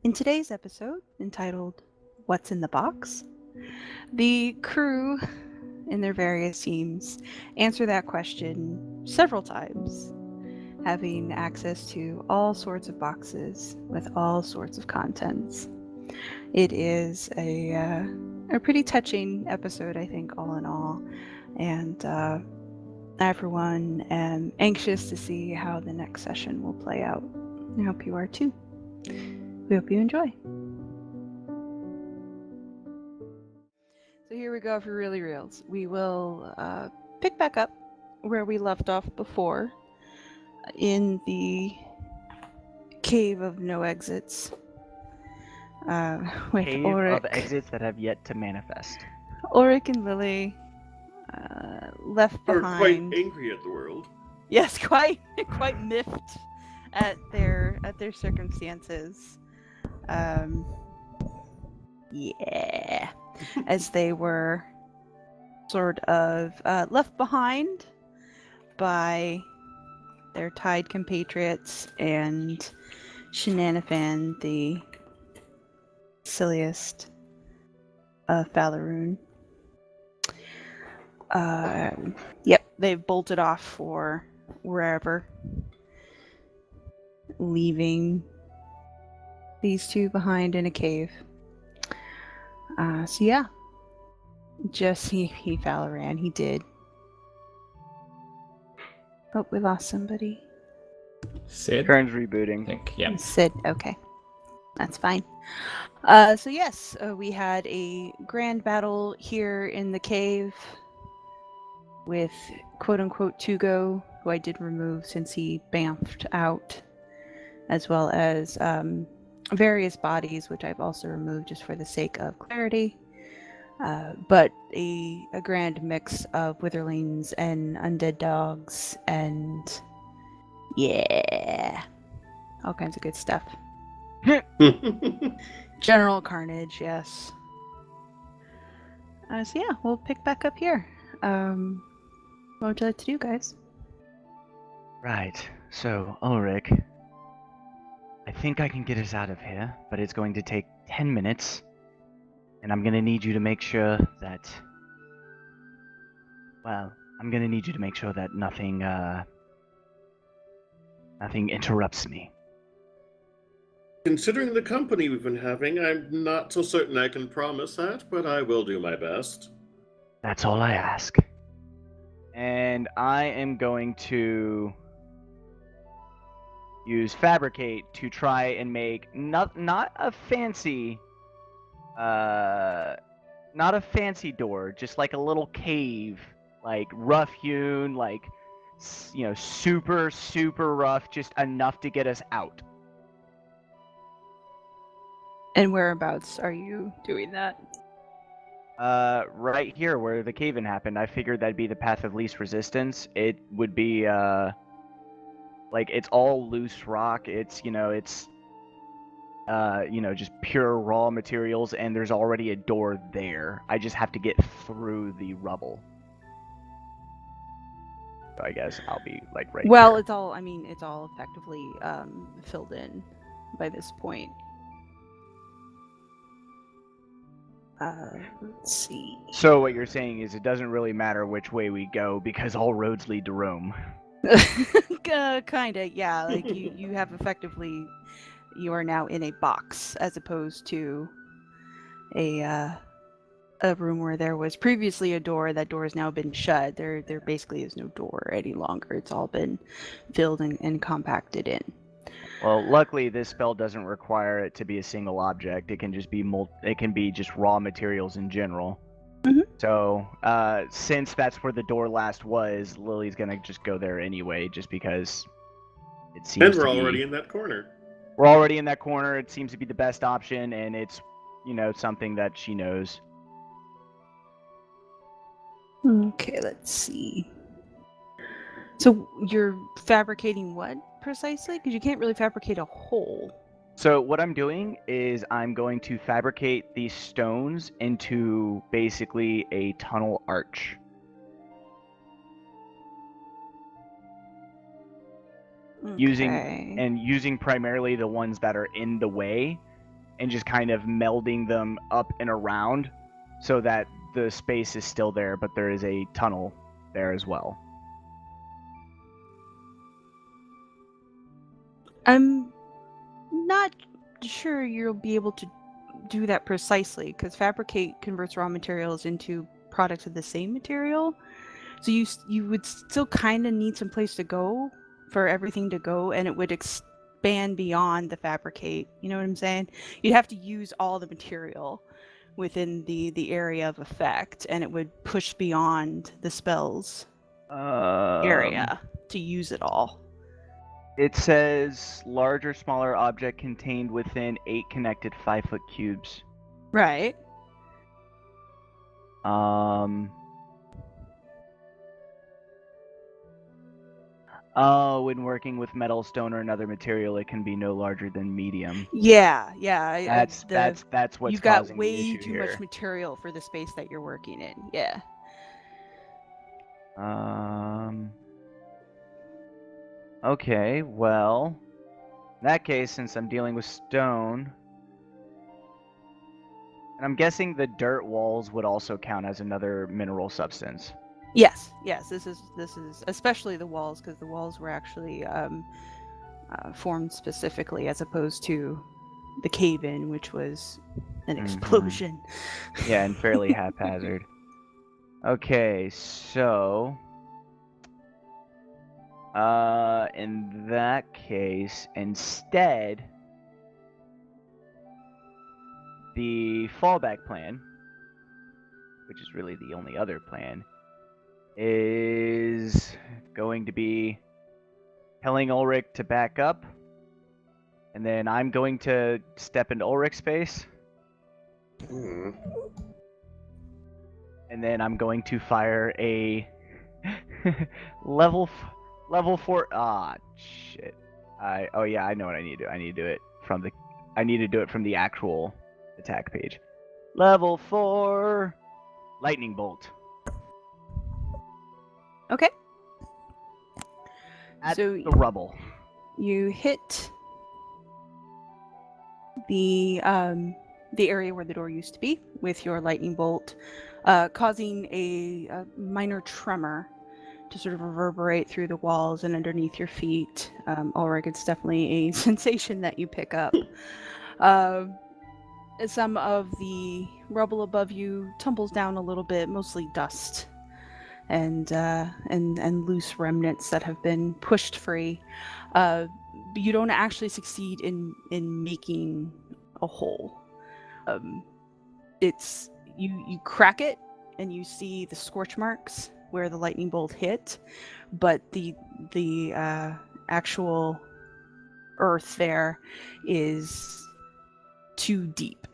In today's episode, entitled What's in the Box, the crew, in their various teams, answer that question several times, having access to all sorts of boxes with all sorts of contents. It is a pretty touching episode, I think, all in all, and I, for one, am anxious to see how the next session will play out. I hope you are too. We hope you enjoy. So here we go for really reals. We will pick back up where we left off before, in the Cave of No Exits. With Cave Ulric. of exits that have yet to manifest. Ulric and Lily left Are behind. quite angry at the world. Yes, quite miffed at their circumstances. Yeah, as they were sort of left behind by their tied compatriots and Shenanifan, the silliest of Falarun. Yep, they've bolted off for wherever, leaving these two behind in a cave. So yeah, just he Falaran, he did. Oh, we lost somebody. Sid? Kern's I rebooting. think, yeah. Sid, okay. That's fine. So yes, we had a grand battle here in the cave with quote-unquote Tugo, who I did remove since he bamfed out, as well as various bodies, which I've also removed just for the sake of clarity. But a grand mix of witherlings and undead dogs and yeah, all kinds of good stuff. General carnage, yes. So yeah, we'll pick back up here. What would you like to do, guys? Right. So, Ulric, I think I can get us out of here, but it's going to take 10 minutes. And I'm going to need you to make sure that... Well, I'm going to need you to make sure that nothing interrupts me. Considering the company we've been having, I'm not so certain I can promise that, but I will do my best. That's all I ask. And I am going to use Fabricate to try and make not a fancy door, just like a little cave, like rough hewn, like, you know, super rough, just enough to get us out. And whereabouts are you doing that? Right here where the cave-in happened. I figured that'd be the path of least resistance. It would be like, it's all loose rock. It's just pure raw materials, and there's already a door there. I just have to get through the rubble. So I guess I'll be like right Well, here. it's all effectively filled in by this point. Let's see. So what you're saying is it doesn't really matter which way we go because all roads lead to Rome. Kinda, yeah. Like you have effectively, you are now in a box as opposed to a room where there was previously a door. That door has now been shut. There basically is no door any longer. It's all been filled and compacted in. Well, luckily this spell doesn't require it to be a single object. It can just be just raw materials in general. Mhm. So, since that's where the door last was, Lily's gonna just go there anyway, just because it seems And to we're be... already in that corner. We're already in that corner. It seems to be the best option, and it's, something that she knows. Okay, let's see. So you're fabricating what precisely? Because you can't really fabricate a hole. So what I'm doing is I'm going to fabricate these stones into basically a tunnel arch. Okay. Using primarily the ones that are in the way and just kind of melding them up and around so that the space is still there, but there is a tunnel there as well. I'm not sure you'll be able to do that precisely, because fabricate converts raw materials into products of the same material. So you would still kind of need some place to go for everything to go, and it would expand beyond the fabricate. You know what I'm saying? You'd have to use all the material within the area of effect, and it would push beyond the spells area to use it all. It says large or smaller object contained within 8 connected 5-foot cubes. Right. Oh, when working with metal, stone, or another material, it can be no larger than medium. Yeah. That's what's you've got causing the way issue too here. much material for the space that you're working in. Yeah. Okay, well, in that case, since I'm dealing with stone, and I'm guessing the dirt walls would also count as another mineral substance. Yes. This is especially the walls, because the walls were actually formed specifically, as opposed to the cave-in, which was an explosion. Yeah, and fairly haphazard. Okay, so in that case, instead, the fallback plan, which is really the only other plan, is going to be telling Ulric to back up, and then I'm going to step into Ulric's space, and then I'm going to fire a level 4. Ah, shit. Oh yeah, I know what I need to do. I need to do it from the actual attack page. Level 4 lightning bolt. Okay. At So the rubble. you hit the area where the door used to be with your lightning bolt, causing a minor tremor to sort of reverberate through the walls and underneath your feet. Ulric, it's definitely a sensation that you pick up. Some of the rubble above you tumbles down a little bit, mostly dust and loose remnants that have been pushed free. But you don't actually succeed in making a hole. It's you crack it and you see the scorch marks where the lightning bolt hit, but the actual earth there is too deep.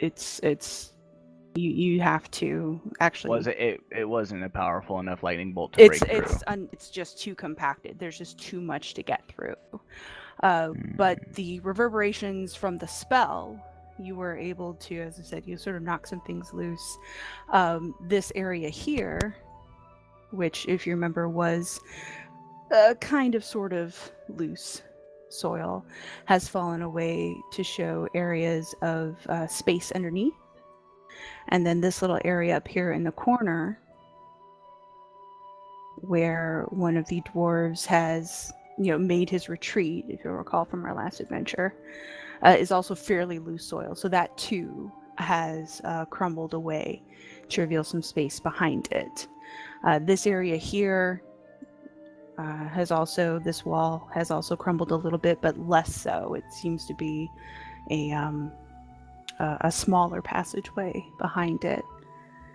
You have to actually. It wasn't a powerful enough lightning bolt to break through. It's just too compacted. There's just too much to get through. But the reverberations from the spell, you were able to, as I said, you sort of knock some things loose. This area here, which, if you remember, was kind of sort of loose soil, has fallen away to show areas of space underneath. And then this little area up here in the corner, where one of the dwarves has, made his retreat, if you'll recall from our last adventure, is also fairly loose soil. So that too has crumbled away to reveal some space behind it. This area here this wall has also crumbled a little bit, but less so. It seems to be a smaller passageway behind it.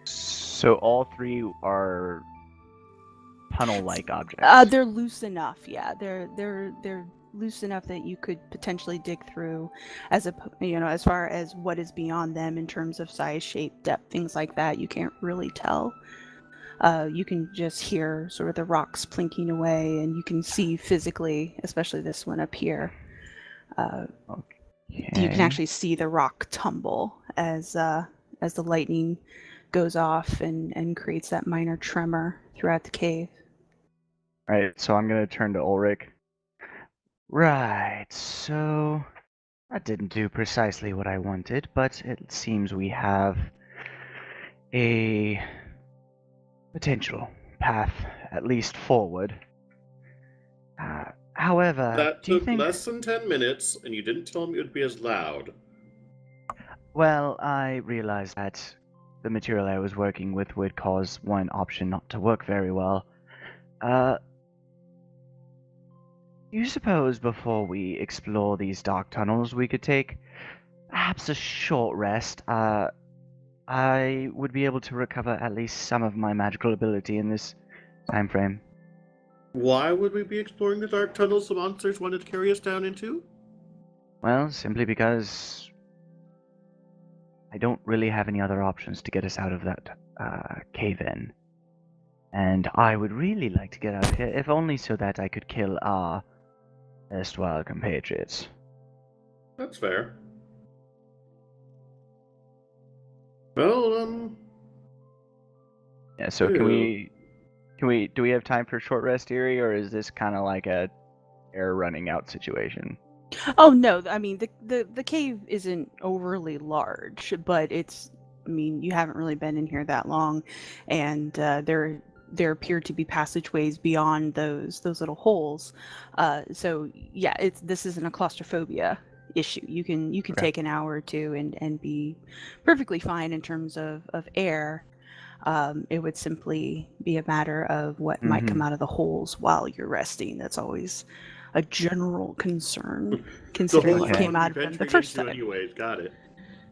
So all 3 are tunnel-like objects. They're loose enough, yeah. They're loose enough that you could potentially dig through, as far as what is beyond them in terms of size, shape, depth, things like that. You can't really tell. You can just hear sort of the rocks plinking away, and you can see physically, especially this one up here. You can actually see the rock tumble as the lightning goes off and creates that minor tremor throughout the cave. Right, so I'm going to turn to Ulric. Right, so That didn't do precisely what I wanted, but it seems we have a potential path, at least forward. However, That do you took think... less than 10 minutes, and you didn't tell me it would be as loud. Well, I realized that the material I was working with would cause one option not to work very well. Do you suppose before we explore these dark tunnels we could take perhaps a short rest? I would be able to recover at least some of my magical ability in this time frame. Why would we be exploring the dark tunnels the monsters wanted to carry us down into? Well, simply because I don't really have any other options to get us out of that cave-in. And I would really like to get out of here, if only so that I could kill our erstwhile compatriots. That's fair. Well, Yeah, so do we have time for a short rest, Erie, or is this kind of like a air running out situation? Oh no, I mean the cave isn't overly large, but you haven't really been in here that long, and there appear to be passageways beyond those little holes. So yeah, this isn't a claustrophobia issue. You can Okay. take an hour or two and be perfectly fine in terms of air. It would simply be a matter of what might come out of the holes while you're resting. That's always a general concern, considering what Okay. came out of them the first time. Anyways, got it.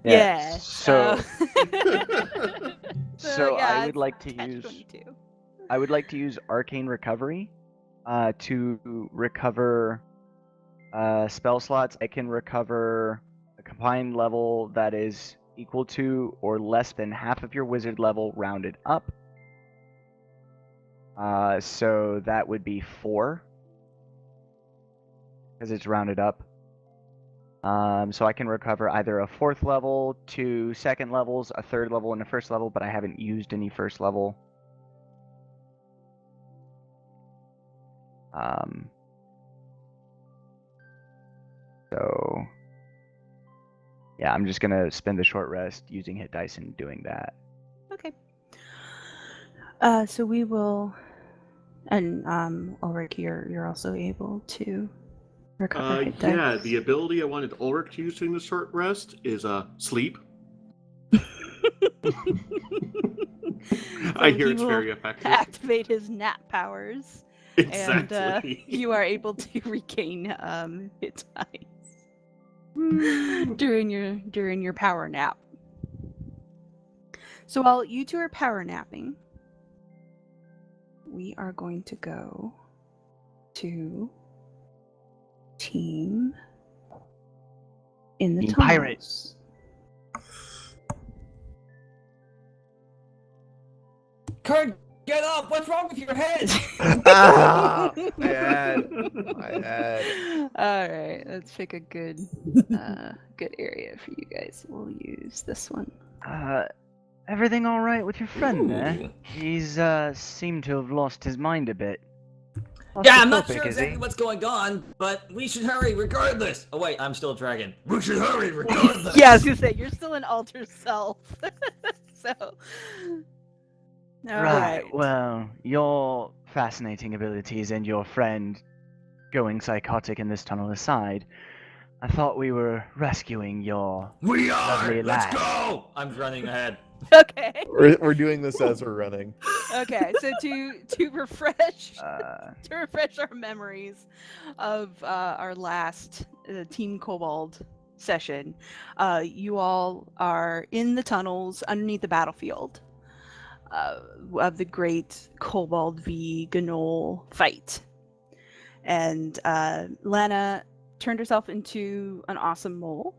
Yeah. So, So yeah, I would like to catch-22. I would like to use Arcane Recovery to recover spell slots. I can recover a combined level that is equal to or less than half of your wizard level rounded up. So that would be 4. Because it's rounded up. So I can recover either a 4th level, 2 second levels, a 3rd level, and a 1st level, but I haven't used any 1st level. So yeah, I'm just gonna spend the short rest using hit dice and doing that. Okay. So we will, and Ulric, you're also able to recover hit dice. Yeah, the ability I wanted Ulric to use during the short rest is sleep. I hear he it's will very effective. Activate his nap powers, Exactly. and you are able to regain hit dice during your power nap. So while you two are power napping, we are going to go to Team in the Team Tunnels. Pirates. Kern, get up! What's wrong with your head? My head. All right, let's pick a good area for you guys. We'll use this one. Everything all right with your friend there? He's seemed to have lost his mind a bit. Yeah, I'm not sure exactly what's going on, but we should hurry regardless. Oh wait, I'm still a dragon. We should hurry regardless. Yeah, I was gonna say you're still an alter self. So. All Right. Well, your fascinating abilities and your friend going psychotic in this tunnel aside, I thought we were rescuing your We are. lovely Let's lad. go. I'm running ahead. Okay. We're doing this as we're running. Okay. So to refresh our memories of our last Team Kobold session, you all are in the tunnels underneath the battlefield of the great Kobold v Gnoll fight. And Lana turned herself into an awesome mole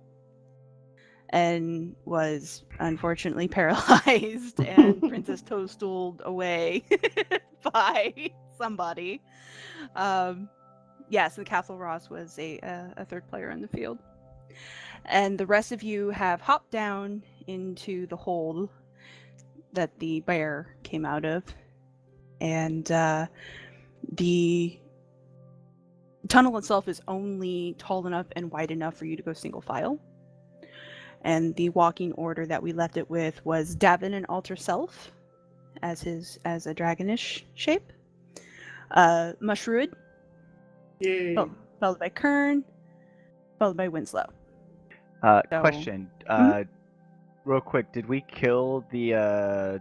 and was unfortunately paralyzed and Princess Toadstooled away by somebody. Yes, the Castle Ross was a third player in the field. And the rest of you have hopped down into the hole that the bear came out of, and the tunnel itself is only tall enough and wide enough for you to go single file. And the walking order that we left it with was Davynn and Alter Self as a dragonish shape. Mushrump, Yay. followed by Kern, followed by Winslow. So- Question. Real quick, did we kill the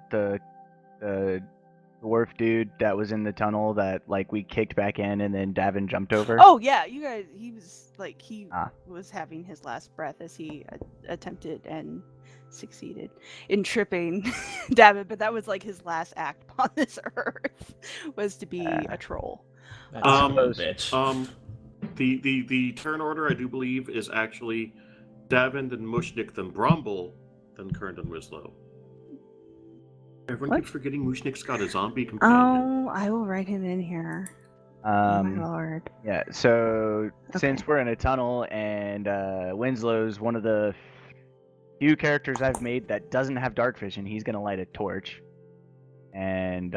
dwarf dude that was in the tunnel that like we kicked back in and then Davynn jumped over? Oh yeah, you guys. He was like was having his last breath as he attempted and succeeded in tripping Davynn, but that was like his last act upon this earth was to be a troll. That's a bitch. The turn order I do believe is actually Davynn, then Mooshnik, then Bromble, then Kern, then Winslow. Everyone keeps forgetting Mooshnik's got a zombie companion. Oh, I will write him in here. Oh my lord. Yeah, so since we're in a tunnel and Winslow's one of the few characters I've made that doesn't have dark vision, he's going to light a torch. And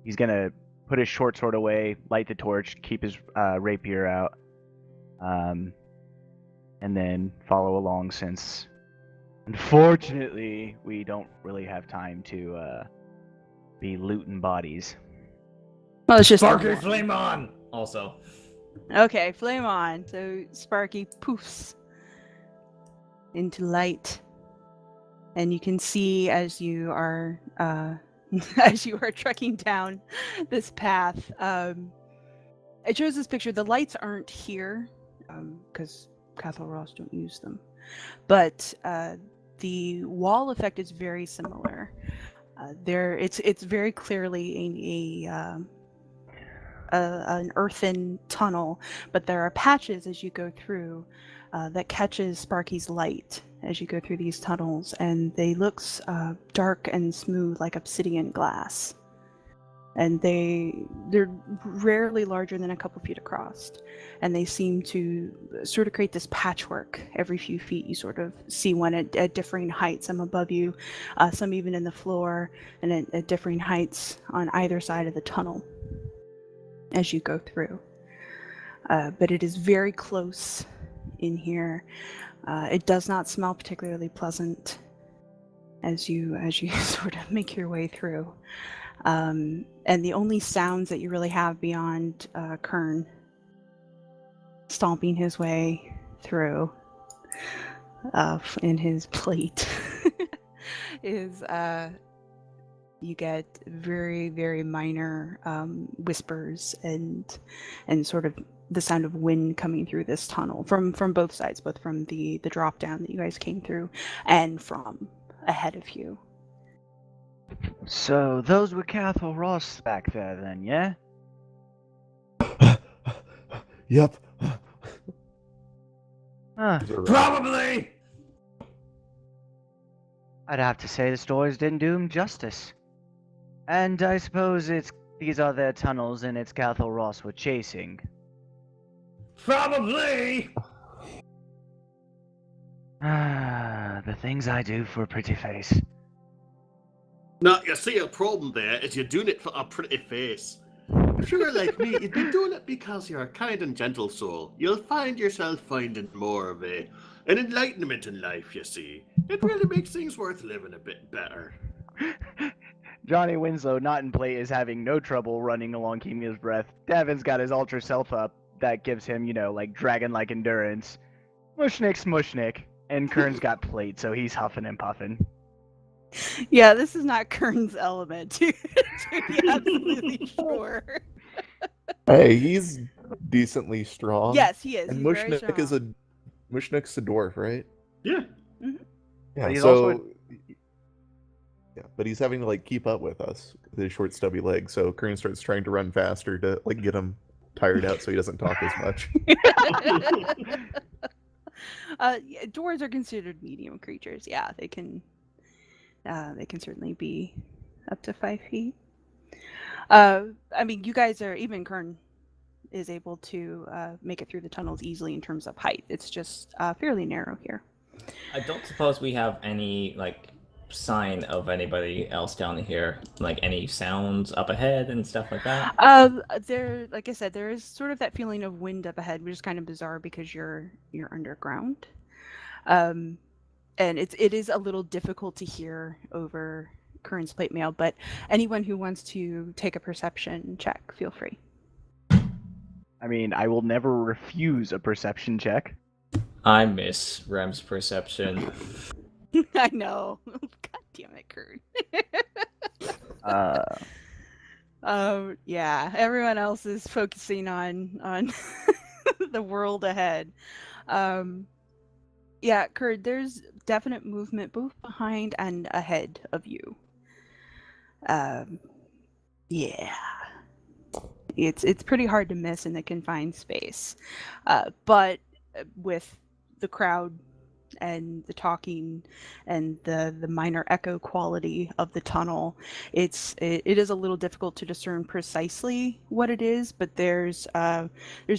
he's going to put his short sword away, light the torch, keep his rapier out, and then follow along since, unfortunately, we don't really have time to be looting bodies. Well, it's just Sparky flame on! Also. Okay, flame on. So Sparky poofs into light, and you can see as you are trekking down this path. It shows this picture. The lights aren't here because Cathal Ross don't use them, but the wall effect is very similar. It's very clearly an earthen tunnel, but there are patches as you go through that catches Sparky's light as you go through these tunnels, and they look dark and smooth like obsidian glass. And they're rarely larger than a couple feet across, and they seem to sort of create this patchwork. Every few feet you sort of see one at differing heights, some above you, some even in the floor, and at differing heights on either side of the tunnel as you go through. But it is very close in here. It does not smell particularly pleasant as you sort of make your way through. And the only sounds that you really have beyond Kern stomping his way through in his plate is you get very, very minor whispers and sort of the sound of wind coming through this tunnel from both sides, both from the drop down that you guys came through and from ahead of you. So those were Cathal Ross back there then, yeah? Yep. Huh. Probably! I'd have to say the stories didn't do him justice. And I suppose these are their tunnels and it's Cathal Ross we're chasing. Probably! The things I do for a pretty face. Now, you see, a problem there is you're doing it for a pretty face. If you were like me, you'd be doing it because you're a kind and gentle soul. You'll find yourself finding more of an enlightenment in life, you see. It really makes things worth living a bit better. Johnny Winslow, not in play, is having no trouble running along keeping his breath. Davynn's got his ultra self up. That gives him, like dragon-like endurance. Mooshnik's Mooshnik. And Kern's got plate, so he's huffing and puffing. Yeah, this is not Kern's element, to be absolutely sure. Hey, he's decently strong. Yes, he is. And He's very Mooshnik's a dwarf, right? Yeah. Mm-hmm. Yeah, He's so also yeah, but he's having to keep up with us with his short stubby legs, so Kern starts trying to run faster to get him tired out so he doesn't talk as much. Dwarves are considered medium creatures. Yeah, they can certainly be up to 5 feet. I mean, you guys are, even Kern is able to make it through the tunnels easily in terms of height. It's just fairly narrow here. I don't suppose we have any sign of anybody else down here? Like any sounds up ahead and stuff like that? There, like I said, there is sort of that feeling of wind up ahead, which is kind of bizarre because you're underground. And it is a little difficult to hear over Kern's plate mail, but anyone who wants to take a perception check, feel free. I mean, I will never refuse a perception check. I miss Rem's perception. I know. God damn it, Kern. Yeah, everyone else is focusing on the world ahead. Yeah, Kern, there's definite movement both behind and ahead of you. Yeah. It's pretty hard to miss in the confined space. But with the crowd and the talking and the minor echo quality of the tunnel, it is a little difficult to discern precisely what it is, but there's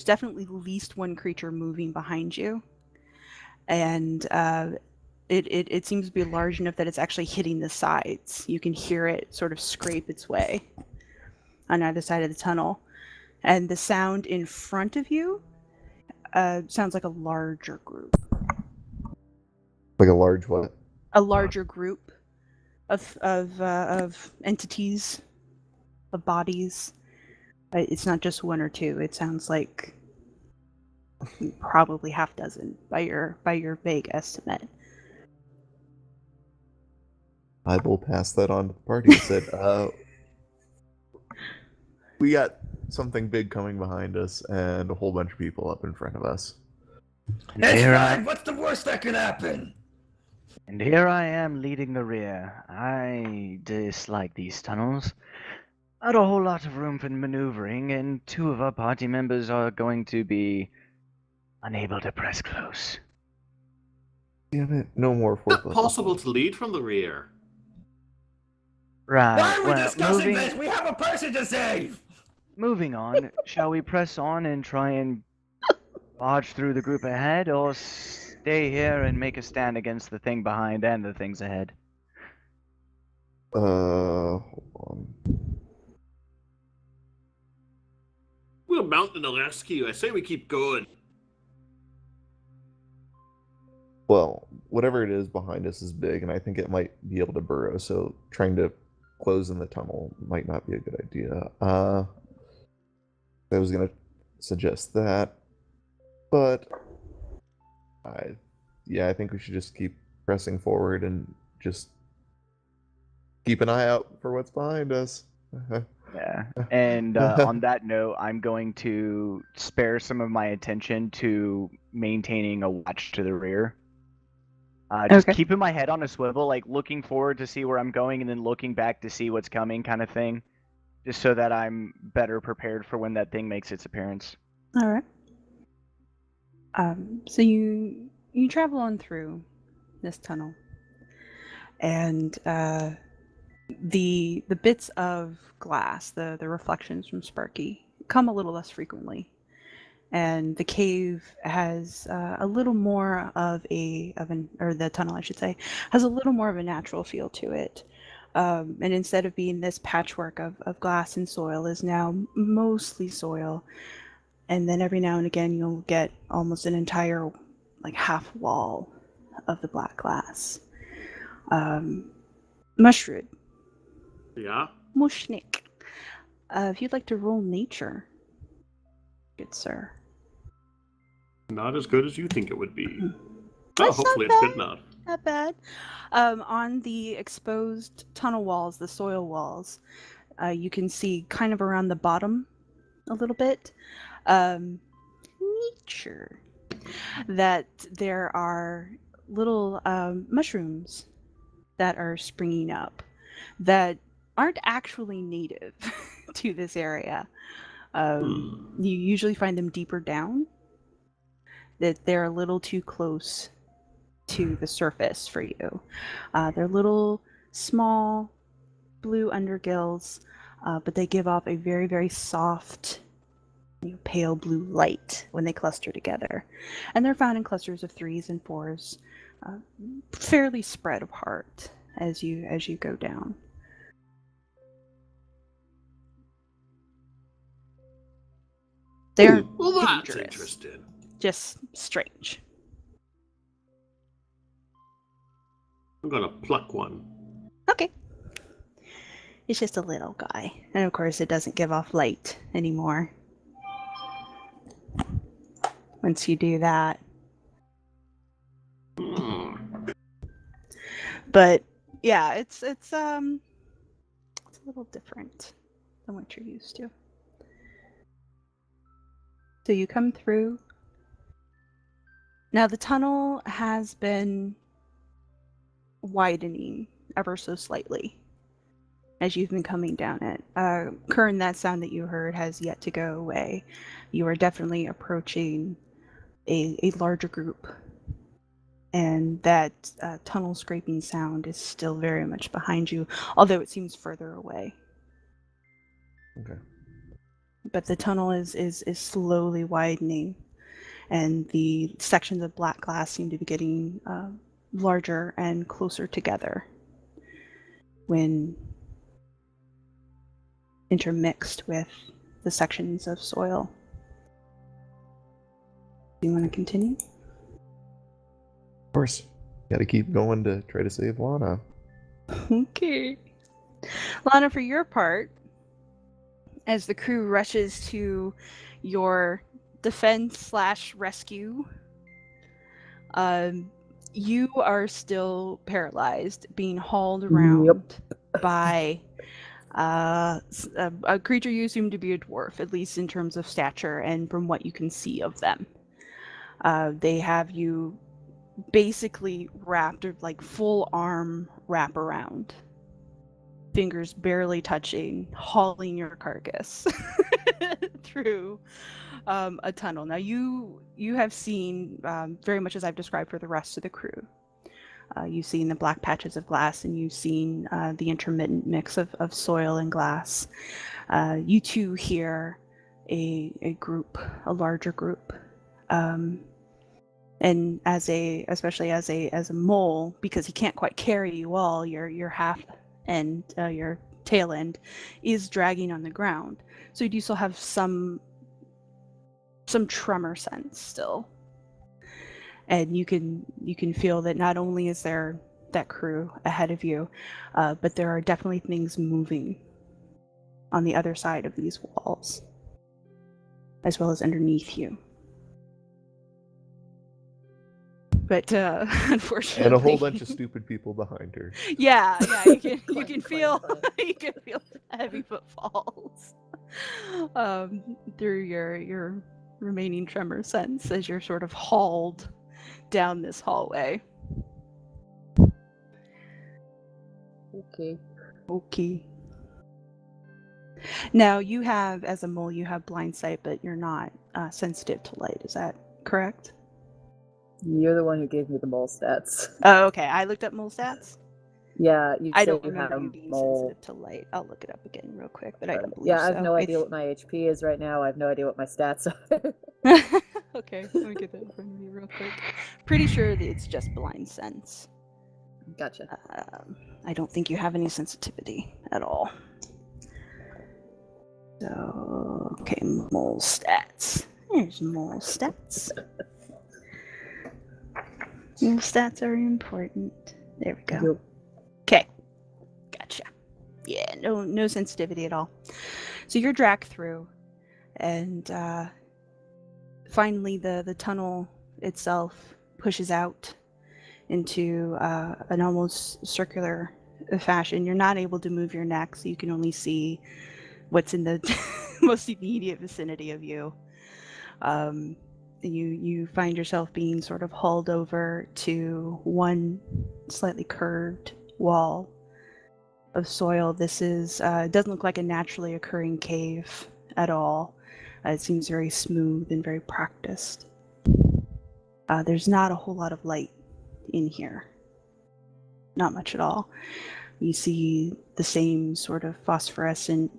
definitely at least one creature moving behind you. And it seems to be large enough that it's actually hitting the sides. You can hear it sort of scrape its way on either side of the tunnel. And the sound in front of you sounds like a larger group. Like a large what? A larger group of entities, of bodies. It's not just one or two. It sounds like probably half dozen by your vague estimate. I will pass that on to the party and said, we got something big coming behind us and a whole bunch of people up in front of us. That's fine. What's the worst that could happen? And here I am leading the rear. I dislike these tunnels. Not a whole lot of room for maneuvering, and two of our party members are going to be unable to press close. Damn it, no more Is fourth it possible to lead from the rear? Right. Why are we well, discussing this? We have a person to save! Moving on, shall we press on and try and barge through the group ahead, or stay here and make a stand against the thing behind and the things ahead? Hold on. We're mounting a rescue. I say we keep going. Well, whatever it is behind us is big, and I think it might be able to burrow, so trying to close in the tunnel might not be a good idea. I was going to suggest that, but I think we should just keep pressing forward and just keep an eye out for what's behind us. Yeah, and on that note, I'm going to spare some of my attention to maintaining a watch to the rear. Just Okay. keeping my head on a swivel, like looking forward to see where I'm going and then looking back to see what's coming kind of thing. Just so that I'm better prepared for when that thing makes its appearance. All right. So you travel on through this tunnel, and the bits of glass, the reflections from Sparky, come a little less frequently, and the cave has a little more of the tunnel, I should say, has a little more of a natural feel to it. And instead of being this patchwork of glass and soil, is now mostly soil. And then every now and again, you'll get almost an entire, like, half wall of the black glass. Mushroom. Yeah? Mooshnik. If you'd like to roll nature, good sir. Not as good as you think it would be. That's Hopefully not it's bad. good enough. Not bad. On the exposed tunnel walls, the soil walls, you can see kind of around the bottom a little bit, nature, that there are little mushrooms that are springing up that aren't actually native to this area. You usually find them deeper down, that they're a little too close to the surface for you. They're little, small, blue undergills, but they give off a very, very soft, pale blue light when they cluster together. And they're found in clusters of 3s and 4s, fairly spread apart. as you go down. They're Well, that's dangerous. interesting. Just strange. I'm gonna pluck one. Okay. It's just a little guy. And of course it doesn't give off light anymore. Once you do that. But yeah, it's a little different than what you're used to. So you come through. Now the tunnel has been widening ever so slightly as you've been coming down it. Kern, that sound that you heard has yet to go away. You are definitely approaching a larger group, and that tunnel scraping sound is still very much behind you, although it seems further away. Okay. But the tunnel is slowly widening, and the sections of black glass seem to be getting larger and closer together when intermixed with the sections of soil. Do you want to continue? Of course. Gotta keep going to try to save Lana. Okay. Lana, for your part, as the crew rushes to your defense/rescue, you are still paralyzed, being hauled around by a creature you assume to be a dwarf, at least in terms of stature and from what you can see of them. They have you basically wrapped, or like full arm wrap around, fingers barely touching, hauling your carcass through a tunnel. Now you have seen, very much as I've described for the rest of the crew, you've seen the black patches of glass, and you've seen the intermittent mix of soil and glass. You two hear a group, a larger group, and especially as a mole, because he can't quite carry you all, your half end, your tail end, is dragging on the ground. So you do still have some tremor sense still. And you can feel that not only is there that crew ahead of you, but there are definitely things moving on the other side of these walls, as well as underneath you. But unfortunately, And a whole bunch of stupid people behind her. Yeah, you can feel you can feel the heavy footfalls through your remaining tremor sense as you're sort of hauled down this hallway. Okay. Now you have, as a mole, you have blind sight, but you're not sensitive to light. Is that correct? You're the one who gave me the mole stats. Oh, okay. I looked up mole stats. Yeah, you I said don't you remember had you a being mole. sensitive to light. I'll look it up again real quick, but I don't believe Yeah, I have so. no idea what my HP is right now. I have no idea what my stats are. Okay, let me get that in front of me real quick. Pretty sure that it's just blind sense. Gotcha. I don't think you have any sensitivity at all. So, okay, mole stats. There's mole stats. Mole stats are important. There we go. Okay, gotcha. Yeah, no sensitivity at all. So you're dragged through, and finally the tunnel itself pushes out into an almost circular fashion. You're not able to move your neck, so you can only see what's in the most immediate vicinity of you. You find yourself being sort of hauled over to one slightly curved wall of soil. This doesn't look like a naturally occurring cave at all. It seems very smooth and very practiced. There's not a whole lot of light in here. Not much at all. You see the same sort of phosphorescent,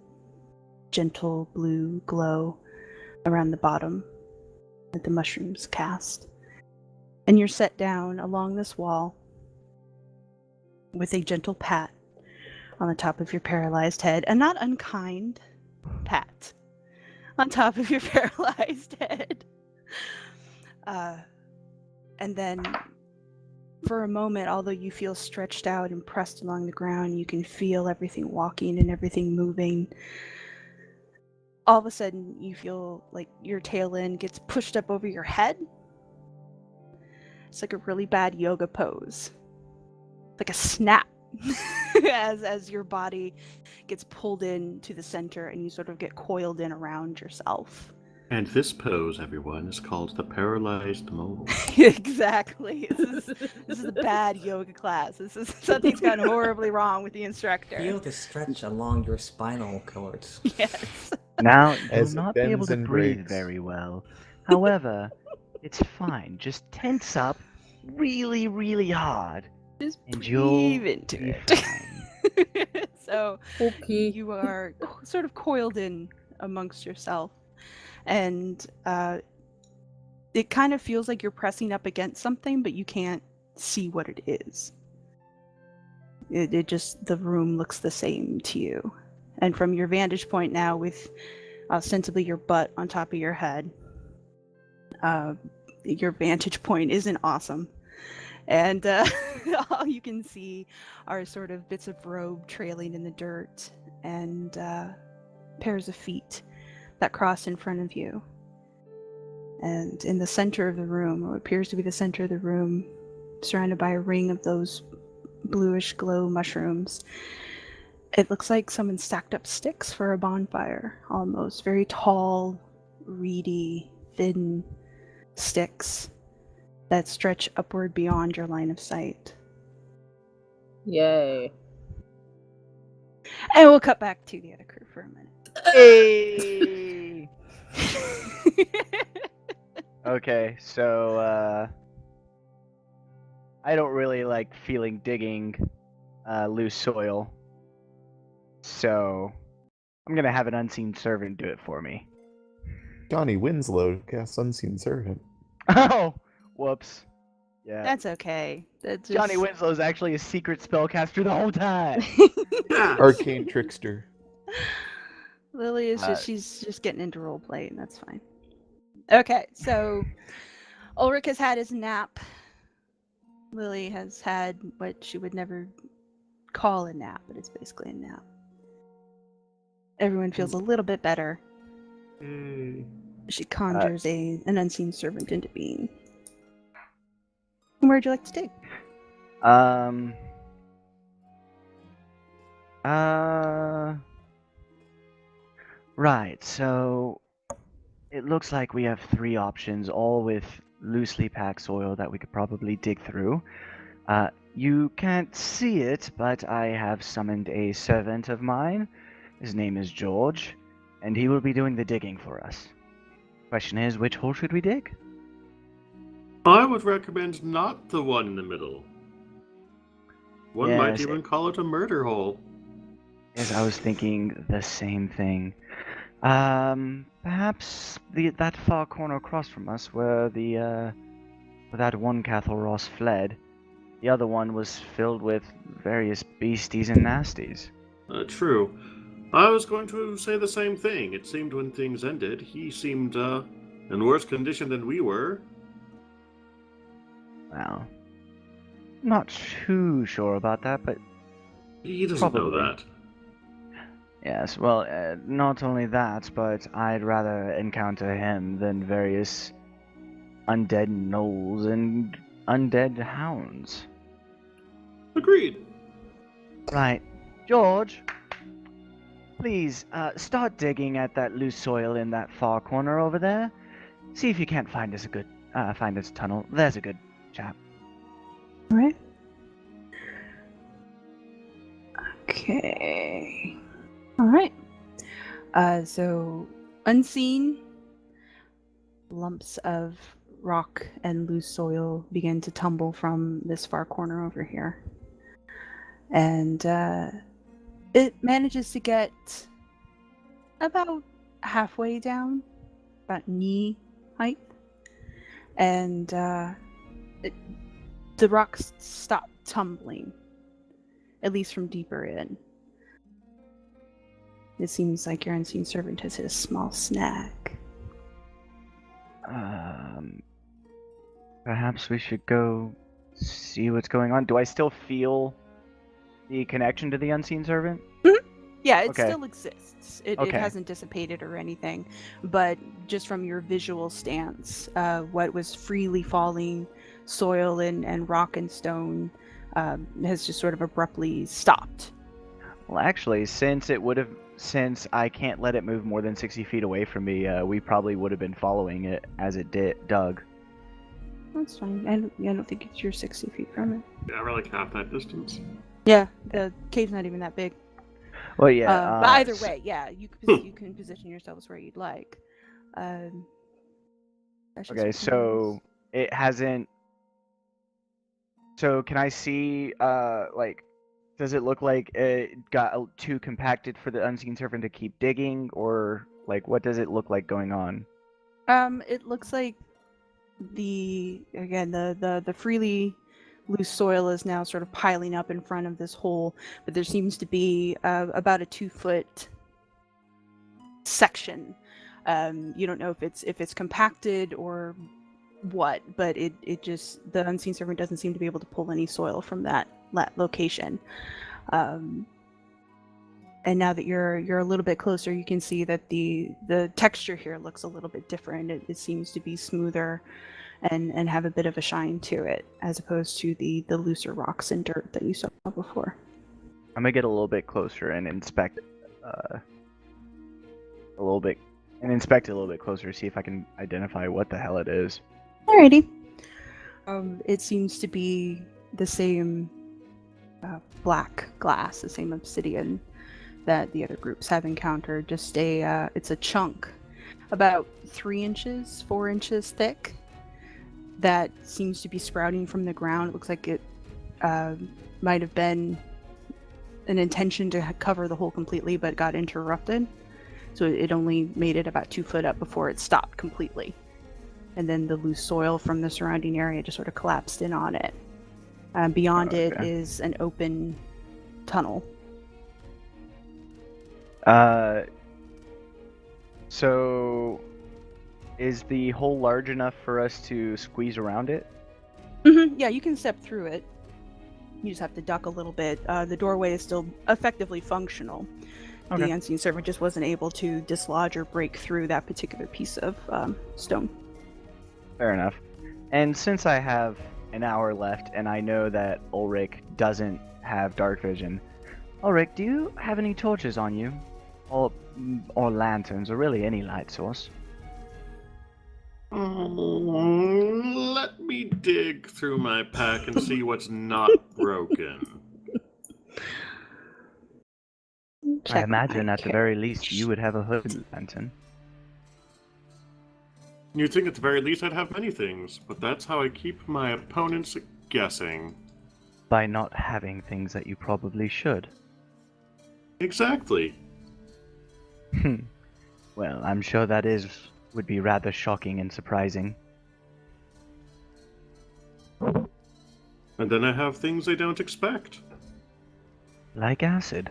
gentle blue glow around the bottom that the mushrooms cast. And you're set down along this wall with a gentle pat on the top of your paralyzed head, a not unkind pat on top of your paralyzed head. And then for a moment, although you feel stretched out and pressed along the ground, you can feel everything walking and everything moving. All of a sudden, you feel like your tail end gets pushed up over your head. It's like a really bad yoga pose. Like a snap as your body gets pulled into the center and you sort of get coiled in around yourself. And this pose, everyone, is called the paralyzed mole. Exactly. This is a bad yoga class. Something's gone horribly wrong with the instructor. Feel the stretch along your spinal cords. Yes. Now, you'll As it not be able bends to and breathe breaks. very well. However, it's fine. Just tense up really, really hard, Just and you'll breathe into be it. fine. So Okay. you are sort of coiled in amongst yourself, and it kind of feels like you're pressing up against something, but you can't see what it is. It just, the room looks the same to you. And from your vantage point now, with ostensibly your butt on top of your head, your vantage point isn't awesome. And all you can see are sort of bits of robe trailing in the dirt and pairs of feet that cross in front of you. And in the center of the room, or what appears to be the center of the room, surrounded by a ring of those bluish glow mushrooms, it looks like someone stacked up sticks for a bonfire, almost. Very tall, reedy, thin sticks that stretch upward beyond your line of sight. Yay. And we'll cut back to the other crew for a minute. Hey! Okay, so I don't really like feeling digging loose soil, so I'm gonna have an unseen servant do it for me. Johnny Winslow casts Unseen Servant. Oh, whoops. Yeah, That's okay. That's just... Johnny Winslow's actually a secret spellcaster the whole time. Yeah. Arcane Trickster. Lily is she's just getting into roleplay, and that's fine. Okay, so Ulric has had his nap. Lily has had what she would never call a nap, but it's basically a nap. Everyone feels a little bit better. She conjures an unseen servant into being. Where'd you like to dig? Right, so it looks like we have 3 options, all with loosely packed soil that we could probably dig through. You can't see it, but I have summoned a servant of mine. His name is George, and he will be doing the digging for us. Question is, which hole should we dig? I would recommend not the one in the middle. One might Yes, even call it a murder hole. Yes, I was thinking the same thing. Perhaps that far corner across from us where where that one Cathal Ross fled. The other one was filled with various beasties and nasties. True. I was going to say the same thing. It seemed when things ended, he seemed in worse condition than we were. Well, not too sure about that, but He doesn't know Probably. that. yes, well, not only that, but I'd rather encounter him than various undead gnolls and undead hounds. Agreed. Right. George, please, start digging at that loose soil in that far corner over there. See if you can't find us a tunnel. There's a good chap. All right. Okay. All right. So unseen lumps of rock and loose soil begin to tumble from this far corner over here. And it manages to get about halfway down, about knee height. And the rocks stop tumbling. at least from deeper in. It seems like your unseen servant has hit a small snag. Perhaps we should go see what's going on. Do I still feel the connection to the unseen servant? Yeah, it Okay. still exists. It Okay. hasn't dissipated or anything, but just from your visual stance, what was freely falling soil and rock and stone has just sort of abruptly stopped. Well, actually, since I can't let it move more than 60 feet away from me, we probably would have been following it as it dug. That's fine. I don't think you're 60 feet from it. Yeah, we're like half that distance. Yeah, the cave's not even that big. Well, yeah. But either way, yeah, you can position yourselves where you'd like. That's just Okay, what so it hasn't. So can I see, does it look like it got too compacted for the unseen servant to keep digging, or like what does it look like going on? It looks like the freely loose soil is now sort of piling up in front of this hole, but there seems to be about a 2-foot section. You don't know if it's compacted or what, but it just, the unseen servant doesn't seem to be able to pull any soil from that location. And now that you're a little bit closer, you can see that the texture here looks a little bit different. It seems to be smoother and have a bit of a shine to it, as opposed to the looser rocks and dirt that you saw before. I'm gonna get a little bit closer and inspect a little bit closer, see if I can identify what the hell it is. Alrighty. It seems to be the same black glass, the same obsidian that the other groups have encountered. Just it's a chunk about 4 inches thick that seems to be sprouting from the ground. It looks like it might have been an intention to cover the hole completely, but got interrupted. So it only made it about 2 foot up before it stopped completely. And then the loose soil from the surrounding area just sort of collapsed in on it. Beyond it is an open tunnel. So is the hole large enough for us to squeeze around it? Mm-hmm. Yeah, you can step through it. You just have to duck a little bit. The doorway is still effectively functional. Okay. The unseen servant just wasn't able to dislodge or break through that particular piece of stone. Fair enough. And since I have an hour left and I know that Ulric doesn't have dark vision, Ulric, do you have any torches on you? Or lanterns, or really any light source? Let me dig through my pack and see what's not broken. I imagine at the very least you would have a hood lantern. You'd think at the very least I'd have many things, but that's how I keep my opponents guessing. By not having things that you probably should. Exactly. Well, I'm sure that would be rather shocking and surprising. And then I have things I don't expect. Like acid.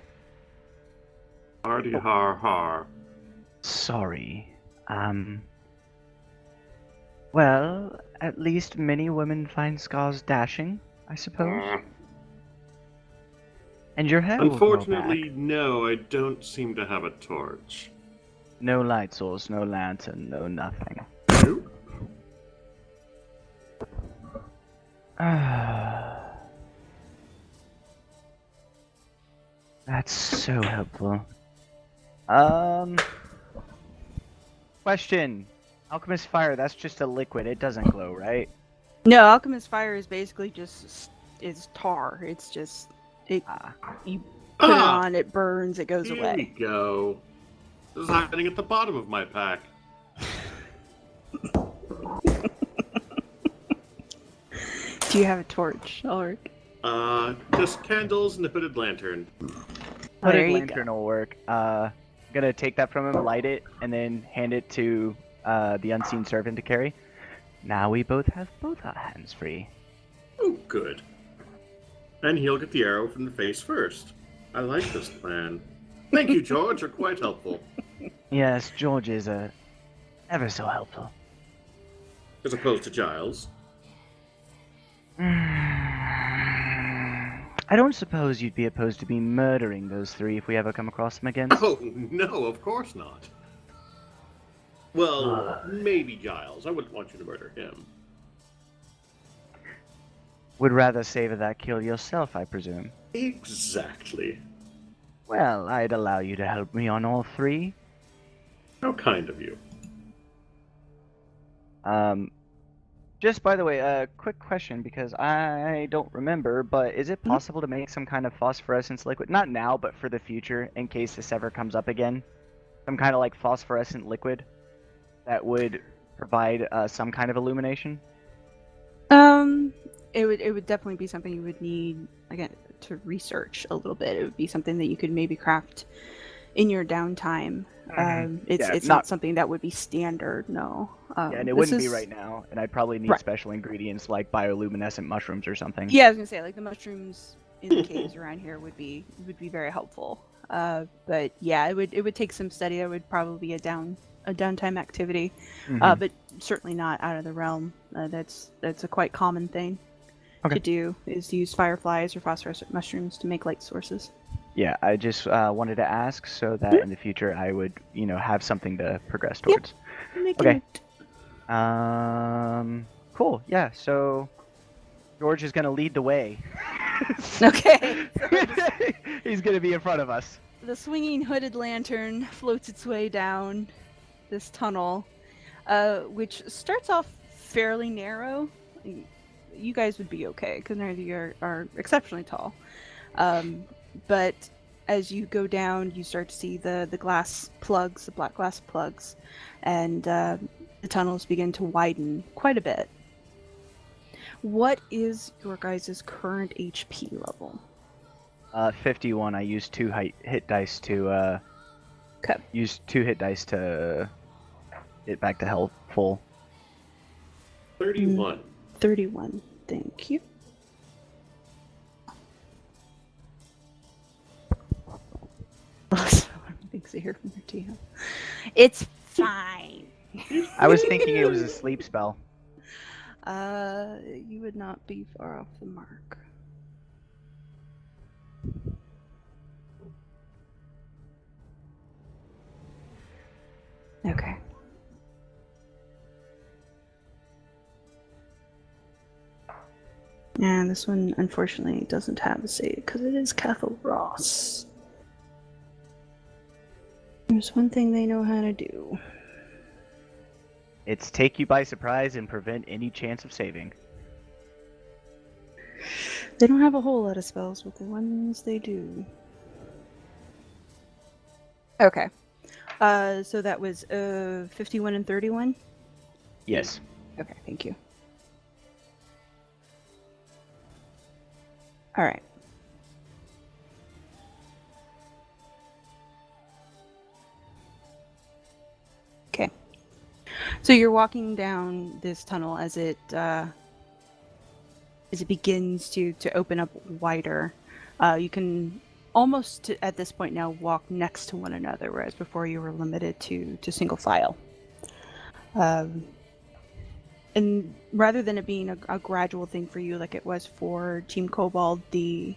Hardy har har. Sorry. Well, at least many women find scars dashing, I suppose. And your hair will grow Unfortunately, back. no, I don't seem to have a torch. No light source, no lantern, no nothing. Nope. That's so helpful. Question. Alchemist fire, that's just a liquid. It doesn't glow, right? No, alchemist fire is basically just tar. It's just you put it on, it burns, it goes Here away. we go. This is happening at the bottom of my pack. Do you have a torch, Ulric? Just candles and a hooded lantern. Oh, there Hooded you lantern will work. Gonna take that from him, light it, and then hand it to the unseen servant to carry. Now we both have both our hands free. Oh, good. And he'll get the arrow from the face first. I like this plan. Thank you, George. You're quite helpful. Yes, George is ever so helpful. As opposed to Giles. I don't suppose you'd be opposed to me murdering those three if we ever come across them again? Oh, no, of course not. Well, maybe Giles. I wouldn't want you to murder him. Would rather savor that kill yourself, I presume. Exactly. Well, I'd allow you to help me on all three. How kind of you. Just by the way, a quick question, because I don't remember, but is it possible to make some kind of phosphorescence liquid? Not now, but for the future, in case this ever comes up again. Some kind of like phosphorescent liquid that would provide some kind of illumination? It would definitely be something you would need, again, to research a little bit. It would be something that you could maybe craft in your downtime. It's not something that would be standard, no. Yeah, and it wouldn't be right now, and I'd probably need special ingredients like bioluminescent mushrooms or something. Yeah, I was gonna say, like, the mushrooms in the caves around here would be very helpful. But yeah, it would take some study. It would probably be a downtime activity, but certainly not out of the realm. That's a quite common thing to do, is to use fireflies or phosphorescent mushrooms to make light sources. Yeah, I just wanted to ask so that in the future I would, have something to progress towards. Okay. Cool. Yeah. So George is gonna lead the way. Okay. He's gonna be in front of us. The swinging hooded lantern floats its way down this tunnel, which starts off fairly narrow. You guys would be okay because neither of you are exceptionally tall. But as you go down, you start to see the glass plugs, the black glass plugs, and the tunnels begin to widen quite a bit. What is your guys' current HP level? 51. I used 2 hit dice to use 2 hit dice to get back to health full. 31. 31. Thank you. Thanks to hear from your TM. It's fine. I was thinking it was a sleep spell. You would not be far off the mark. Okay. And this one, unfortunately, doesn't have a save because it is Cathal Ross. There's one thing they know how to do. It's take you by surprise and prevent any chance of saving. They don't have a whole lot of spells, but the ones they do. Okay. So that was 51 and 31? Yes. Okay, thank you. All right. Okay. So you're walking down this tunnel as it begins to open up wider. You can almost at this point now walk next to one another, whereas before you were limited to single file. And rather than it being a gradual thing for you like it was for Team Kobold, the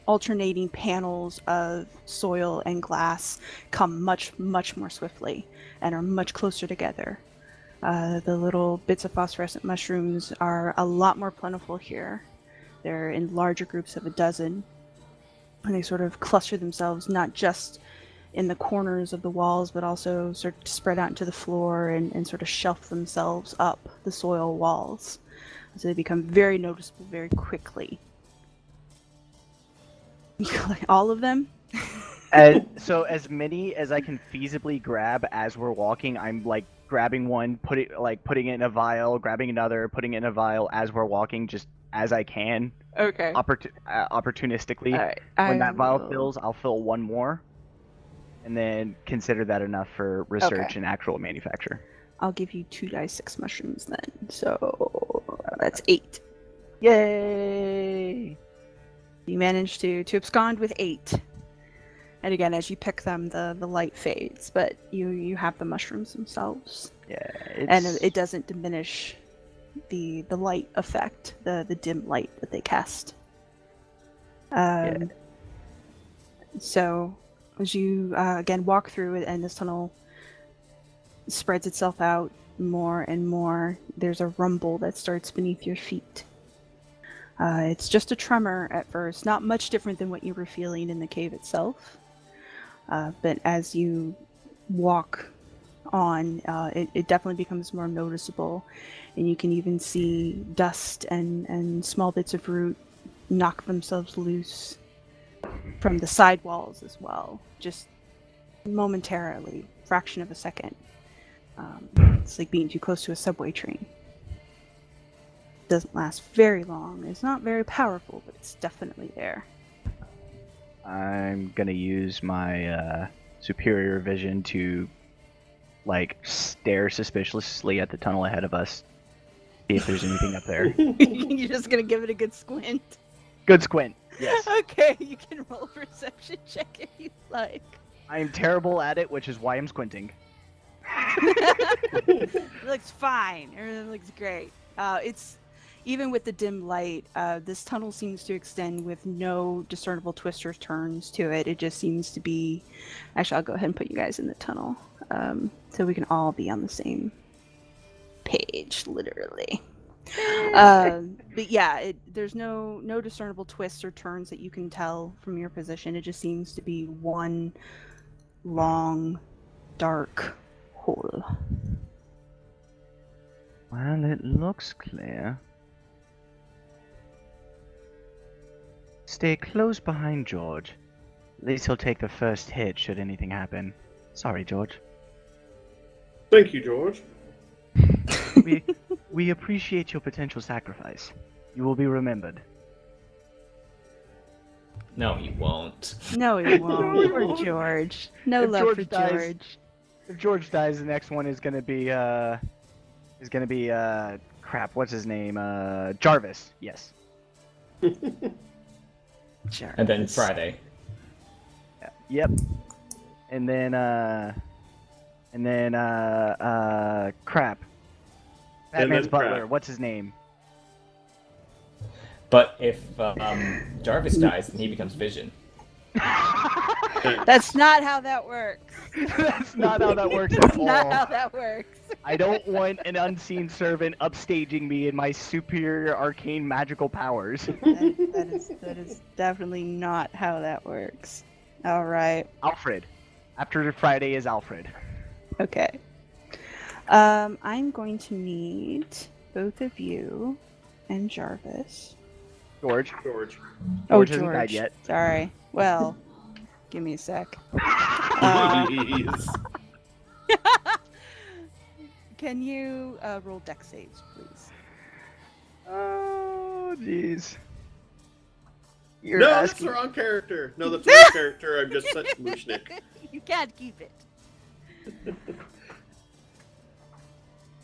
alternating panels of soil and glass come much more swiftly and are much closer together. The little bits of phosphorescent mushrooms are a lot more plentiful here. They're in larger groups of a dozen, and they sort of cluster themselves not just in the corners of the walls, but also sort of spread out into the floor and sort of shelf themselves up the soil walls. So they become very noticeable very quickly. You collect all of them? So as many as I can feasibly grab as we're walking, I'm like grabbing one, putting it in a vial, grabbing another, putting it in a vial as we're walking, just as I can. Okay. Opportunistically. All right. When that vial fills, I'll fill one more, and then consider that enough for research and actual manufacture. I'll give you 2d6 mushrooms then. So That's 8. Yay! You manage to abscond with 8. And again, as you pick them, the light fades, but you have the mushrooms themselves. Yeah, And it doesn't diminish the light effect, the dim light that they cast. So as you again walk through it, and this tunnel spreads itself out more and more, there's a rumble that starts beneath your feet. It's just a tremor at first, not much different than what you were feeling in the cave itself. But as you walk on, it definitely becomes more noticeable, and you can even see dust and small bits of root knock themselves loose from the side walls as well, just momentarily, fraction of a second. It's like being too close to a subway train. Doesn't last very long. It's not very powerful, but it's definitely there. I'm gonna use my superior vision to stare suspiciously at the tunnel ahead of us, see if there's anything up there. You're just gonna give it a good squint. Good squint. Yes. Okay, you can roll a perception check if you like. I am terrible at it, which is why I'm squinting. It looks fine. Everything looks great. It's even with the dim light, this tunnel seems to extend with no discernible twists or turns to it. It just seems to be. Actually, I'll go ahead and put you guys in the tunnel, so we can all be on the same page, literally. But yeah, there's no discernible twists or turns that you can tell from your position. It just seems to be one long, dark hole. Well, it looks clear. Stay close behind George. At least he'll take the first hit should anything happen. Sorry, George. Thank you, George. We appreciate your potential sacrifice. You will be remembered. No, he won't. No, he won't. Poor George. No If love George for dies- George. If George dies, the next one is gonna be crap. What's his name? Jarvis. Yes. Jarvis. And then Friday. Yep. And then crap. Batman's butler. crap. What's his name? But if Jarvis dies, then he becomes Vision. That's not how that works. That's not how that works That's at not all. how that works. I don't want an unseen servant upstaging me in my superior arcane magical powers. That is definitely not how that works. All right. Alfred. After Friday is Alfred. Okay. I'm going to need both of you and Jarvis. George. George. George hasn't died yet. Sorry. Well, give me a sec. Please. Can you roll dex saves, please? Oh, jeez. You're No, that's asking. the wrong character. No, that's the right character. I'm just such Mooshnik. You can't keep it.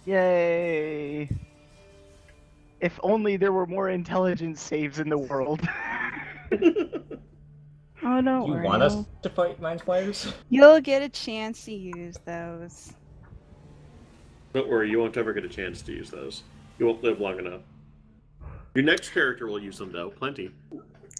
Yay. If only there were more intelligence saves in the world. Oh, don't You worry. want us to fight Mind Flayers? You'll get a chance to use those. Don't worry, you won't ever get a chance to use those. You won't live long enough. Your next character will use them, though. Plenty.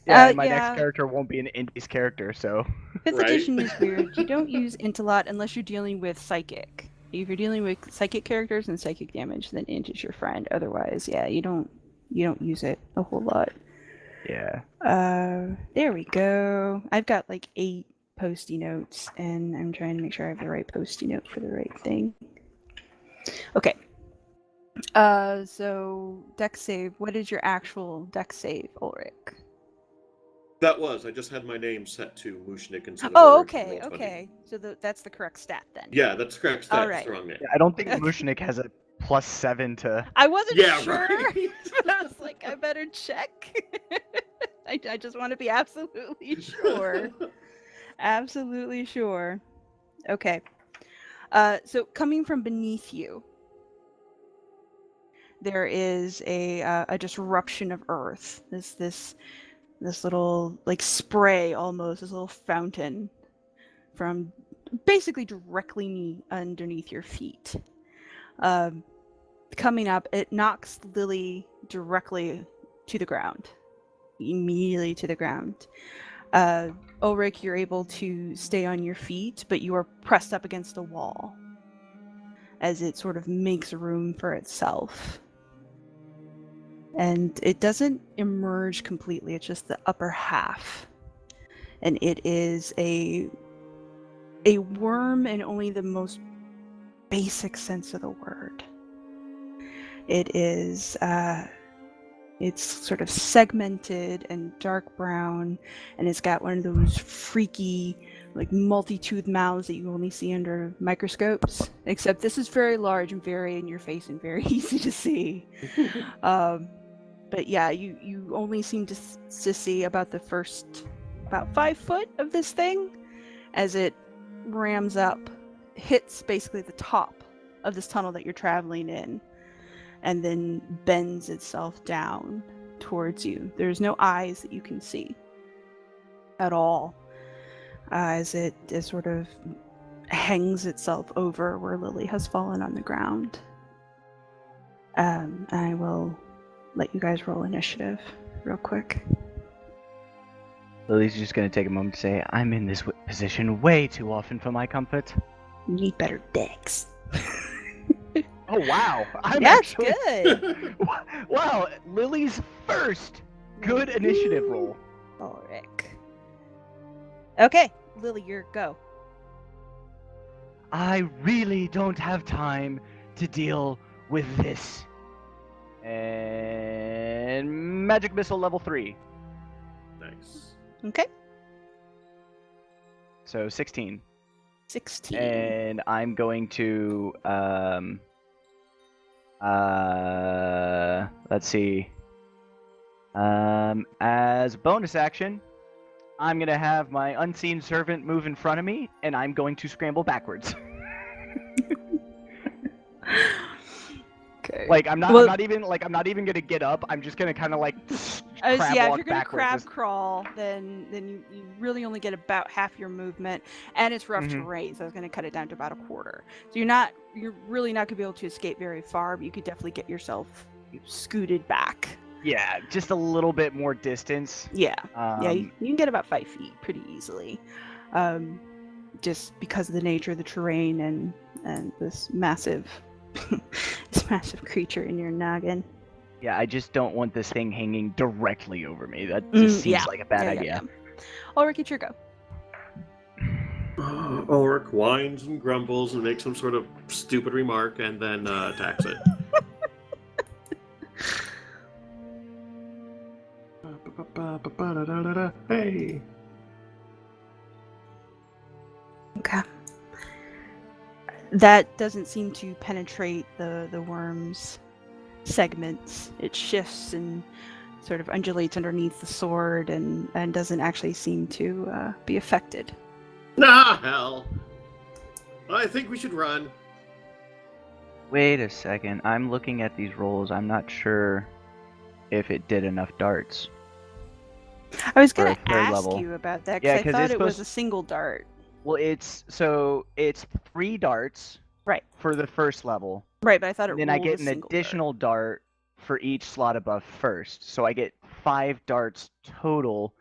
Yeah, and my yeah. next character won't be an Indies character, so. Fifth Right? edition is weird. You don't use int a lot unless you're dealing with psychic. If you're dealing with psychic characters and psychic damage, then int is your friend. Otherwise, yeah, you don't use it a whole lot. Yeah. There we go. I've got like 8 post-it notes, and I'm trying to make sure I have the right post-it note for the right thing. Okay. So dex save. What is your actual dex save, Ulric? That was. I just had my name set to Mooshnik instead of Oh, Ulric okay, from Roll20. okay. So that's the correct stat then. Yeah, that's correct. All That's right. the wrong name. I don't think Mooshnik has a +7 to. I wasn't Yeah, sure, right. but I was like, I better check. I just want to be absolutely sure. Absolutely sure. Okay. So coming from beneath you, there is a disruption of earth. This little like spray almost, this little fountain from basically directly underneath your feet. Coming up, it knocks Lily directly to the ground, immediately to the ground. Ulric, you're able to stay on your feet, but you are pressed up against a wall as it sort of makes room for itself. And it doesn't emerge completely, it's just the upper half. And it is a worm in only the most basic sense of the word. It is, it's sort of segmented and dark brown, and it's got one of those freaky, like multi-toothed mouths that you only see under microscopes. Except this is very large and very in your face and very easy to see. But yeah, you only seem to see about the first, about 5 foot of this thing as it rams up, hits basically the top of this tunnel that you're traveling in, and then bends itself down towards you. There's no eyes that you can see at all, as it sort of hangs itself over where Lily has fallen on the ground. And I will let you guys roll initiative real quick. Lily's just going to take a moment to say, I'm in this position way too often for my comfort. You need better decks. Oh, wow. I'm That's actually... good. Wow, Lily's first good initiative roll. Ulric. Okay, Lily, your go. I really don't have time to deal with this. And magic missile level 3. Nice. Okay. So 16. 16. And I'm going to let's see. As bonus action, I'm gonna have my unseen servant move in front of me, and I'm going to scramble backwards. Okay. Like I'm not even gonna get up. I'm just gonna kind of like crab yeah, if walk you're gonna backwards. crab crawl, then you really only get about half your movement, and it's rough terrain, so I was gonna cut it down to about a quarter. So you're really not gonna be able to escape very far, but you could definitely get yourself scooted back. Yeah, just a little bit more distance. Yeah, you can get about 5 feet pretty easily, just because of the nature of the terrain and this massive creature in your noggin. Yeah, I just don't want this thing hanging directly over me. That just seems like a bad idea. Ulric, it's your go. Ulric whines and grumbles and makes some sort of stupid remark and then attacks it. Hey! Okay. That doesn't seem to penetrate the worm's segments. It shifts and sort of undulates underneath the sword and doesn't actually seem to be affected. Nah, hell. I think we should run. Wait a second. I'm looking at these rolls. I'm not sure if it did enough darts. I was going For to a third ask level. you about that Yeah, because I 'cause thought it's it was supposed- a single dart. Well, it's 3 darts Right. for the first level. Right, but I thought it And then I rolled get a an single additional dart for each slot above first. So I get 5 darts total.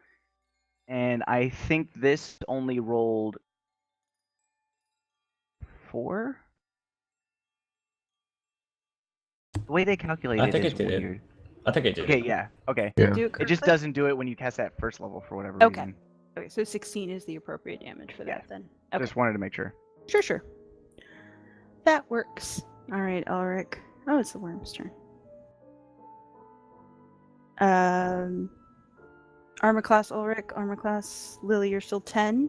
And I think this only rolled 4? The way they calculated I think is it did. weird. I think I did. Okay, yeah, okay. Yeah. Do It just correctly? doesn't do it when you cast that first level for whatever Okay. reason. Okay, so 16 is the appropriate damage for that Yeah. then. Okay. Just wanted to make sure. Sure. That works. All right, Ulric. Oh, it's the worm's turn. Armor class Ulric, armor class Lily, you're still 10.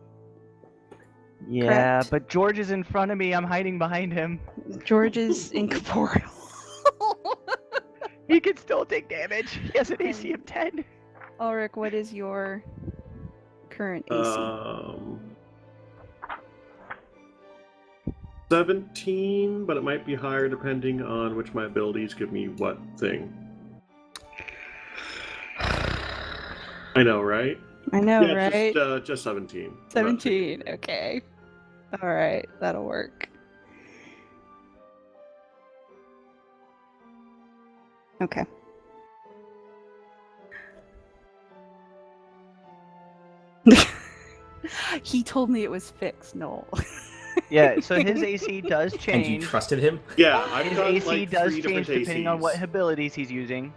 Yeah, Correct. but George is in front of me. I'm hiding behind him. George is incorporeal. He can still take damage. He has an AC of 10. Ulric, what is your current AC? 17, but it might be higher depending on which my abilities give me what thing. I know, right? I know, Yeah, right? just 17. 17. Okay. All right, that'll work. Okay. He told me it was fixed, Noel. Yeah, so his AC does And change. you trusted him? Yeah, I've His got AC like does 3 change different depending on what ACs. abilities he's using.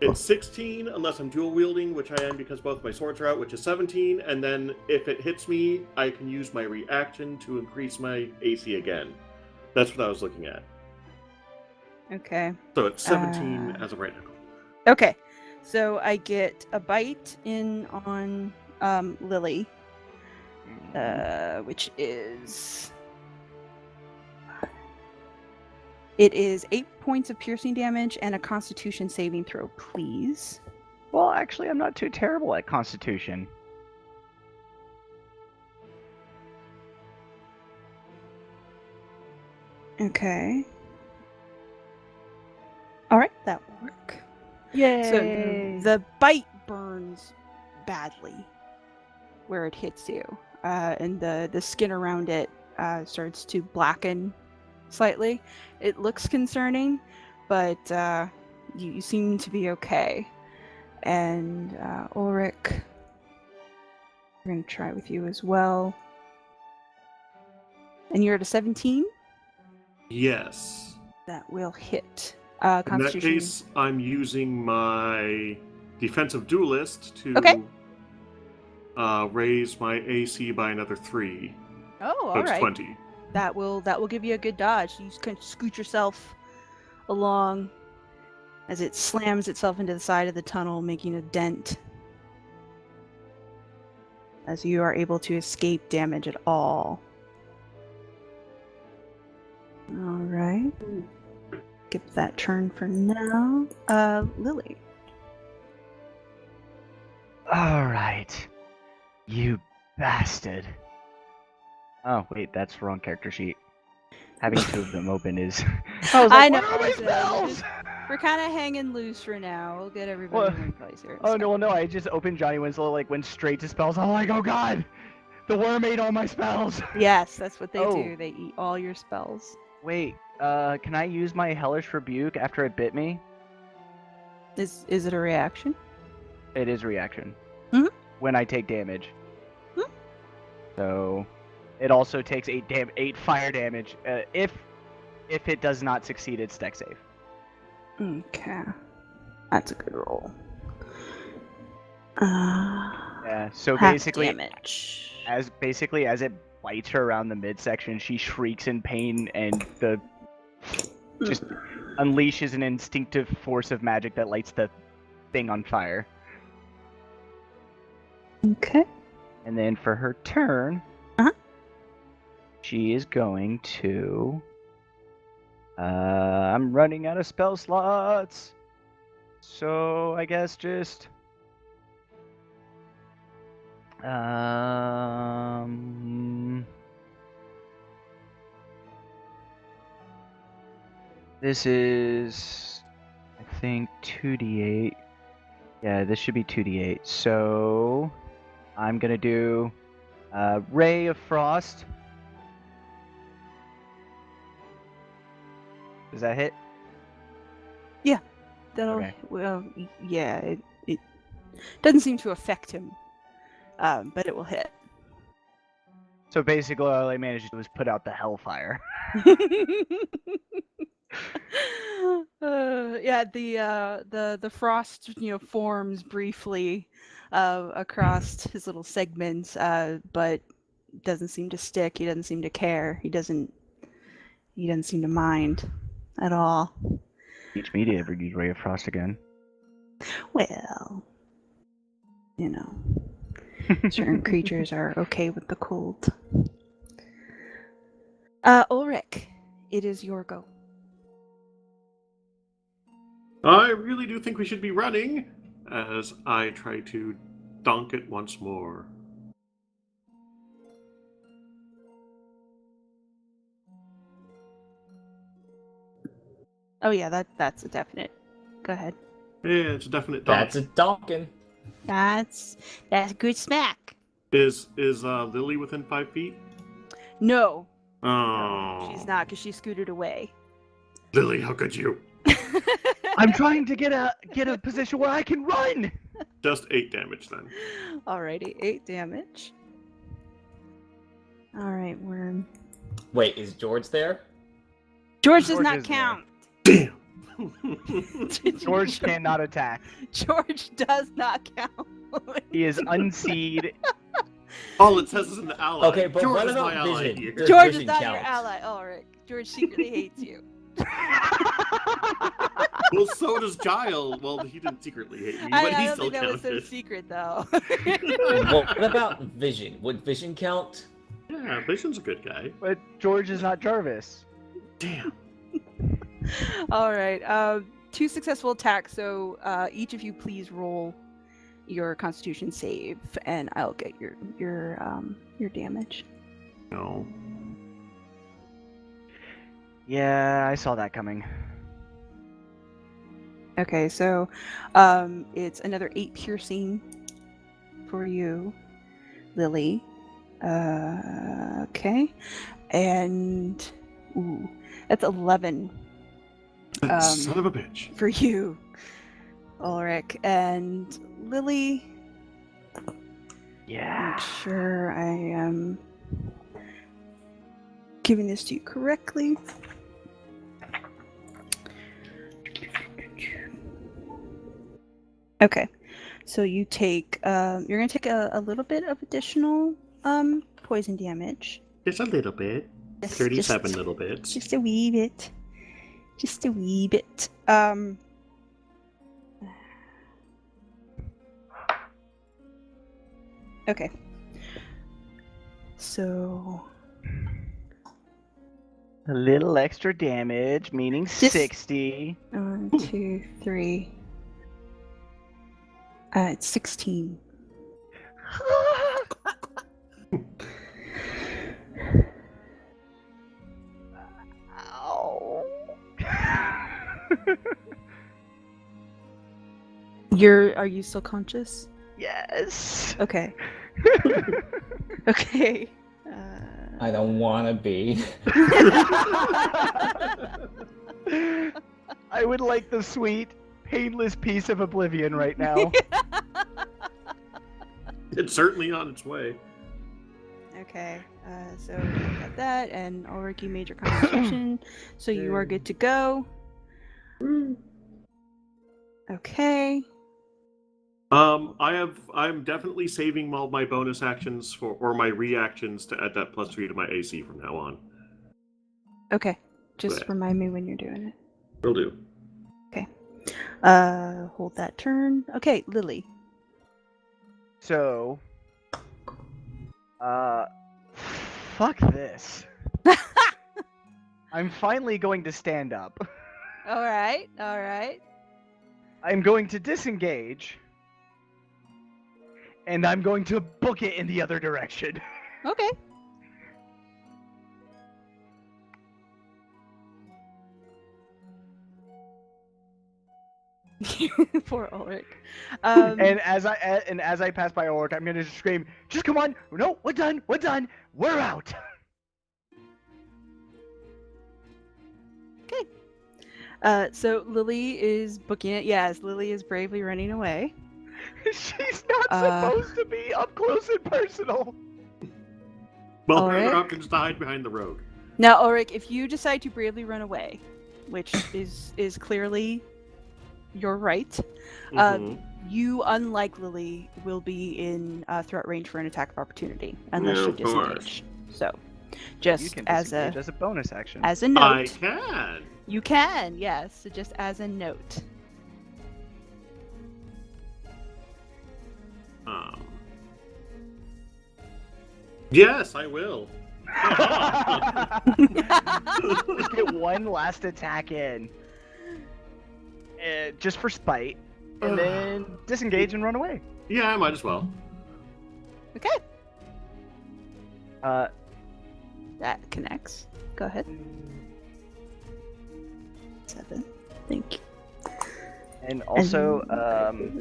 It's 16 unless I'm dual wielding, which I am because both my swords are out, which is 17. And then if it hits me, I can use my reaction to increase my AC again. That's what I was looking at. Okay. So it's 17 as of right now. Okay. So I get a bite in on Lily, which is... It is 8 points of piercing damage and a Constitution saving throw, please. Well, actually, I'm not too terrible at Constitution. Okay. All right, that will work. Yay! So the bite burns badly where it hits you, and the skin around it starts to blacken slightly. It looks concerning, but you seem to be okay. And Ulric, we're going to try with you as well. And you're at a 17? Yes. That will hit. In that Constitution. case, I'm using my defensive duelist to raise my AC by another 3. Oh, So all it's right. 20. That will give you a good dodge. You can scoot yourself along as it slams itself into the side of the tunnel, making a dent. As you are able to escape damage at all. All right. Skip that turn for now. Lily. All right, you bastard. Oh wait, that's the wrong character sheet. Having 2 of them open is. I was like, I know. what are these spells? We're kind of hanging loose for now. We'll get everybody in one place here. Oh no, I just opened Johnny Winslow, like went straight to spells. I'm like, oh god, the worm ate all my spells. Yes, that's what they Oh. do. They eat all your spells. Wait, can I use my hellish rebuke after it bit me? Is it a reaction? It is reaction. Mhm. When I take damage. Mhm. So, it also takes 8 fire damage if it does not succeed its dex save. Okay, that's a good roll. Yeah. So Half basically, damage. as it bites her around the midsection, she shrieks in pain and just unleashes an instinctive force of magic that lights the thing on fire. Okay. And then for her turn, she is going to. I'm running out of spell slots, so I guess just. This is, I think, 2d8. Yeah, this should be 2d8. So, I'm gonna do Ray of Frost. Does that hit? That'll. Okay. Well, yeah. It doesn't seem to affect him, but it will hit. So basically, all I managed to do was put out the hellfire. Yeah, the frost forms briefly across his little segments, but doesn't seem to stick. He doesn't seem to care. He doesn't seem to mind at all. Teach me to ever use Ray of Frost again. Well, certain creatures are okay with the cold. Ulric, it is your go. I really do think we should be running as I try to donk it once more. Oh yeah, that's a definite. Go ahead. Yeah, it's a definite dog. That's a donkin. That's a good smack. Is Lily within 5 feet? No, Oh. she's not, because she scooted away. Lily, how could you? I'm trying to get a position where I can run. Just 8 damage then. Alrighty, 8 damage. Alright, Worm. Wait, is George there? George does George not is there. count. Damn. George cannot attack. George does not count. He is unseed. All it says is an ally. Okay, but George what is my about ally vision? here. Does George is vision not your count? ally. Ulric. George secretly hates you. Well, so does Giles. Well, he didn't secretly hate me, I but he don't still think that was so counted. secret, though. Well, what about vision? Would vision count? Yeah, Vision's a good guy. But George is not Jarvis. Damn. Alright, 2 successful attacks, so each of you please roll your Constitution save, and I'll get your damage. No. Yeah, I saw that coming. Okay, so it's another 8 piercing for you, Lily. Okay, and ooh, that's 11 Son of a bitch. for you, Ulric. And Lily, Yeah. make sure I am giving this to you correctly. Okay, so you take you're gonna take a little bit of additional poison damage. Just a little bit. Just- 37 just- little bits. Just a wee bit. Just a wee bit. Okay. So A little extra damage, meaning Just- 60. 1, 2, 3. It's 16. Ow. Are you still conscious? Yes. Okay. Okay. I don't want to be. I would like the sweet, painless peace of oblivion right now. It's certainly on its way. Okay. So we got that, and Ulric, you made your constitution, so you are good to go. Okay. I'm definitely saving all my bonus actions or my reactions to add that +3 to my AC from now on. Okay. Just Bleh. remind me when you're doing it. Will do. Hold that turn. Okay, Lily. So, fuck this. I'm finally going to stand up. All right. All right. I'm going to disengage. And I'm going to book it in the other direction. Okay. Poor Ulric. And as I pass by Ulric, I'm gonna just scream, "Just come on! No, we're done! We're done! We're out!" So Lily is booking it. Yes, Lily is bravely running away. She's not supposed to be up close and personal. Well, All her right. options to hide behind the road. Now, Ulric, if you decide to bravely run away, which is clearly your right, Mhm. you, unlike Lily, will be in threat range for an attack of opportunity unless Yeah, you of course. disengage. So, You just can as disengage as a bonus action. a I note, can. you can, yes. So just as a note. Yes, I will. Just get one last attack in. Just for spite. And then disengage and run away. Yeah, I might as well. Okay, Uh, that connects. Go ahead. 7. Thank you. And also,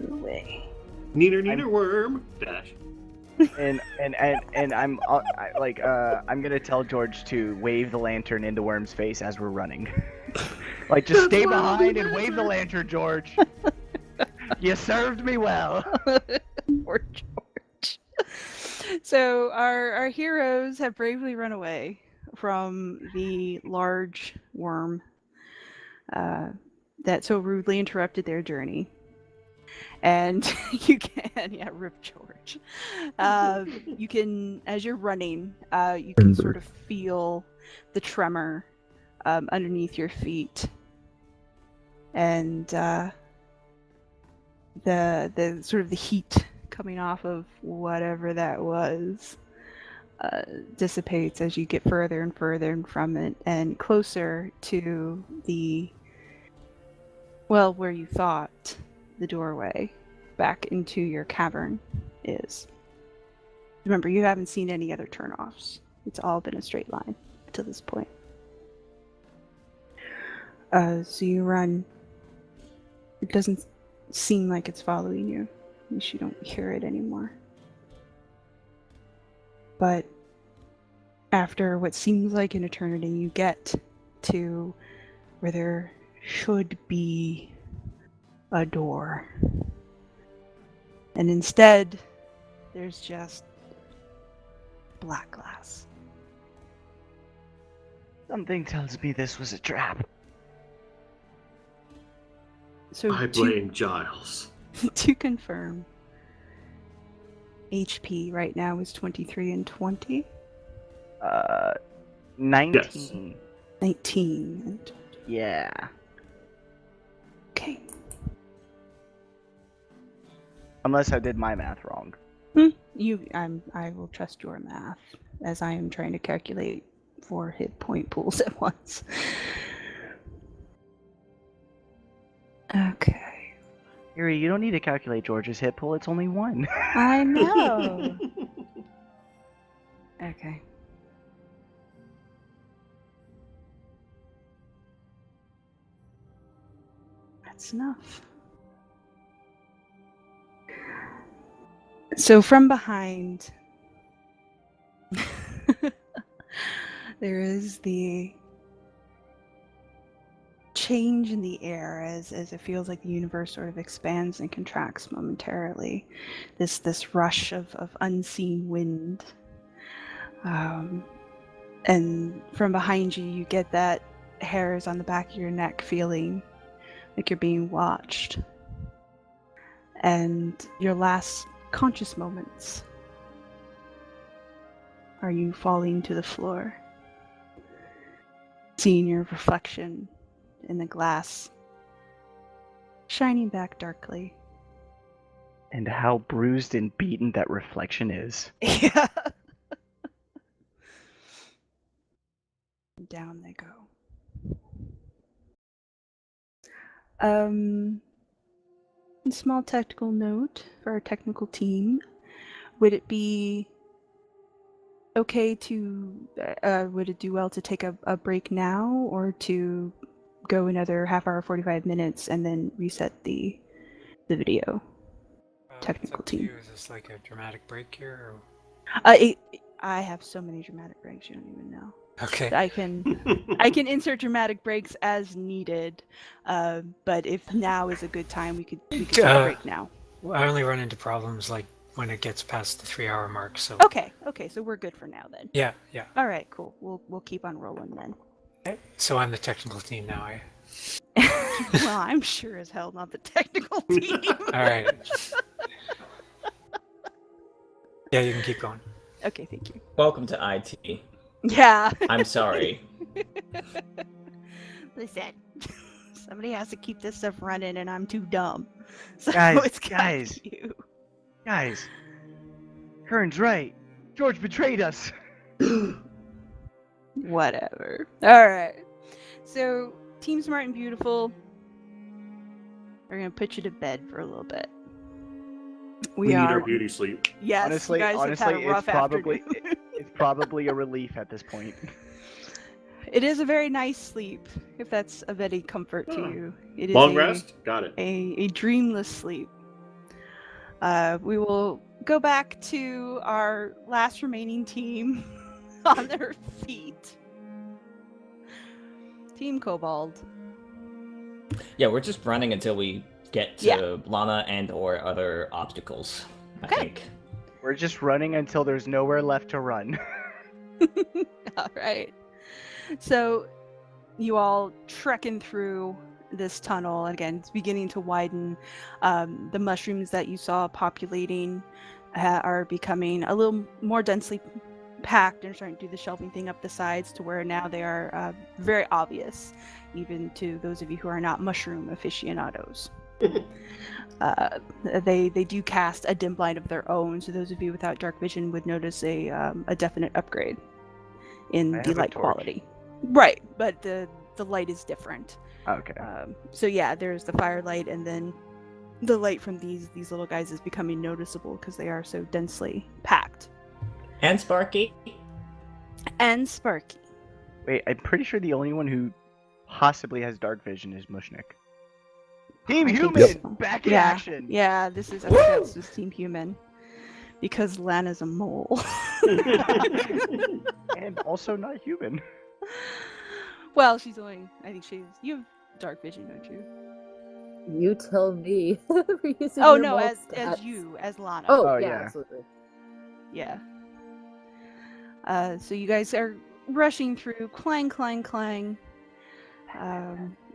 Way. Neener worm. Dash. and I'm I'm gonna tell George to wave the lantern in the worm's face as we're running. Like, just stay behind and wave the lantern, George. You served me well. Poor George. So our heroes have bravely run away from the large worm that so rudely interrupted their journey. And you can, rip George. You can, as you're running, you can sort of feel the tremor underneath your feet, and the sort of the heat coming off of whatever that was dissipates as you get further and further from it and closer to where you thought the doorway back into your cavern is. Remember, you haven't seen any other turnoffs. It's all been a straight line to this point. So you run. It doesn't seem like it's following you. At least you don't hear it anymore. But after what seems like an eternity, you get to where there should be a door. And instead, there's just black glass. Something tells me this was a trap. So I blame Giles. to confirm, HP right now is 23 and 20. 19. Yes. 19 and 20. Yeah. Okay. Unless I did my math wrong. I will trust your math, as I am trying to calculate 4 hit point pools at once. Okay. Yuri, you don't need to calculate George's hit pool. It's only 1. I know. Okay. That's enough. So from behind, there is the change in the air as it feels like the universe sort of expands and contracts momentarily. This rush of unseen wind. And from behind you, you get that hairs on the back of your neck feeling like you're being watched. And your last conscious moments are you falling to the floor, seeing your reflection in the glass, shining back darkly. And how bruised and beaten that reflection is. Yeah. Down they go. A small technical note for our technical team. Would it be okay would it do well to take a break now, or to go another half hour, 45 minutes, and then reset the video? Technical team. Is this like a dramatic break here? Or... I have so many dramatic breaks, you don't even know. Okay. I can insert dramatic breaks as needed, but if now is a good time, we could take a break now. I only run into problems like when it gets past the 3-hour mark. So Okay, so we're good for now then. Yeah. All right, cool. We'll keep on rolling then. Okay. So I'm the technical team now. Well, I'm sure as hell not the technical team. All right. Yeah, you can keep going. Okay, thank you. Welcome to IT. Yeah. I'm sorry. Listen, somebody has to keep this stuff running, and I'm too dumb. So Guys, it's you. Guys, Kern's right. George betrayed us. Whatever. All right. So, Team Smart and Beautiful, we're gonna put you to bed for a little bit. We need our beauty sleep. Yes, honestly, you guys have had a rough afternoon. it's probably a relief at this point. It is a very nice sleep, if that's of any comfort to you. It is Long rest? Got it. a dreamless sleep. We will go back to our last remaining team on their feet. Team Kobold. Yeah, we're just running until we get to Yeah. Lana and or other obstacles, I Okay. think. We're just running until there's nowhere left to run. All right. So you all trekking through this tunnel. Again, it's beginning to widen. The mushrooms that you saw populating are becoming a little more densely packed and starting to do the shelving thing up the sides to where now they are very obvious, even to those of you who are not mushroom aficionados. They do cast a dim light of their own, so those of you without dark vision would notice a definite upgrade in I the have a light torch. quality. Right, but the light is different. Okay. So yeah, there's the firelight, and then the light from these little guys is becoming noticeable because they are so densely packed. And Sparky. And Sparky. Wait, I'm pretty sure the only one who possibly has dark vision is Mooshnik. Team I think Human! so. Back in Yeah, action! yeah. This is I think that's just Team Human, because Lana's a mole. And also not human. Well, she's only. I think she's. You have dark vision, don't you? You tell me. We're using Oh your no, mole as stats. you, as Lana. Oh, Oh, yeah, yeah. absolutely. Yeah. So you guys are rushing through, clang, clang, clang.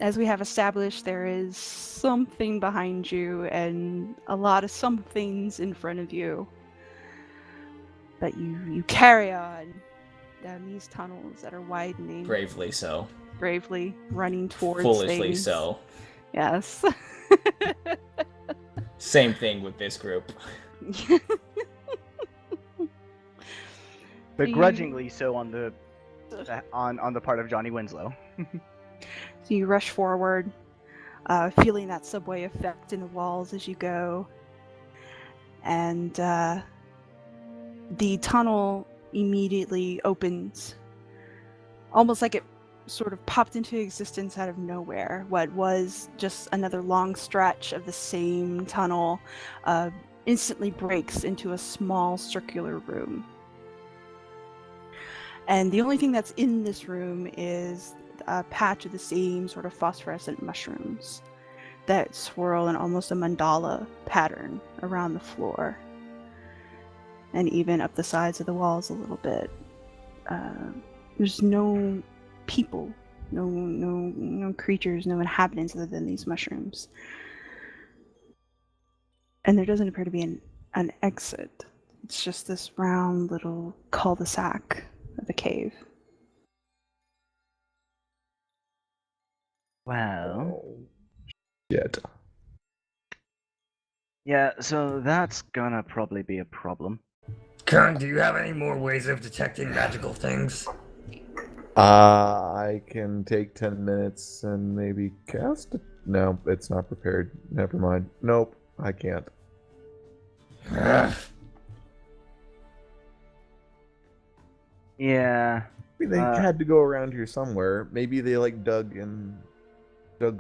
As we have established, there is something behind you and a lot of somethings in front of you. But you carry on down these tunnels that are widening, Bravely so. bravely running towards Foolishly things. so. Yes. Same thing with this group. Begrudgingly so on the part of Johnny Winslow. So you rush forward, feeling that subway effect in the walls as you go. And the tunnel immediately opens, almost like it sort of popped into existence out of nowhere. What was just another long stretch of the same tunnel instantly breaks into a small circular room. And the only thing that's in this room is a patch of the same sort of phosphorescent mushrooms that swirl in almost a mandala pattern around the floor. And even up the sides of the walls a little bit. There's no people, no creatures, no inhabitants other than these mushrooms. And there doesn't appear to be an exit. It's just this round little cul-de-sac of a cave. Well, Shit. yeah, so that's gonna probably be a problem. Kern, do you have any more ways of detecting magical things? I can take 10 minutes and maybe cast it. No, it's not prepared. Never mind. Nope, I can't. Yeah. I mean, they had to go around here somewhere. Maybe they like dug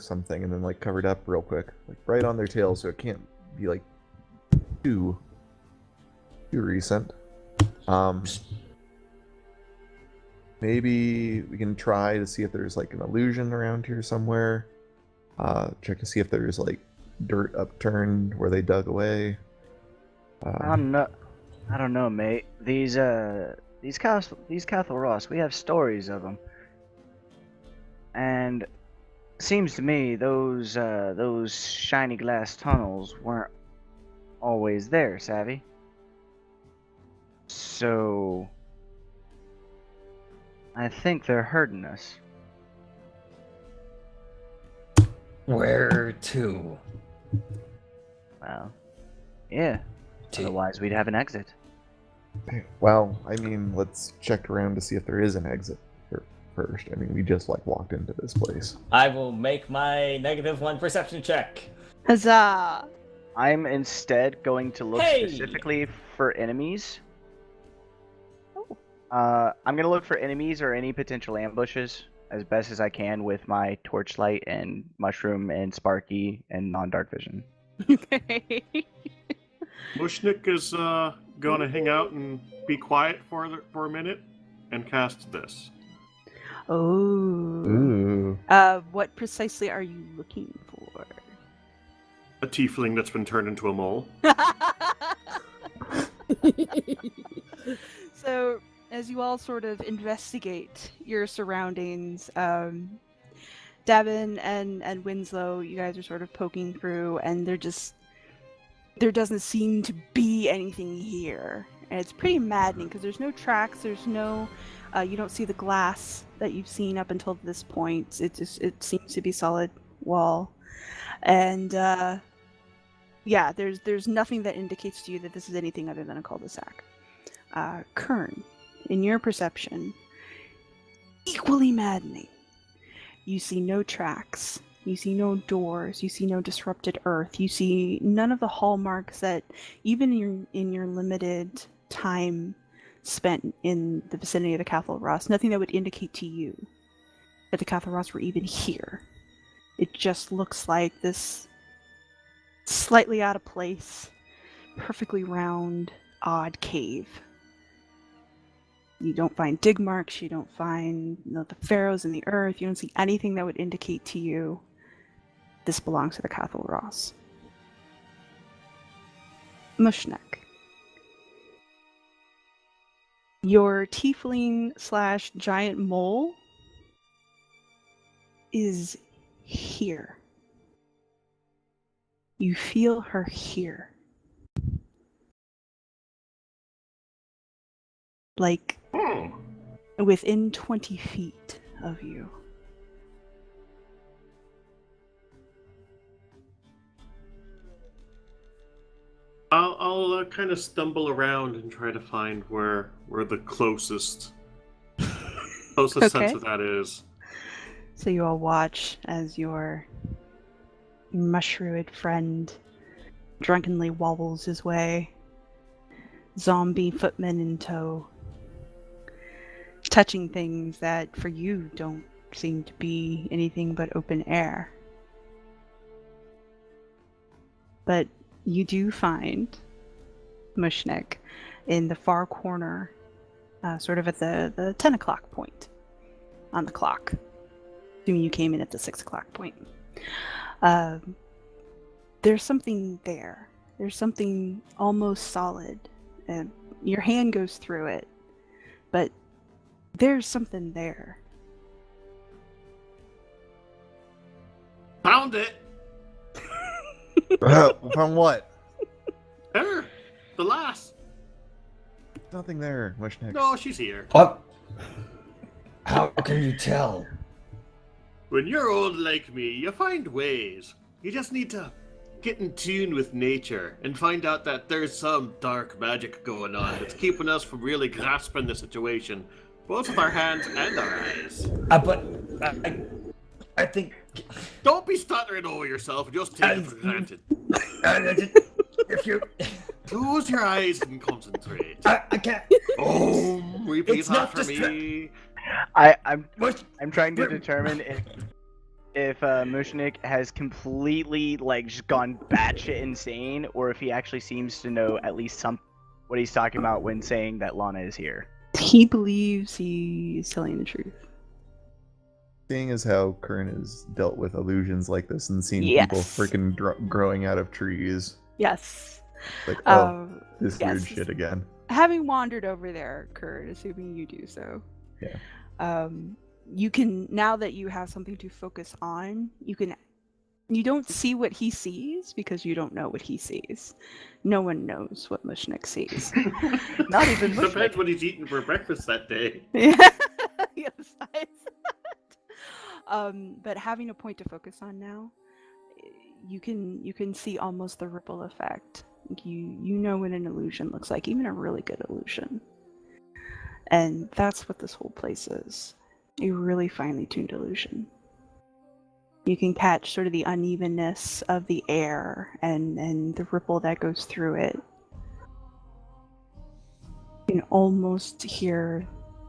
something and then like covered up real quick, like right on their tail, so it can't be like too recent. Maybe we can try to see if there's like an illusion around here somewhere. Check to see if there's like dirt upturned where they dug away. I don't know, mate. These Cathal Ross, we have stories of them, and seems to me those shiny glass tunnels weren't always there, savvy. So I think they're hurting us. Where to? Well, yeah. Otherwise, we'd have an exit. Well, I mean, let's check around to see if there is an exit first. I mean, we just like walked into this place. I will make my -1 perception check. Huzzah! I'm instead going to look Hey! specifically for enemies. I'm gonna look for enemies or any potential ambushes as best as I can with my torchlight and mushroom and sparky and non-dark vision. Okay. Mooshnik is going to hang out and be quiet for a minute and cast this. Oh. Ooh. What precisely are you looking for? A tiefling that's been turned into a mole. So, as you all sort of investigate your surroundings, Davynn and Winslow, you guys are sort of poking through, and there doesn't seem to be anything here. And it's pretty maddening because there's no tracks, there's no, you don't see the glass that you've seen up until this point. It seems to be solid wall. And, yeah, there's nothing that indicates to you that this is anything other than a cul-de-sac. Kern, in your perception, equally maddening. You see no tracks. You see no doors. You see no disrupted earth. You see none of the hallmarks that, even in your limited time spent in the vicinity of the Cathal Ross, nothing that would indicate to you that the Cathal Ross were even here. It just looks like this slightly out of place, perfectly round, odd cave. You don't find dig marks, you don't find the pharaohs in the earth, you don't see anything that would indicate to you this belongs to the Cathal Ross. Mooshnik. Your tiefling / giant mole is here. You feel her here. Like within 20 feet of you. I'll kind of stumble around and try to find where the closest sense of that is. So you all watch as your mushroom friend drunkenly wobbles his way, zombie footman in tow, touching things that for you don't seem to be anything but open air. But you do find Mooshnik in the far corner, sort of at the 10 o'clock point on the clock. Assuming you came in at the 6 o'clock point. There's something there. There's something almost solid. And your hand goes through it, but there's something there. Found it! From what? Her! The lass! Nothing there, Mooshnik. No, she's here. What? How can you tell? When you're old like me, you find ways. You just need to get in tune with nature and find out that there's some dark magic going on that's keeping us from really grasping the situation, both with our hands and our eyes. But I think. Don't be stuttering over yourself, just take it for granted. If you Close your eyes and concentrate. I can't. Oh, repeat It's that not for just me. I'm trying to determine if Mooshnik has completely just gone batshit insane, or if he actually seems to know at least what he's talking about when saying that Lana is here. He believes he is telling the truth. Seeing as how Kern has dealt with illusions like this and seen Yes. people freaking growing out of trees. Yes. Like, this yes. weird shit again. Having wandered over there, Kurt, assuming you do so. Yeah. You can, now that you have something to focus on, you don't see what he sees because you don't know what he sees. No one knows what Mooshnik sees. Not even Mooshnik. Depends what he's eating for breakfast that day. Yeah. Yes, but having a point to focus on now, you can see almost the ripple effect. You know what an illusion looks like, even a really good illusion. And that's what this whole place is. A really finely tuned illusion. You can catch sort of the unevenness of the air and the ripple that goes through it. You can almost hear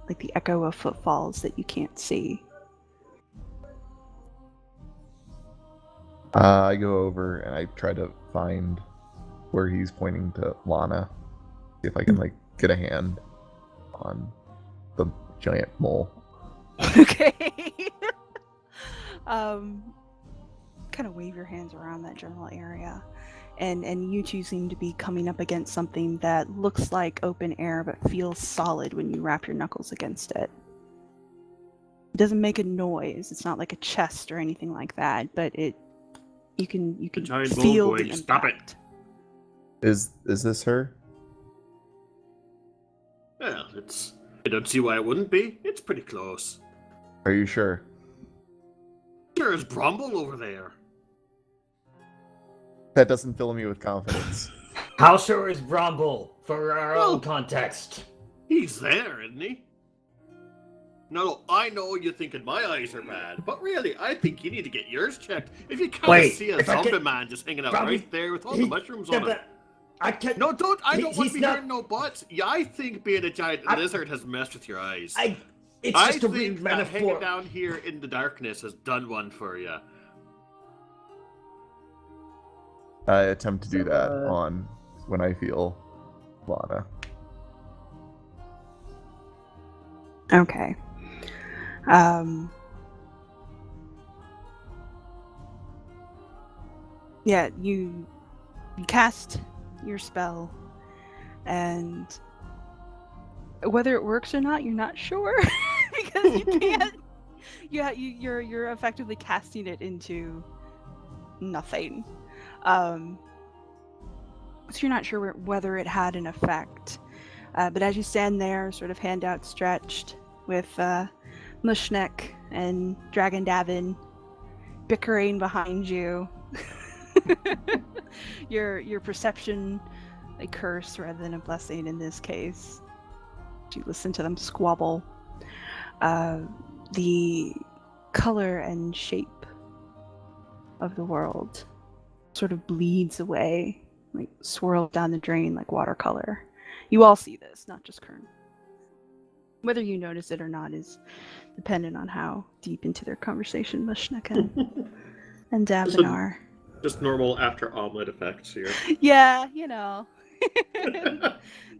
like the echo of footfalls that you can't see. I go over and I try to find where he's pointing to Lana. See if I can like get a hand on the giant mole. Okay. Kind of wave your hands around that general area, and you two seem to be coming up against something that looks like open air but feels solid when you wrap your knuckles against it. It doesn't make a noise. It's not like a chest or anything like that, but you can giant mole feel going, the "Stop it." impact. Is this her? Well, I don't see why it wouldn't be. It's pretty close. Are you sure? There is Brumble over there. That doesn't fill me with confidence. How sure is Bromble for our Well- own context? He's there, isn't he? No, I know you're thinking my eyes are bad, but really, I think you need to get yours checked. If you can't Wait, see a if I zombie can- man just hanging out Robbie, right there with all the mushrooms Yeah, on it. but I can't. No, don't. I don't want to he's be not- hearing no buts. Yeah, I think being a giant lizard has messed with your eyes. It's I just a think weird that hanging metaphor. down here in the darkness has done one for you. I attempt to do that So, on when I feel Lana. Okay. Yeah, you cast your spell, and whether it works or not, you're not sure because you can't. Yeah, you're effectively casting it into nothing. So you're not sure whether it had an effect. But as you stand there, sort of hand outstretched, with Mooshnik and Dragon Davynn bickering behind you, your perception, a curse rather than a blessing in this case. You listen to them squabble. The color and shape of the world sort of bleeds away, like swirled down the drain like watercolor. You all see this, not just Kern. Whether you notice it or not is dependent on how deep into their conversation Mooshnik and Davynn are. Just normal after omelet effects here. Yeah, you know.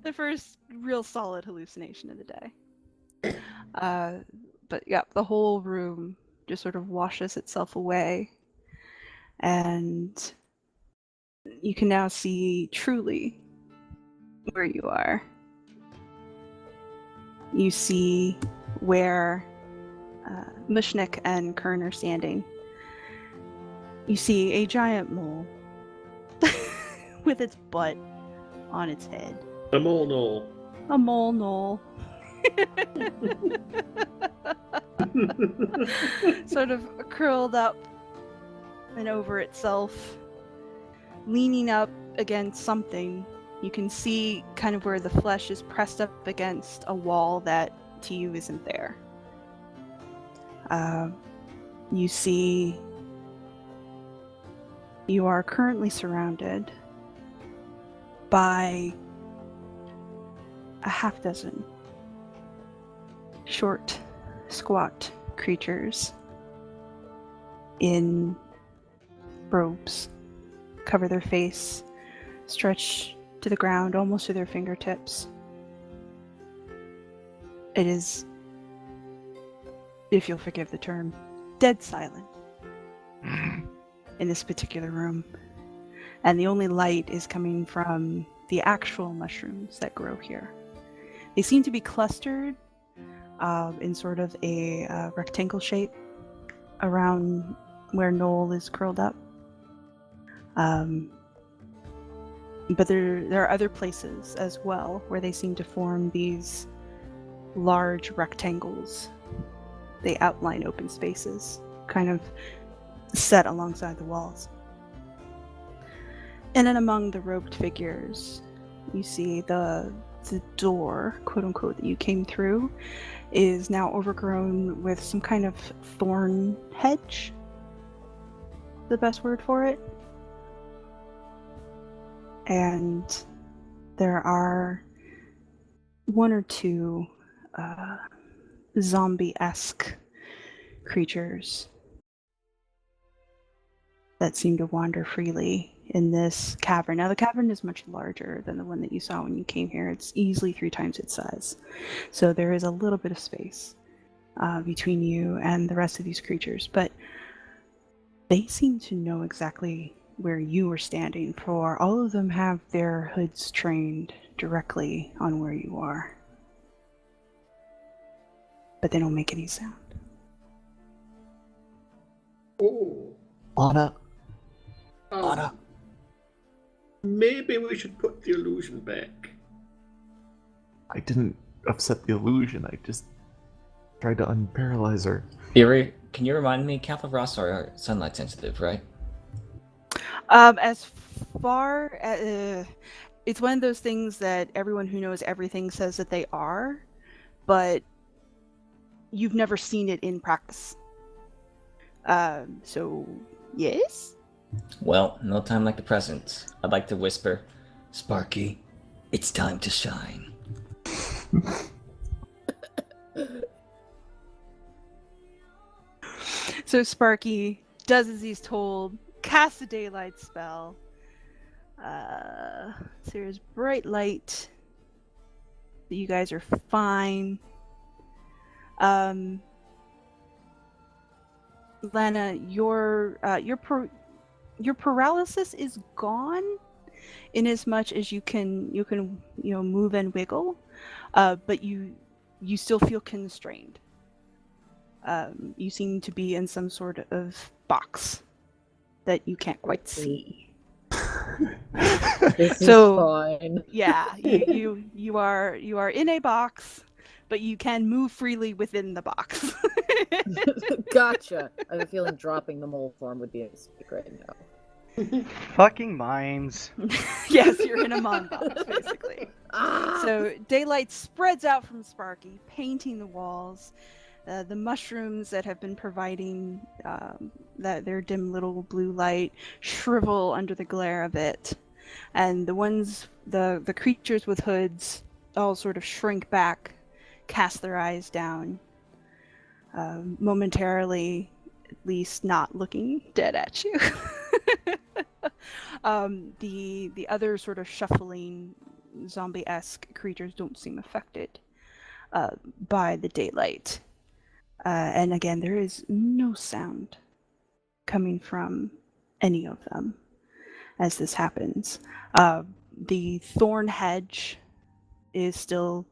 The first real solid hallucination of the day. But yeah, the whole room just sort of washes itself away. And you can now see truly where you are. You see where Mooshnik and Kern are standing. You see a giant mole with its butt on its head. A mole knoll. A mole knoll. Sort of curled up and over itself, leaning up against something. You can see kind of where the flesh is pressed up against a wall that to you isn't there. You see you are currently surrounded by a half dozen short, squat creatures in robes, cover their face, stretch to the ground almost to their fingertips. It is, if you'll forgive the term, dead silent in this particular room. And the only light is coming from the actual mushrooms that grow here. They seem to be clustered in sort of a rectangle shape around where Noel is curled up. But there are other places as well where they seem to form these large rectangles. They outline open spaces, kind of set alongside the walls. And then among the robed figures, you see the door, quote unquote, that you came through is now overgrown with some kind of thorn hedge. The best word for it. And there are one or two zombie-esque creatures that seem to wander freely in this cavern. Now, the cavern is much larger than the one that you saw when you came here. It's easily 3 times its size. So there is a little bit of space between you and the rest of these creatures. But they seem to know exactly where you are standing, for all of them have their hoods trained directly on where you are. But they don't make any sound. Oh. Lana. Maybe we should put the illusion back. I didn't upset the illusion. I just tried to unparalyze her. Yuri, can you remind me, Kappa Ross are sunlight sensitive, right? As far as it's one of those things that everyone who knows everything says that they are, but you've never seen it in practice. So yes. Well, no time like the present. I'd like to whisper, Sparky, it's time to shine. So Sparky does as he's told, casts a daylight spell. So there's bright light. You guys are fine. Lana, your paralysis is gone, in as much as you can move and wiggle, but you still feel constrained. You seem to be in some sort of box that you can't quite see. This So, is fine. yeah, you are in a box, but you can move freely within the box. Gotcha. I have a feeling dropping the mole form would be a mistake right now. Fucking minds. Yes, you're in a mon box, basically. So daylight spreads out from Sparky, painting the walls. The mushrooms that have been providing their dim little blue light shrivel under the glare of it. And the creatures with hoods all sort of shrink back, cast their eyes down, momentarily, at least not looking dead at you. The other sort of shuffling zombie-esque creatures don't seem affected by the daylight. And again, there is no sound coming from any of them as this happens. The thorn hedge is still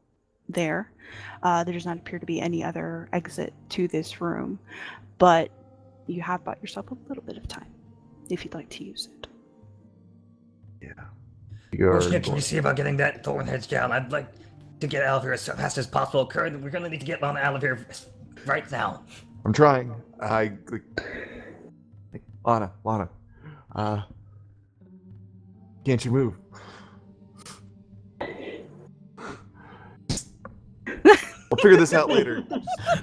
there. There does not appear to be any other exit to this room, but you have bought yourself a little bit of time if you'd like to use it. Yeah. Mooshnik, can you see about getting that thorn hedge down? I'd like to get out of here as fast as possible. Kern, we're gonna need to get Lana out of here right now. I'm trying. Lana. Can't you move? We'll figure this out later.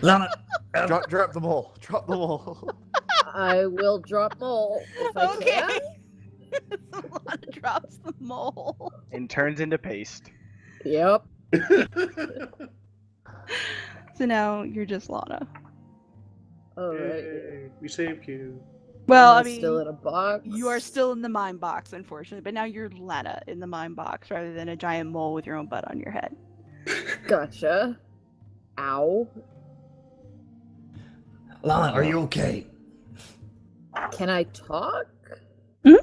Lana, Drop the mole. Drop the mole. I will drop mole if I can. Lana drops the mole. And turns into paste. Yep. So now you're just Lana. Alright. Yay, we saved you. Well, Am I mean, still in a box. you are still in the mine box, unfortunately, but now you're Lana in the mine box rather than a giant mole with your own butt on your head. Gotcha. Ow. Lana, are you okay? Can I talk? Hmm?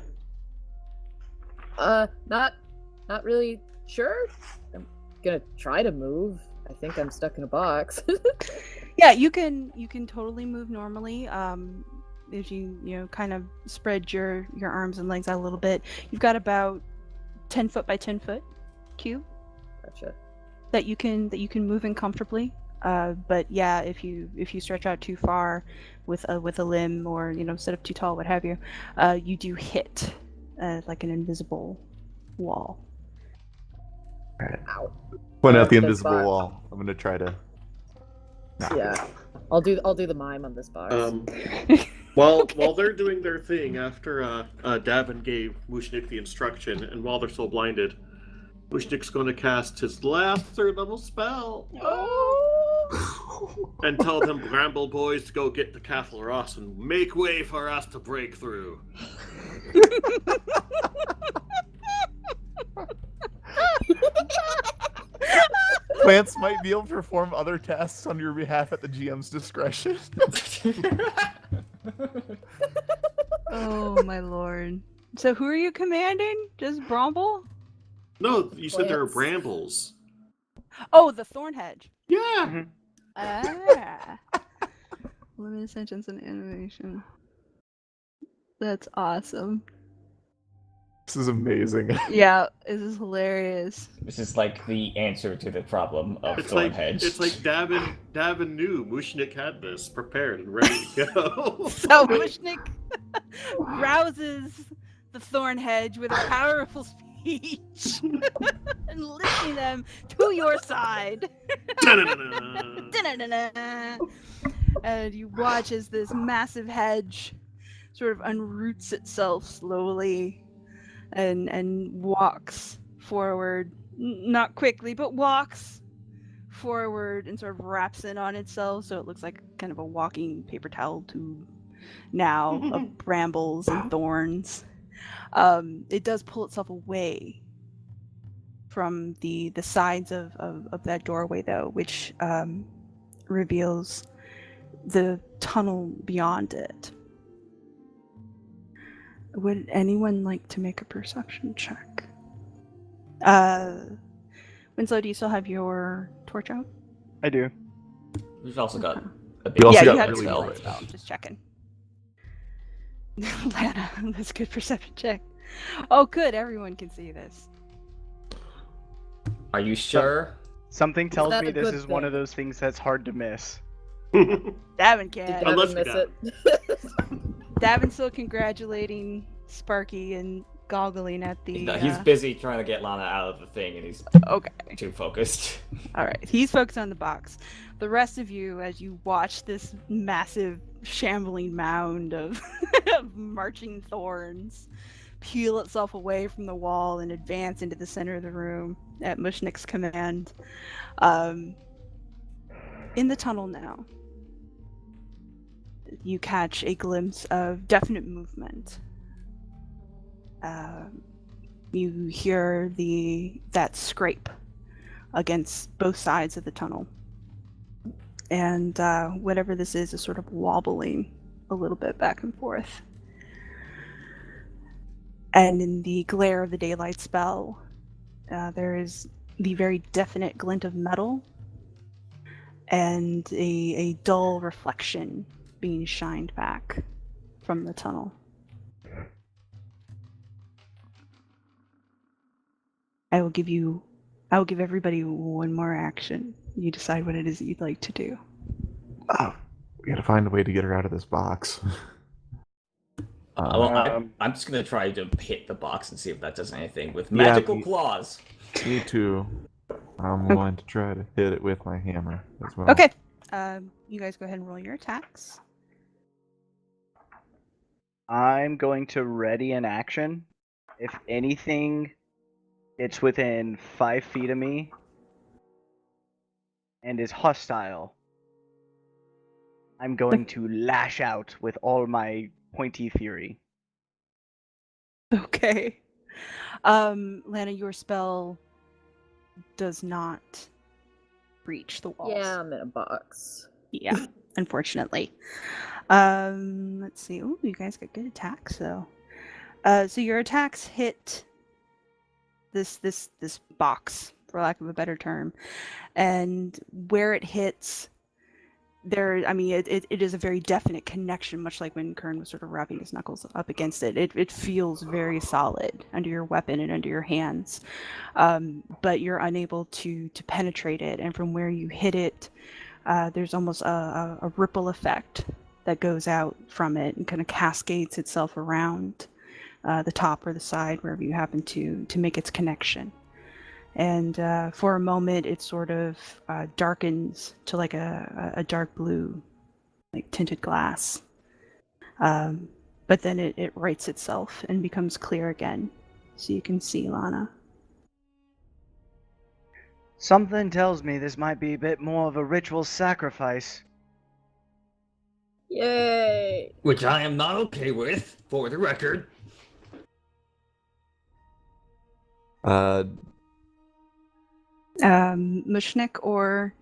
Not really sure. I'm gonna try to move. I think I'm stuck in a box. Yeah, you can totally move normally. If you kind of spread your arms and legs out a little bit, you've got about 10 foot by 10 foot cube Gotcha. that you can move in comfortably. But yeah, if you stretch out too far with a limb or sit up too tall, what have you, you do hit like an invisible wall. Alright. Ow. Point out the This invisible box. wall. I'm gonna try to. Yeah. I'll do the mime on this box. While they're doing their thing, after Davynn gave Mooshnik the instruction, and while they're still blinded, Mooshnik's going to cast his last 3rd level spell. Oh! and tell them Bramble boys to go get the Castle Ross and make way for us to break through. Lance might be able to perform other tasks on your behalf at the GM's discretion. Oh my lord. So who are you commanding? Just Bramble? No, you said there were Plants. brambles. Oh, the thorn hedge. Yeah. Ah. Limited sentence and animation. That's awesome. This is amazing. Yeah, this is hilarious. This is like the answer to the problem of It's like Thornhedge. Davynn knew Mooshnik had this prepared and ready to go. So Mushnik rouses the thorn hedge with a powerful speech and lifting them to your side. Da-na-na-na. And you watch as this massive hedge sort of unroots itself slowly and walks forward, not quickly, but walks forward and sort of wraps in on itself, so it looks like kind of a walking paper towel tube now of brambles and thorns. It does pull itself away from the sides of that doorway, though, which reveals the tunnel beyond it. Would anyone like to make a perception check? Winslow, do you still have your torch out? I do. We've also got a You big also Yeah, got you have really your well light lit. spell. Just checking. Lana, that's a good perception check. Oh, good. Everyone can see this. Are you sure? Something tells that me a this good is one of thing? those things that's hard to miss. Davynn Did can. Well, Davin let's miss go. it? Davynn's still congratulating Sparky and goggling at the. No, he's busy trying to get Lana out of the thing, and he's Okay. too focused. All right. He's focused on the box. The rest of you, as you watch this massive shambling mound of, of marching thorns peel itself away from the wall and advance into the center of the room at Mushnik's command. In the tunnel now, you catch a glimpse of definite movement. You hear that scrape against both sides of the tunnel. And whatever this is sort of wobbling a little bit back and forth. And in the glare of the daylight spell, there is the very definite glint of metal and a dull reflection being shined back from the tunnel. I will give everybody one more action. You decide what it is that you'd like to do. Oh, we gotta find a way to get her out of this box. I'm just gonna try to hit the box and see if that does anything with Yeah, magical claws. Me too. I'm going to try to hit it with my hammer as well. Okay. You guys go ahead and roll your attacks. I'm going to ready an action. If anything, it's within 5 feet of me and is hostile. I'm going to lash out with all my pointy fury. Okay. Lana, your spell does not breach the walls. Yeah, I'm in a box. Yeah, unfortunately. Let's see. Oh, you guys got good attacks, though. So your attacks hit this box, for lack of a better term, and where it hits, it is a very definite connection, much like when Kern was sort of wrapping his knuckles up against it. It feels very solid under your weapon and under your hands, but you're unable to penetrate it. And from where you hit it, there's almost a ripple effect that goes out from it and kind of cascades itself around the top or the side, wherever you happen to make its connection. And for a moment, it sort of darkens to like a dark blue, like tinted glass. But then it rights itself and becomes clear again, so you can see Lana. Something tells me this might be a bit more of a ritual sacrifice. Yay! Which I am not okay with, for the record. Mooshnik or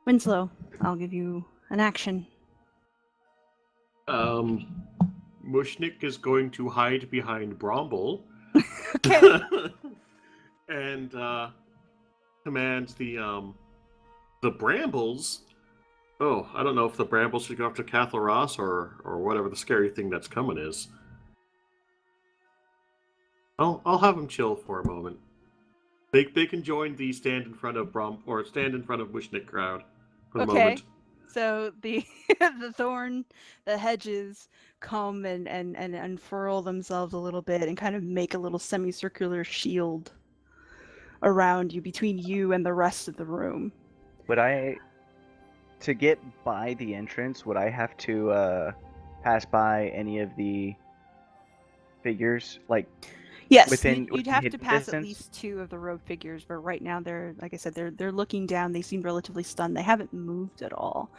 Winslow, I'll give you an action. Mooshnik is going to hide behind Bromble. Okay. And commands the brambles. Oh, I don't know if the brambles should go after Catharos or whatever the scary thing that's coming is. I'll have them chill for a moment. They can join the stand in front of Mooshnik crowd for the moment. So the the hedges come and unfurl themselves a little bit and kind of make a little semicircular shield around you, between you and the rest of the room. To get by the entrance, would I have to pass by any of the figures? Yes, you'd you'd have to hidden pass distance? at least 2 of the rogue figures, but right now they're, like I said, they're looking down. They seem relatively stunned. They haven't moved at all,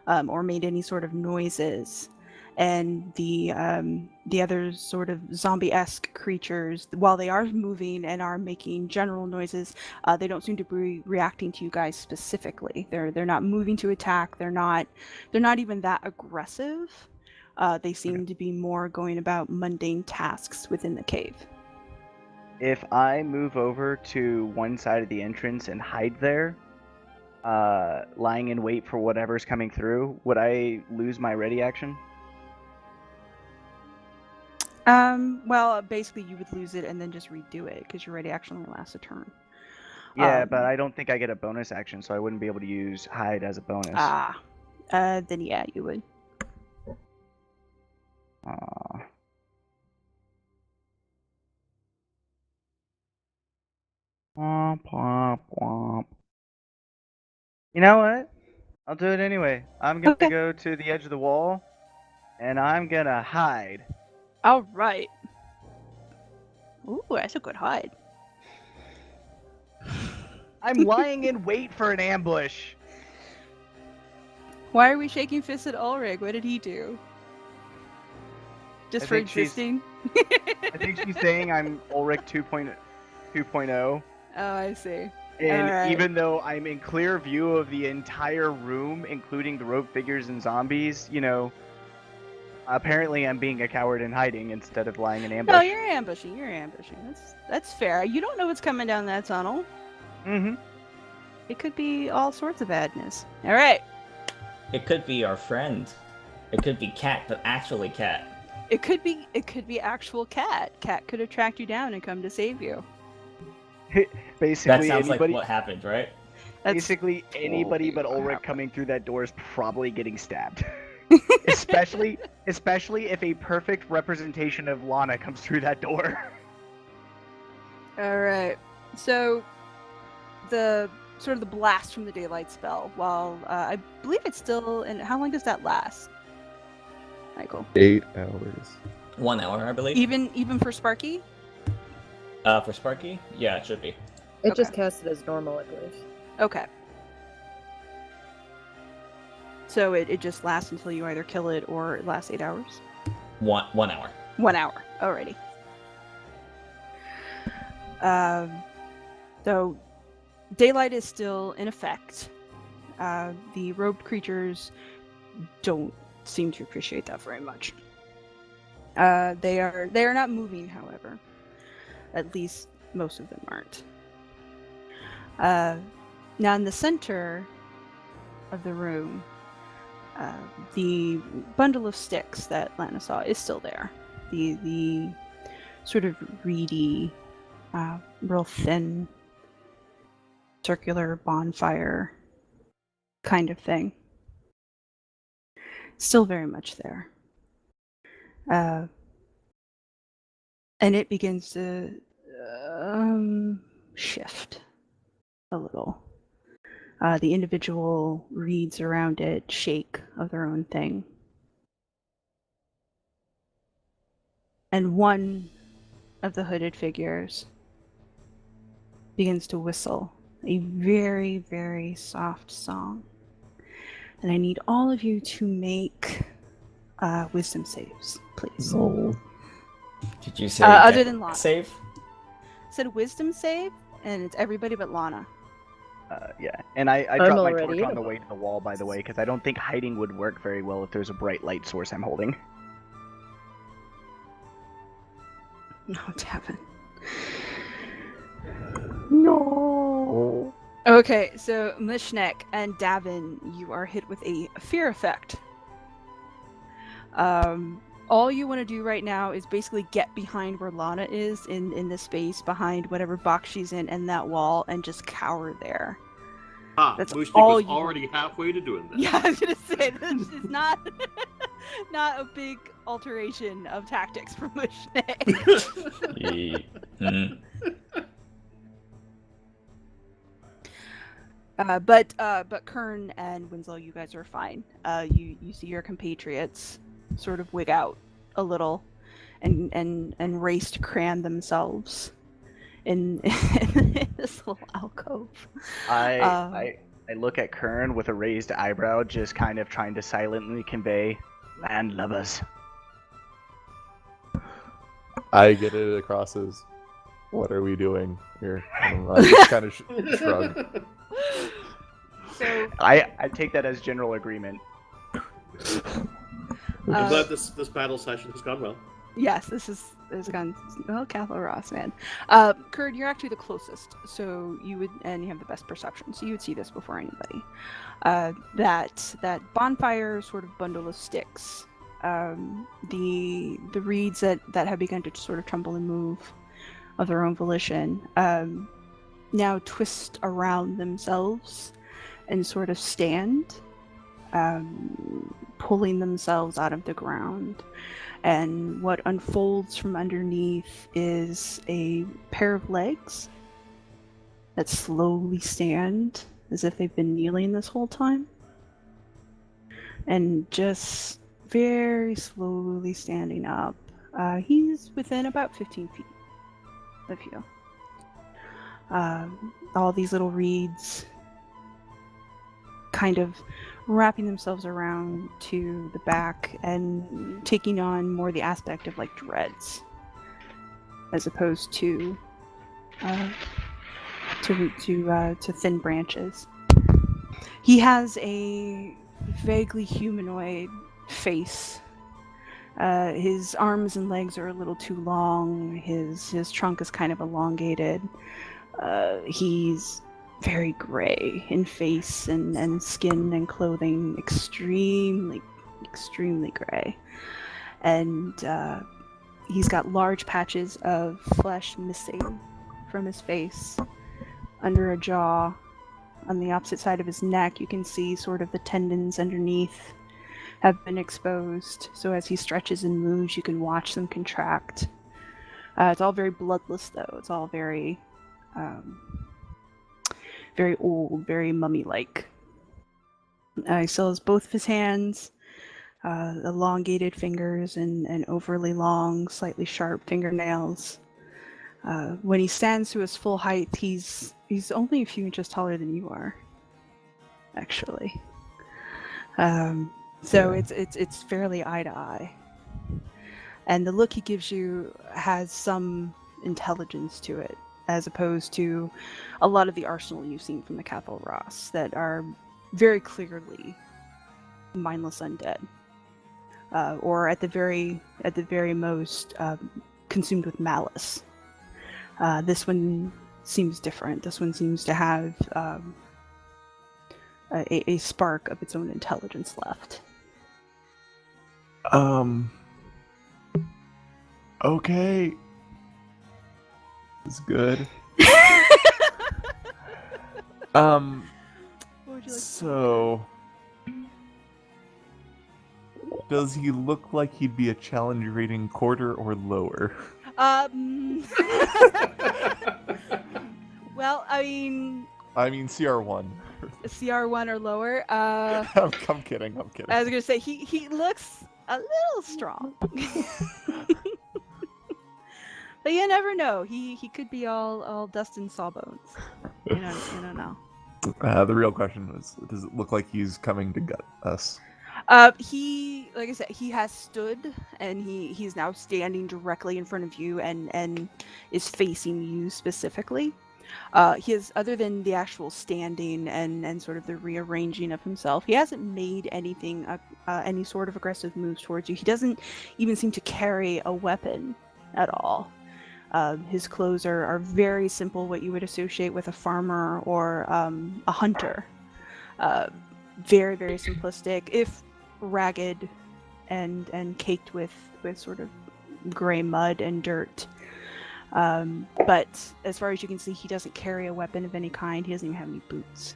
or made any sort of noises. And the other sort of zombie-esque creatures, while they are moving and are making general noises, they don't seem to be reacting to you guys specifically. They're not moving to attack. They're not even that aggressive. They seem to be more going about mundane tasks within the cave. If I move over to one side of the entrance and hide there, lying in wait for whatever's coming through, would I lose my ready action? Well, basically you would lose it and then just redo it, because your ready action only lasts a turn. Yeah, but I don't think I get a bonus action, so I wouldn't be able to use hide as a bonus. Then yeah, you would. Womp, womp, womp. You know what? I'll do it anyway. I'm gonna go to the edge of the wall, and I'm gonna hide. All right. Ooh, that's a good hide. I'm lying in wait for an ambush. Why are we shaking fists at Ulric? What did he do? Just for existing? I think she's saying I'm Ulric 2.0. Oh, I see. And even though I'm in clear view of the entire room, including the rogue figures and zombies, apparently I'm being a coward and hiding instead of lying in ambush. No, you're ambushing. That's fair. You don't know what's coming down that tunnel. Mm-hmm. It could be all sorts of badness. All right. It could be our friend. It could be Cat, but actually Cat. It could be actual Cat. Cat could have tracked you down and come to save you. Basically, that sounds like what happened, right? Basically, anybody but Ulric coming through that door is probably getting stabbed. especially if a perfect representation of Lana comes through that door. All right. So, the blast from the daylight spell. While I believe it's still. And how long does that last, Michael? 8 hours. 1 hour, I believe. Even for Sparky? For Sparky? Yeah, it should be. It just casted as normal, I believe. Okay. So it just lasts until you either kill it or it lasts 8 hours? 1 hour. 1 hour. Alrighty. So daylight is still in effect. The robed creatures don't seem to appreciate that very much. They are not moving, however. At least most of them aren't. Now in the center of the room, the bundle of sticks that Lana saw is still there. The sort of reedy, real thin, circular bonfire kind of thing. Still very much there. And it begins to shift a little. The individual reeds around it shake of their own thing. And one of the hooded figures begins to whistle a very, very soft song. And I need all of you to make wisdom saves, please. No. Did you say other dex than Lana. save? I said wisdom save, and it's everybody but Lana. Yeah, and I I'm dropped my already torch in on a the way to the wall, by the way, because I don't think hiding would work very well if there's a bright light source I'm holding. No, Davynn. No. Okay, so Mooshnik and Davynn, you are hit with a fear effect. All you want to do right now is basically get behind where Lana is in the space behind whatever box she's in and that wall and just cower there. That's Mooshnik all was you already halfway to doing that. Yeah, I was gonna say this is not not a big alteration of tactics for Mooshnik. But Kern and Winslow, you guys are fine. You see your compatriots sort of wig out a little and race to cram themselves in this little alcove. I look at Kern with a raised eyebrow, just kind of trying to silently convey landlubbers. I get it across as, what are we doing here? I just kind of shrug. So I take that as general agreement. I'm glad this battle session has gone well. yes, this has gone well. Cathal Ross, man. Kern, you're actually the closest, so you would, and you have the best perception, so you would see this before anybody. That bonfire sort of bundle of sticks. The reeds that have begun to sort of tremble and move of their own volition now twist around themselves and sort of stand, pulling themselves out of the ground. And what unfolds from underneath is a pair of legs that slowly stand as if they've been kneeling this whole time. And just very slowly standing up. He's within about 15 feet of you. All these little reeds kind of wrapping themselves around to the back and taking on more the aspect of like dreads as opposed to thin branches. He has a vaguely humanoid face. His arms and legs are a little too long. His trunk is kind of elongated. He's very gray in face and skin and clothing, extremely gray. And he's got large patches of flesh missing from his face. Under a jaw, on the opposite side of his neck, you can see sort of the tendons underneath have been exposed. So as he stretches and moves, you can watch them contract. It's all very bloodless, though. It's all very very old, very mummy-like. He still has both of his hands, elongated fingers, and overly long, slightly sharp fingernails. When he stands to his full height, he's only a few inches taller than you are, actually. So it's fairly eye to eye. And the look he gives you has some intelligence to it, as opposed to a lot of the arsenal you've seen from the Cathal Ross that are very clearly mindless undead, or at the very most consumed with malice. This one seems different. This one seems to have a spark of its own intelligence left. Okay. It's good. What would you like So, does he look like he'd be a challenge rating quarter or lower? Well, I mean CR1. CR1 or lower. I'm kidding. I was gonna say he looks a little strong. But you never know. He could be all dust and sawbones. You don't know. The real question was, does it look like he's coming to gut us? He, like I said, he has stood, and he's now standing directly in front of you, and is facing you specifically. He has, other than the actual standing and sort of the rearranging of himself, he hasn't made anything, any sort of aggressive moves towards you. He doesn't even seem to carry a weapon at all. His clothes are very simple, what you would associate with a farmer or a hunter. Very, very simplistic, if ragged and caked with sort of gray mud and dirt. But as far as you can see, he doesn't carry a weapon of any kind. He doesn't even have any boots.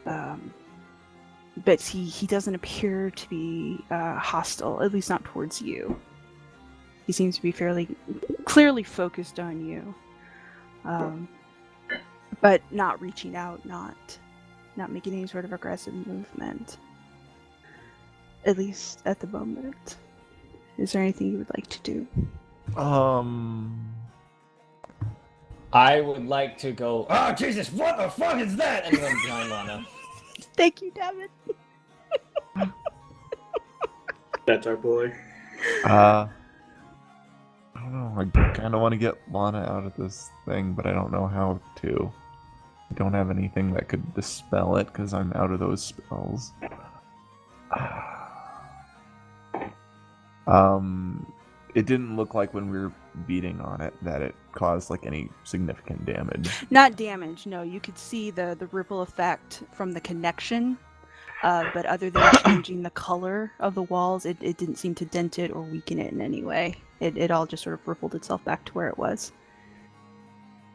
But he doesn't appear to be hostile, at least not towards you. He seems to be fairly clearly focused on you, but not reaching out, not making any sort of aggressive movement. At least at the moment. Is there anything you would like to do? I would like to go. Oh Jesus! What the fuck is that? And run behind Lana. Thank you, Davynn. That's our boy. I don't know. I kind of want to get Lana out of this thing, but I don't know how to. I don't have anything that could dispel it because I'm out of those spells. It didn't look like when we were beating on it that it caused like any significant damage. Not damage, no. You could see the ripple effect from the connection, but other than changing the color of the walls, it didn't seem to dent it or weaken it in any way. It all just sort of rippled itself back to where it was.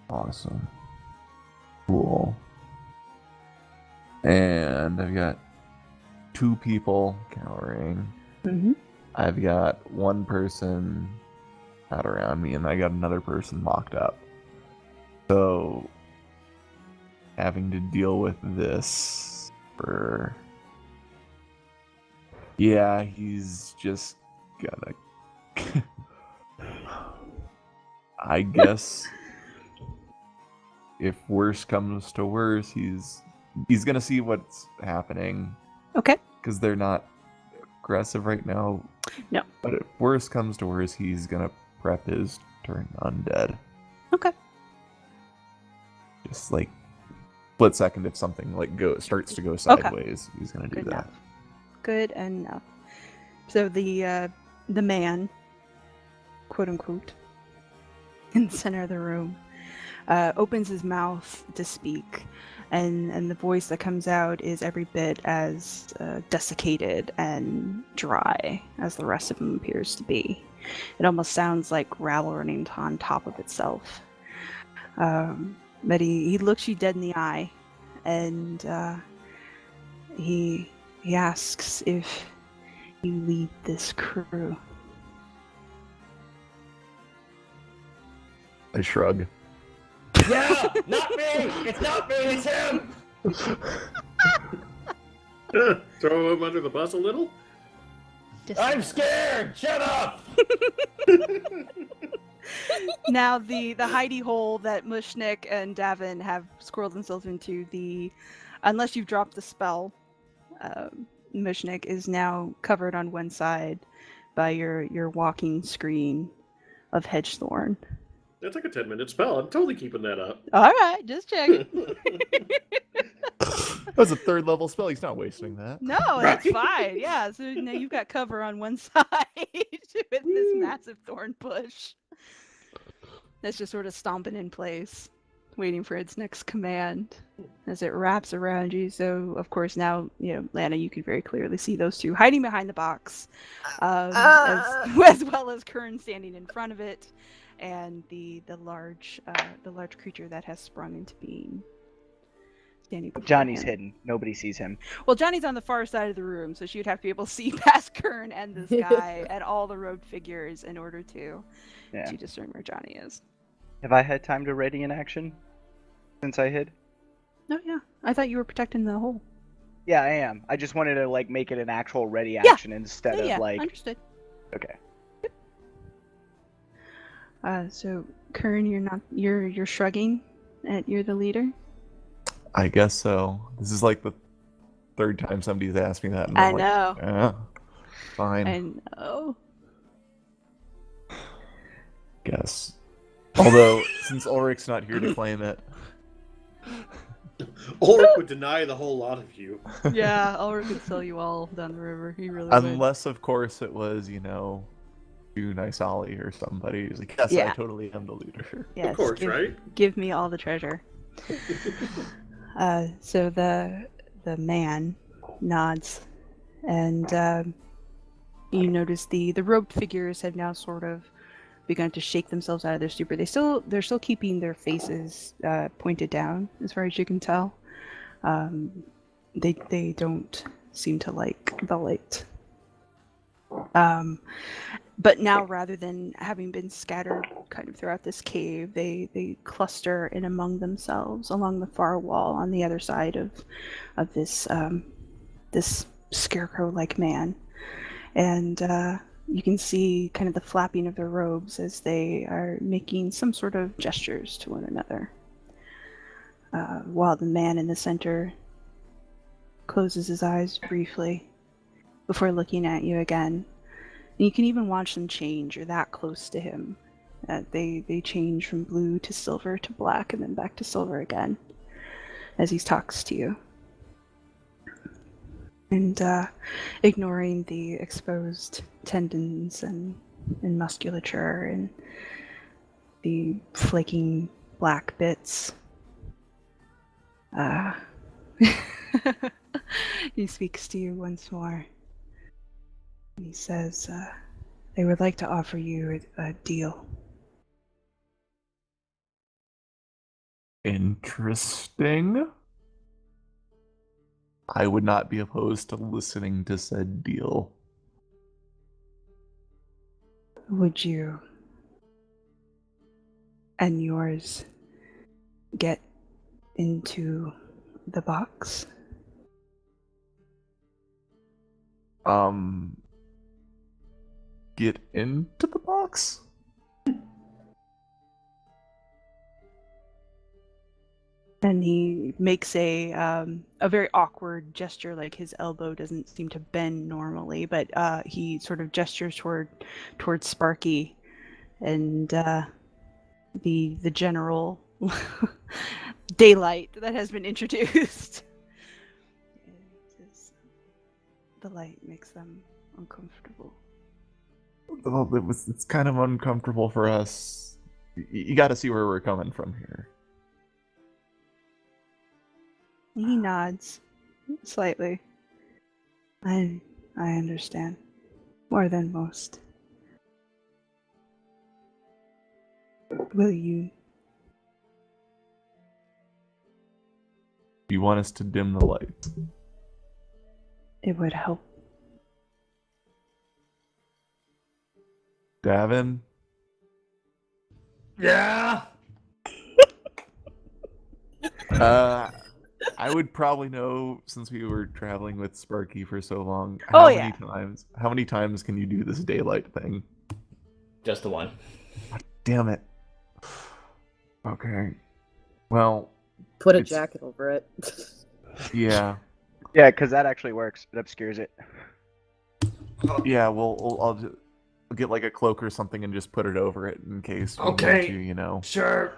Awesome. Cool. And I've got 2 people cowering. Mm-hmm. I've got 1 person out around me, and I got another person locked up. So, having to deal with this for... Yeah, he's just gonna... I guess... if worse comes to worse, he's gonna see what's happening. Okay. Because they're not aggressive right now. No. But if worse comes to worse, he's gonna prep his turn undead. Okay. Just like split second, if something like starts to go sideways, he's gonna do Good that. enough. Good enough. So the man, quote unquote, in the center of the room, opens his mouth to speak, and the voice that comes out is every bit as desiccated and dry as the rest of him appears to be. It almost sounds like gravel running on top of itself. But he looks you dead in the eye, and he asks if you lead this crew. I shrug. Yeah, not me. It's not me. It's him. Throw him under the bus a little? I'm scared. Shut up. Now the hidey hole that Mooshnik and Davynn have squirreled themselves into, unless you've dropped the spell, Mooshnik is now covered on one side by your walking screen of hedgethorn. That's like a 10-minute spell. I'm totally keeping that up. All right, just checking. That's a 3rd level spell. He's not wasting that. No, that's fine. Yeah, so now you've got cover on one side with this massive thorn bush that's just sort of stomping in place, waiting for its next command as it wraps around you. So, of course, now, Lana, you can very clearly see those 2 hiding behind the box, as well as Kern standing in front of it, and the large creature that has sprung into being. Johnny's hidden. Nobody sees him. Well, Johnny's on the far side of the room, so she would have to be able to see past Kern and this guy and all the robed figures in order to discern where Johnny is. Have I had time to ready in action since I hid? No, yeah. I thought you were protecting the hole. Yeah, I am. I just wanted to make it an actual ready action instead of understood. Okay. So Kern, you're shrugging. that you're the leader? I guess so. This is like the third time somebody's asked me that. And I I'm know. Like, yeah, fine. I know. Guess. Although, since Ulric's not here to claim it. Ulric would deny the whole lot of you. Yeah, Ulric could sell you all down the river. He really would. Unless, of course, it was, Nice Ollie or somebody who's like, yes, I totally am the leader. Yes, Of course, right? Give me all the treasure. So the man nods, and you notice the robed figures have now sort of begun to shake themselves out of their stupor. They're still keeping their faces pointed down, as far as you can tell. They don't seem to like the light. But now, rather than having been scattered kind of throughout this cave, they cluster in among themselves along the far wall on the other side of this this scarecrow-like man, and you can see kind of the flapping of their robes as they are making some sort of gestures to one another, while the man in the center closes his eyes briefly before looking at you again. And you can even watch them change. You're that close to him that they change from blue to silver to black and then back to silver again as he talks to you. And ignoring the exposed tendons and musculature and the flaking black bits, he speaks to you once more. And he says, they would like to offer you a deal. Interesting. I would not be opposed to listening to said deal. Would you and yours get into the box? Get into the box? And he makes a very awkward gesture, like his elbow doesn't seem to bend normally, but he sort of gestures towards Sparky and the general daylight that has been introduced. The light makes them uncomfortable. Well, it's kind of uncomfortable for us. You got to see where we're coming from here. He nods slightly. I understand. More than most. Will you? You want us to dim the lights? It would help. Davynn? Yeah? I would probably know, since we were traveling with Sparky for so long, how many times can you do this daylight thing? Just the one. God damn it. Okay. Well, Put a jacket over it. yeah. Yeah, because that actually works. It obscures it. Yeah, well, I'll get like a cloak or something and just put it over it in case we Okay. need to, Sure.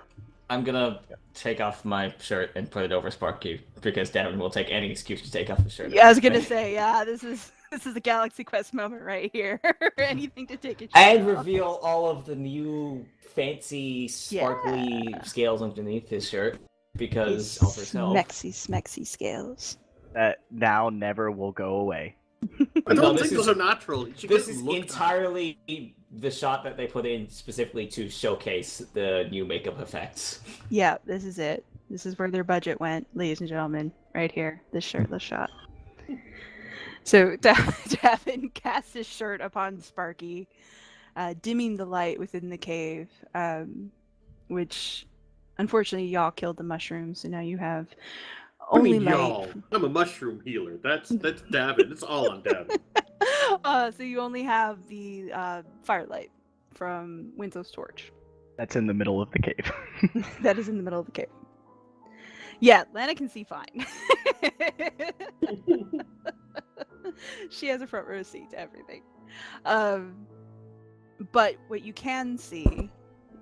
I'm gonna take off my shirt and put it over Sparky because Davynn will take any excuse to take off his shirt. Yeah, I was gonna say, yeah, this is a Galaxy Quest moment right here. Anything to take a shirt And off. reveal all of the new fancy, sparkly scales underneath his shirt because of herself. Smexy scales. That now never will go away. I don't this think those are natural. You should This get is looked at. entirely the shot that they put in specifically to showcase the new makeup effects. Yeah, this is it. This is where their budget went, ladies and gentlemen. Right here, this shirtless shot. So Davynn casts his shirt upon Sparky, dimming the light within the cave, which unfortunately y'all killed the mushrooms, so now you have only light. Y'all. I'm a mushroom healer. That's Davynn. It's all on Davynn. So you only have the firelight from Winslow's torch. That's in the middle of the cave. That is in the middle of the cave. Yeah, Lana can see fine. She has a front row seat to everything. But what you can see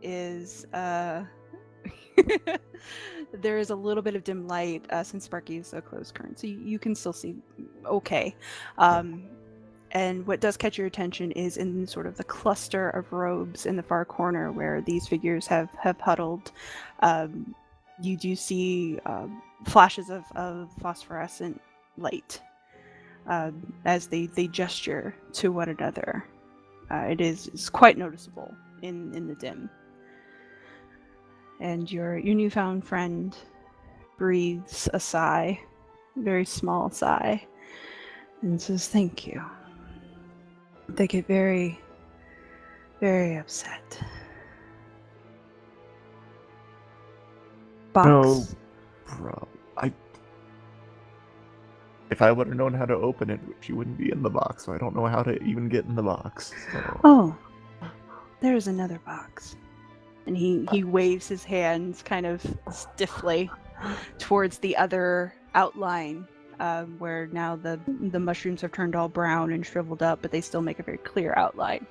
is there is a little bit of dim light since Sparky is so close, Kern, so you can still see okay. And what does catch your attention is in sort of the cluster of robes in the far corner where these figures have huddled. You do see flashes of phosphorescent light as they gesture to one another. It's quite noticeable in the dim. And your newfound friend breathes a sigh, a very small sigh, and says, "Thank you." They get very, very upset. Box. No, bro. If I would have known how to open it, she wouldn't be in the box, so I don't know how to even get in the box. So. Oh, there's another box. And he waves his hands kind of stiffly towards the other outline, where now the mushrooms have turned all brown and shriveled up, but they still make a very clear outline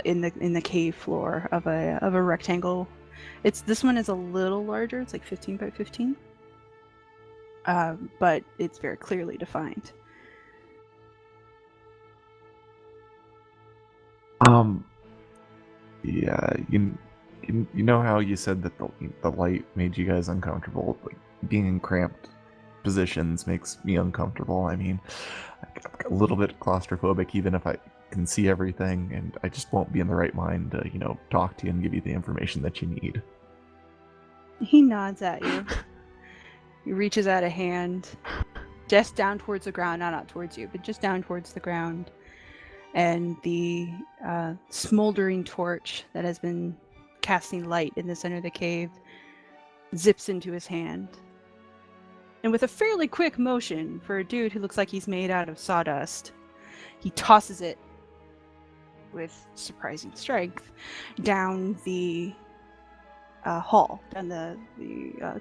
in the cave floor of a rectangle. This one is a little larger. It's like 15 by 15, but it's very clearly defined. Yeah, you know how you said that the light made you guys uncomfortable? Like, being in cramped positions makes me uncomfortable. I mean, I'm a little bit claustrophobic even if I can see everything, and I just won't be in the right mind to, talk to you and give you the information that you need. He nods at you. He reaches out a hand, just down towards the ground, not towards you, but just down towards the ground. And the smoldering torch that has been casting light in the center of the cave zips into his hand. And with a fairly quick motion for a dude who looks like he's made out of sawdust, he tosses it with surprising strength down the hall, down the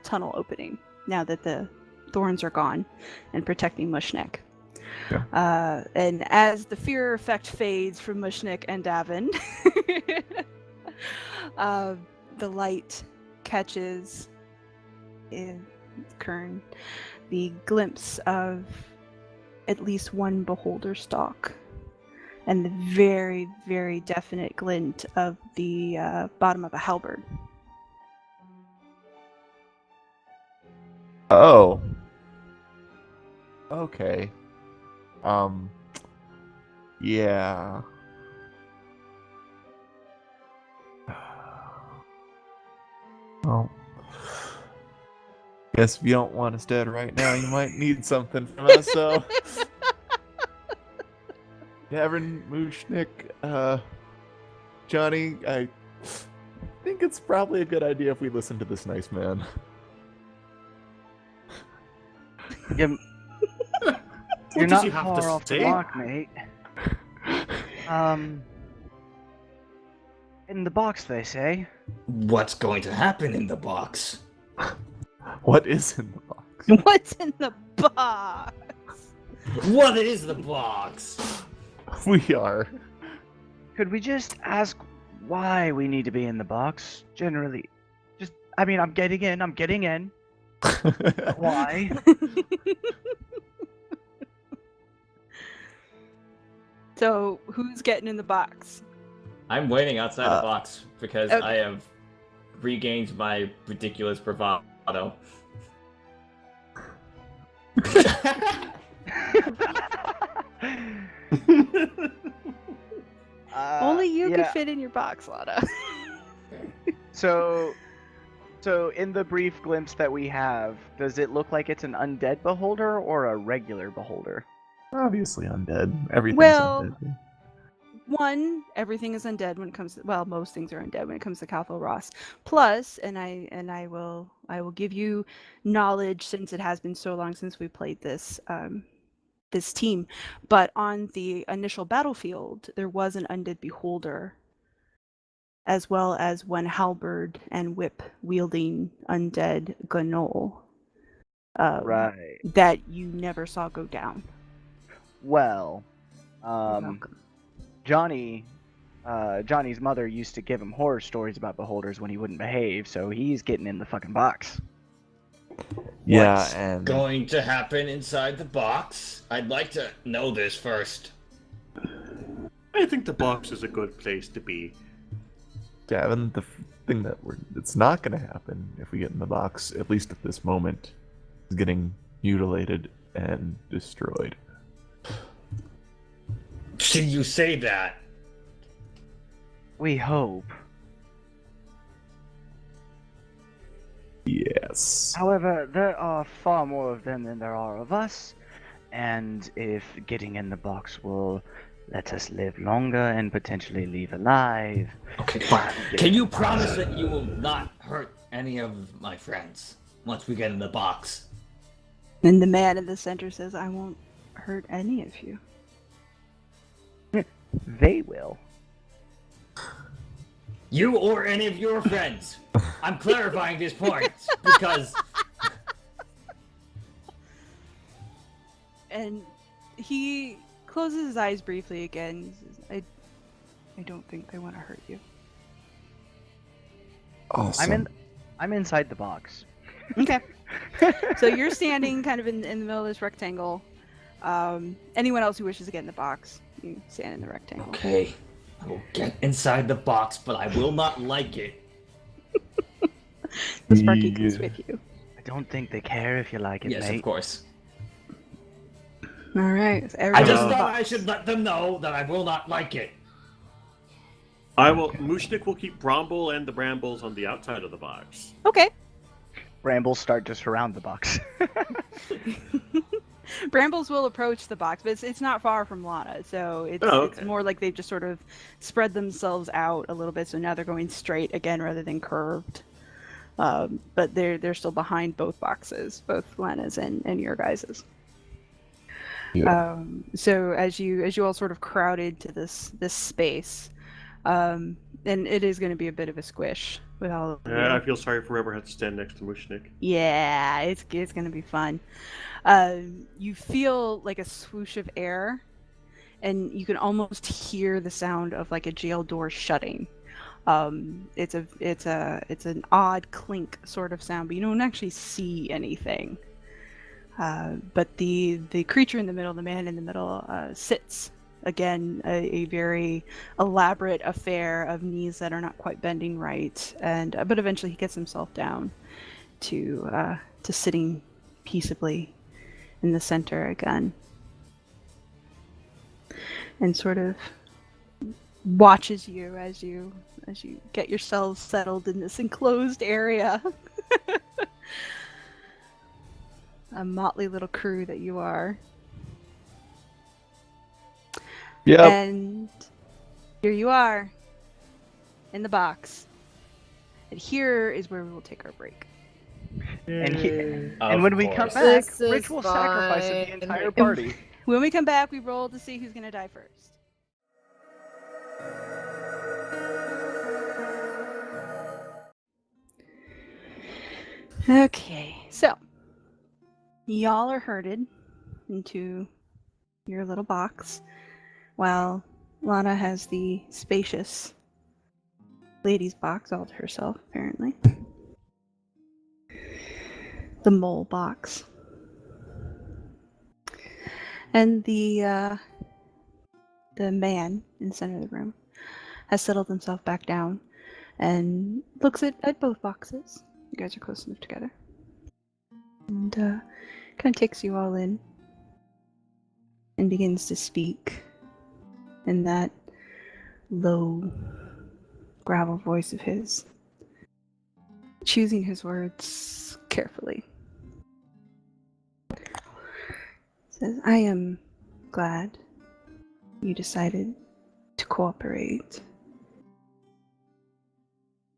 tunnel opening, now that the thorns are gone and protecting Mooshnik. Yeah. And as the fear effect fades from Mooshnik and Davynn, the light catches in Kern the glimpse of at least one beholder stalk and the very, very definite glint of the bottom of a halberd. Oh. Okay. Yeah. Well, guess if you don't want us dead right now, you might need something from us, so... Davynn, Mooshnik, Johnny, I think it's probably a good idea if we listen to this nice man. You're not far off the mark, mate. In the box, they say. What's going to happen in the box? What is in the box? What's in the box? What is the box? We are. Could we just ask why we need to be in the box? Generally. I'm getting in. Why? So, who's getting in the box? I'm waiting outside the box because I have regained my ridiculous bravado. Only you could fit in your box, Lana. So in the brief glimpse that we have, does it look like it's an undead beholder or a regular beholder? Obviously undead. Everything's undead. One, everything is undead when it comes to, most things are undead when it comes to Cathal Ross. Plus, and I will give you knowledge since it has been so long since we played this this team. But on the initial battlefield, there was an undead beholder, as well as one halberd and whip wielding undead gnoll Right. that you never saw go down. Well, You're welcome. Johnny's mother used to give him horror stories about beholders when he wouldn't behave, so he's getting in the fucking box. Yeah, What's and going to happen inside the box? I'd like to know this first. I think the box is a good place to be. Davynn, the thing that's not going to happen if we get in the box, at least at this moment, is getting mutilated and destroyed. Should you say that? We hope. Yes. However, there are far more of them than there are of us, and if getting in the box will let us live longer and potentially leave alive. Okay, fine. Can you promise that you will not hurt any of my friends once we get in the box? And the man in the center says, I won't hurt any of you. They will. You or any of your friends. I'm clarifying this point because... And he closes his eyes briefly again. He says, I don't think they want to hurt you. Awesome. I'm inside the box. Okay. So you're standing kind of in the middle of this rectangle. Anyone else who wishes to get in the box, you stand in the rectangle. Okay, I will get inside the box, but I will not like it. The Sparky goes with you. I don't think they care if you like it, Yes, mate. of course. All right. So I just everyone- thought I should let them know that I will not like it. Mooshnik will keep Bramble and the Brambles on the outside of the box. Okay. Brambles start to surround the box. Brambles will approach the box, but it's not far from Lana, so it's more like they've just sort of spread themselves out a little bit. So now they're going straight again rather than curved. But they're still behind both boxes, both Lana's and your guys's. Yeah. So as you all sort of crowded to this space, and it is going to be a bit of a squish with all of you. I feel sorry for whoever had to stand next to Mooshnik. Yeah, it's going to be fun. You feel like a swoosh of air, and you can almost hear the sound of like a jail door shutting. It's an odd clink sort of sound, but you don't actually see anything. But the creature in the middle, the man in the middle, sits. Again, a very elaborate affair of knees that are not quite bending right, but eventually he gets himself down to sitting peaceably in the center again, and sort of watches you as you get yourselves settled in this enclosed area. A motley little crew that you are. Yep. And here you are in the box. And here is where we will take our break. And when we come back, This is Rich will sacrifice the fine. entire party. When we come back, we roll to see who's going to die first. Okay, so y'all are herded into your little box, while Lana has the spacious ladies' box all to herself, apparently. The mole box. And the man in the center of the room has settled himself back down and looks at both boxes. You guys are close enough together. And kind of takes you all in and begins to speak in that low gravel voice of his, choosing his words carefully. Says, I am glad you decided to cooperate.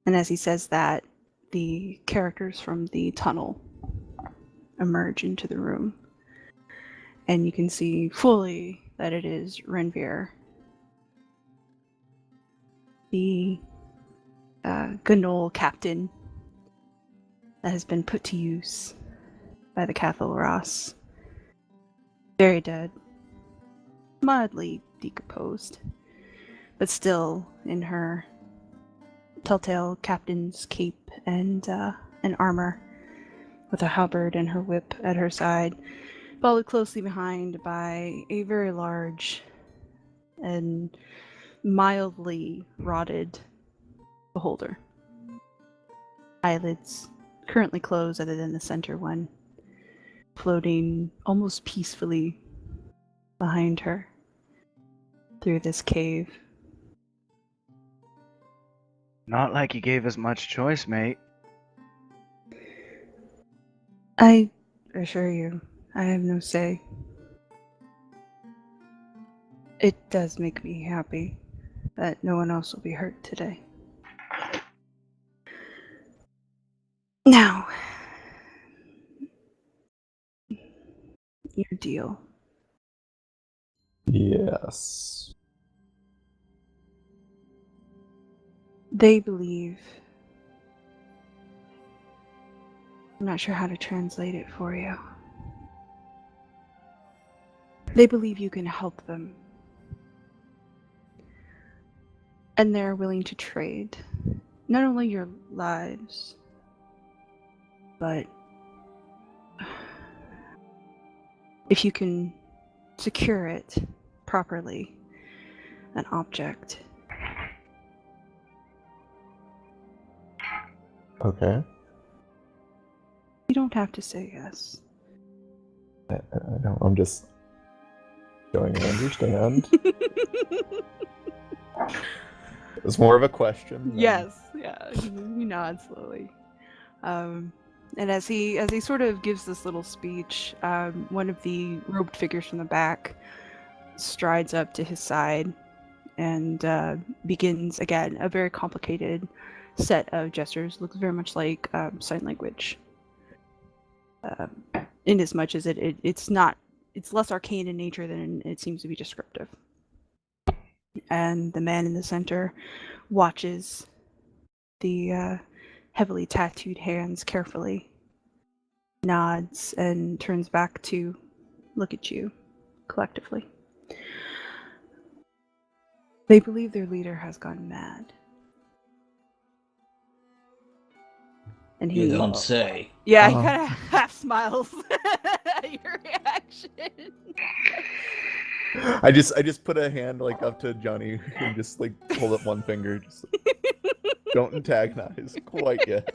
And as he says that, the characters from the tunnel emerge into the room. And you can see fully that it is Renvir, the Gnol captain that has been put to use by the Cathal Ross. Very dead. Mildly decomposed. But still in her telltale captain's cape and armor, with a halberd and her whip at her side, followed closely behind by a very large and mildly rotted beholder. Eyelids currently closed other than the center one, floating almost peacefully behind her through this cave. Not like you gave us much choice, mate. I assure you, I have no say. It does make me happy that no one else will be hurt today. Now, your deal. Yes. They believe... I'm not sure how to translate it for you. They believe you can help them. And they're willing to trade not only your lives, but if you can secure it properly, an object. Okay. You don't have to say yes. I know. I'm just showing I understand. It's more of a question. Yes, yeah. He nods slowly. And as he sort of gives this little speech, one of the robed figures from the back strides up to his side and begins again a very complicated set of gestures. Looks very much like sign language. In as much as it's less arcane in nature than it seems to be descriptive. And the man in the center watches the heavily tattooed hands carefully, nods, and turns back to look at you collectively. They believe their leader has gone mad. And he You don't say. Yeah, he kind of half smiles at your reaction. I just put a hand like up to Johnny and just like hold up one finger. Just don't antagonize quite yet.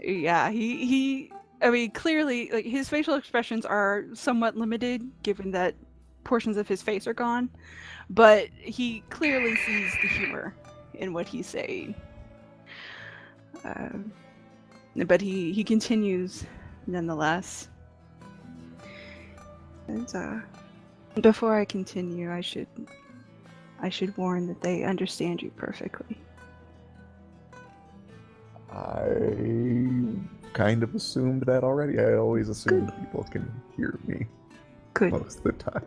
Yeah, he I mean, clearly, like, his facial expressions are somewhat limited, given that portions of his face are gone, but he clearly sees the humor in what he's saying. But he continues nonetheless. And before I continue, I should warn that they understand you perfectly. I kind of assumed that already. I always assume people can hear me. Good. Most of the time.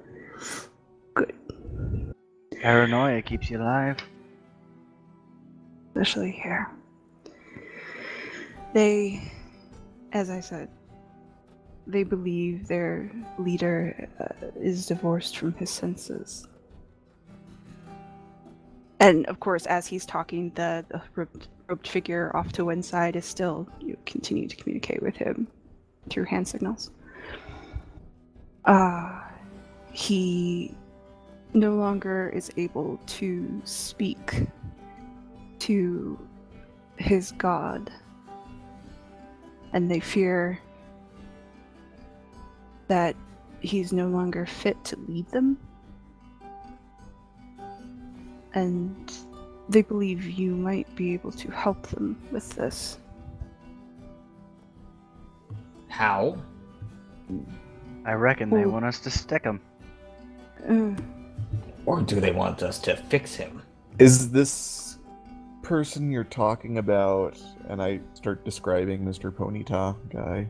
Good. Paranoia keeps you alive. Especially here. They, as I said, they believe their leader is divorced from his senses. And of course, as he's talking, the robed figure off to one side is still continue to communicate with him through hand signals. He no longer is able to speak to his god, and they fear that he's no longer fit to lead them. And they believe you might be able to help them with this. How? I reckon they want us to stick him. Or do they want us to fix him? Is this person you're talking about, and I start describing Mr. Ponyta guy?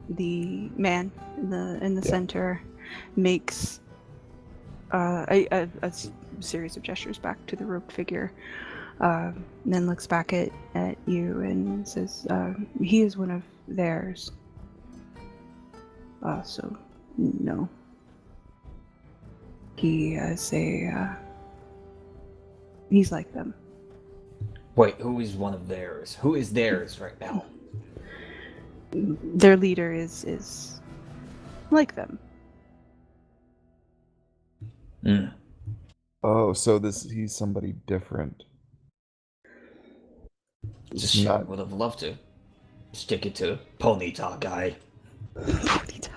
The man in the center makes a series of gestures back to the robed figure. And then looks back at you and says, he is one of theirs. So, no. He is he's like them. Wait, who is one of theirs? Who is theirs right now? Their leader is like them. Mm. Oh, so he's somebody different. Just Not- would have loved to stick it to Ponyta guy. Ponyta.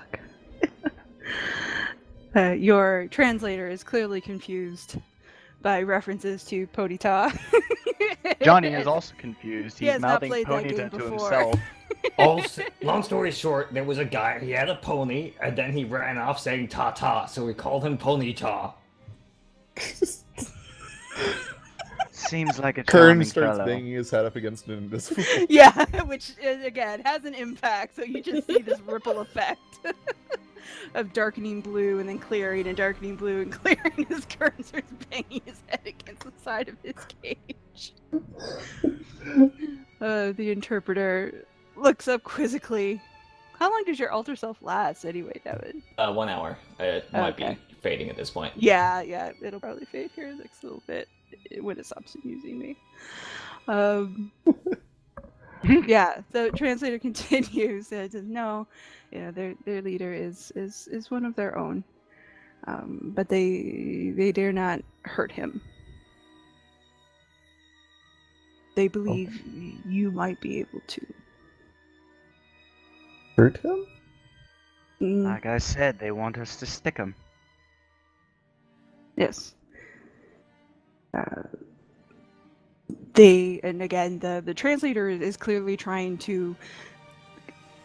Your translator is clearly confused by references to Ponyta. Johnny is also confused. He He's has not mouthing played that Ponyta game to before. himself. Also, long story short, there was a guy, he had a pony, and then he ran off saying ta-ta, so we called him Ponyta. Seems like a Kern charming starts fellow. banging his head up against an invisible. Yeah, which again has an impact. So you just see this ripple effect of darkening blue and then clearing and darkening blue and clearing as Kern starts banging his head against the side of his cage. The interpreter looks up quizzically. How long does your alter self last anyway, Davynn? 1 hour. It might Okay. be fading at this point. Yeah, it'll probably fade here in the next little bit when it stops using me. Yeah, the translator continues. Says, no, their leader is one of their own, but they dare not hurt him. They believe you might be able to. Hurt him? Like I said, they want us to stick him. Yes. And again, the translator is clearly trying to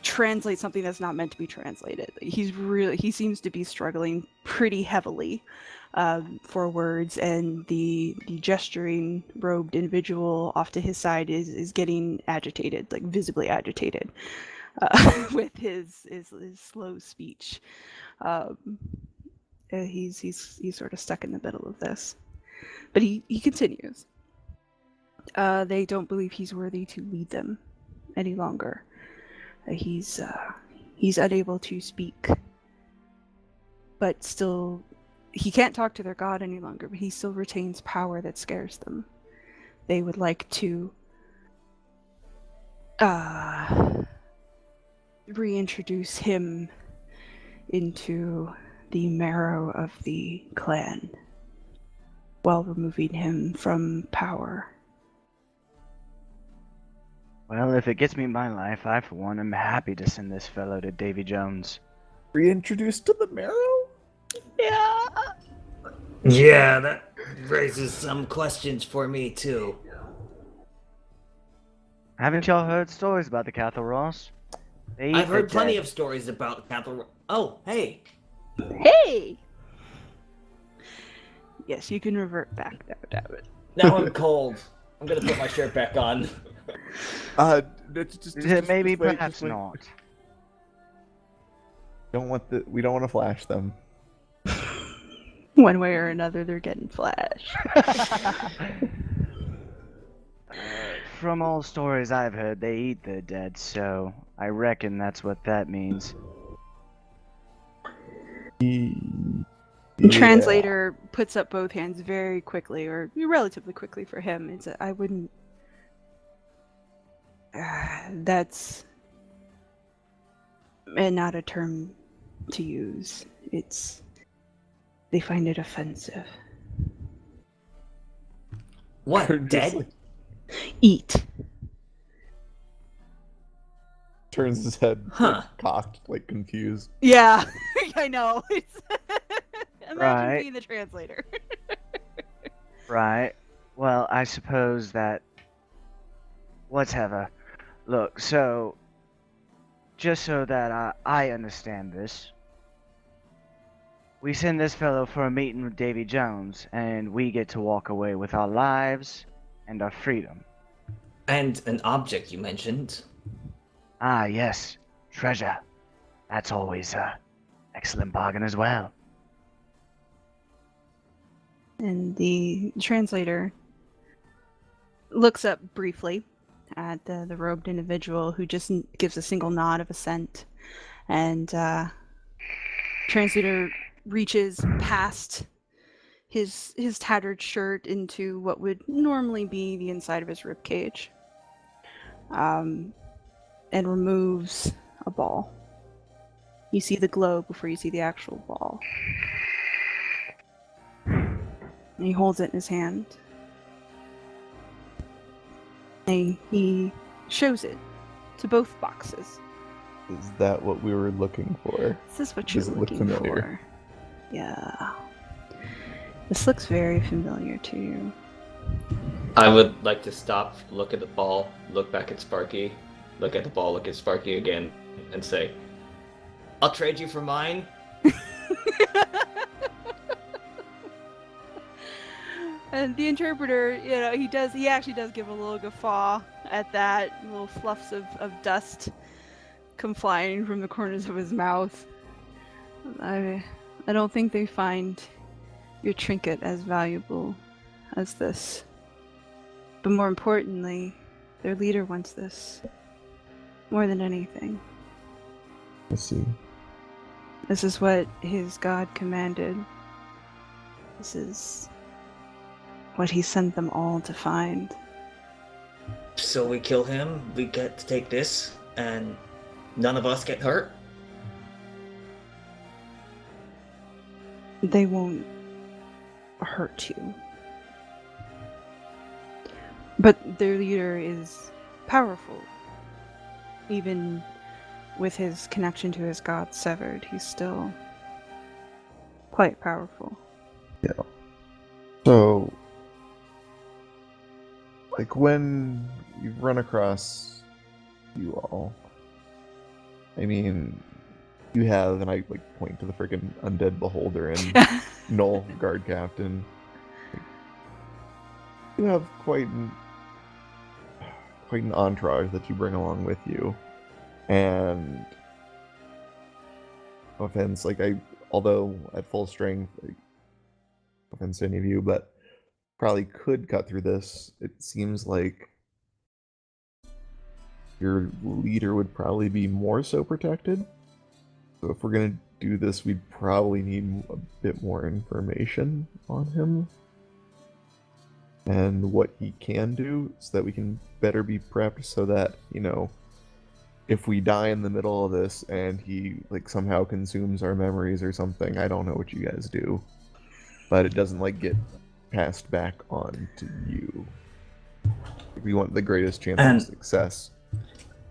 translate something that's not meant to be translated. He seems to be struggling pretty heavily for words, and the gesturing robed individual off to his side is getting agitated, like visibly agitated, with his slow speech. He's sort of stuck in the middle of this, but he continues. They don't believe he's worthy to lead them any longer. He's unable to speak, but still he can't talk to their god any longer, but he still retains power that scares them. They would like to reintroduce him into the marrow of the clan while removing him from power. Well, if it gets me my life, I for one am happy to send this fellow to Davy Jones. Reintroduced to the marrow? Yeah. Yeah, that raises some questions for me, too. Haven't y'all heard stories about the Cathal Ross? I've heard plenty of stories about Cathal. Oh, hey. Hey! Yes, you can revert back now, Davynn. Now I'm cold. I'm gonna put my shirt back on. Maybe, wait, perhaps wait. not. We don't want to flash them. One way or another, they're getting flashed. From all stories I've heard, they eat their dead, so I reckon that's what that means. The translator puts up both hands very quickly, or relatively quickly for him. It's I wouldn't. That's not a term to use. They find it offensive. What? Just, Dead? like, Eat. turns his head Huh. like, cocked, like confused. Yeah, I know. Imagine Right. being the translator. Right. Well, I suppose that... Whatever. Look, so... Just so that I understand this. We send this fellow for a meeting with Davy Jones, and we get to walk away with our lives and our freedom. And an object you mentioned. Ah, yes. Treasure. That's always a excellent bargain as well. And the translator looks up briefly at the robed individual, who just gives a single nod of assent, and Translator reaches past his tattered shirt into what would normally be the inside of his ribcage, and removes a ball. You see the glow before you see the actual ball. And he holds it in his hand. And he shows it to both boxes. Is that what we were looking for? Is this what you're Does it look looking familiar? for? Yeah. This looks very familiar to you. I would like to stop, look at the ball, look back at Sparky, look at the ball, look at Sparky again, and say, I'll trade you for mine. And the interpreter, he actually does give a little guffaw at that. Little fluffs of dust come flying from the corners of his mouth. I don't think they find your trinket as valuable as this. But more importantly, their leader wants this more than anything. I see. This is what his god commanded. This is what he sent them all to find. So we kill him, we get to take this, and none of us get hurt? They won't hurt you. But their leader is powerful. Even with his connection to his god severed, he's still quite powerful. Yeah. So, like, when you run across you all, I mean, you have, and I like point to the freaking undead beholder and Null guard captain. You have quite an entourage that you bring along with you, and no offense, although at full strength, no offense to any of you, but probably could cut through this. It seems like your leader would probably be more so protected. So if we're gonna do this, we'd probably need a bit more information on him and what he can do, so that we can better be prepped, so that, if we die in the middle of this and he somehow consumes our memories or something, I don't know what you guys do, but it doesn't get passed back on to you. We want the greatest chance of success.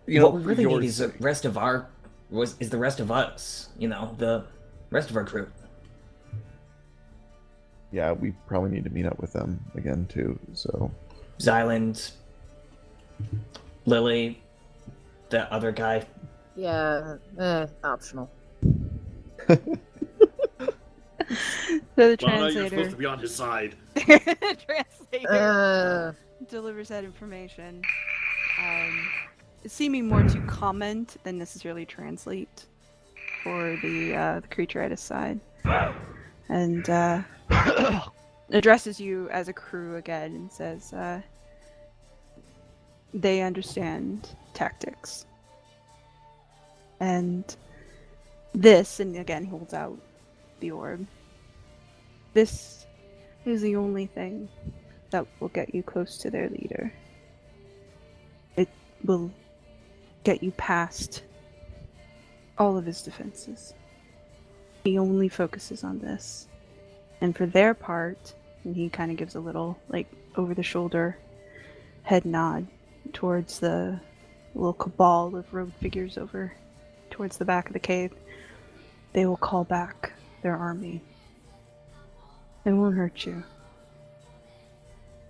What we really need is the rest of us, the rest of our group. Yeah, we probably need to meet up with them again too, so. Xylund, Lily, that other guy. Yeah, optional. So the Well, you're supposed translator to be on his side. delivers that information, seeming more to comment than necessarily translate for the creature at his side, and addresses you as a crew again and says, they understand tactics. And this, and again he holds out the orb, this is the only thing that will get you close to their leader. It will get you past all of his defenses. He only focuses on this. And for their part, and he kind of gives a little, over the shoulder head nod towards the little cabal of robed figures over towards the back of the cave, they will call back their army. They won't hurt you.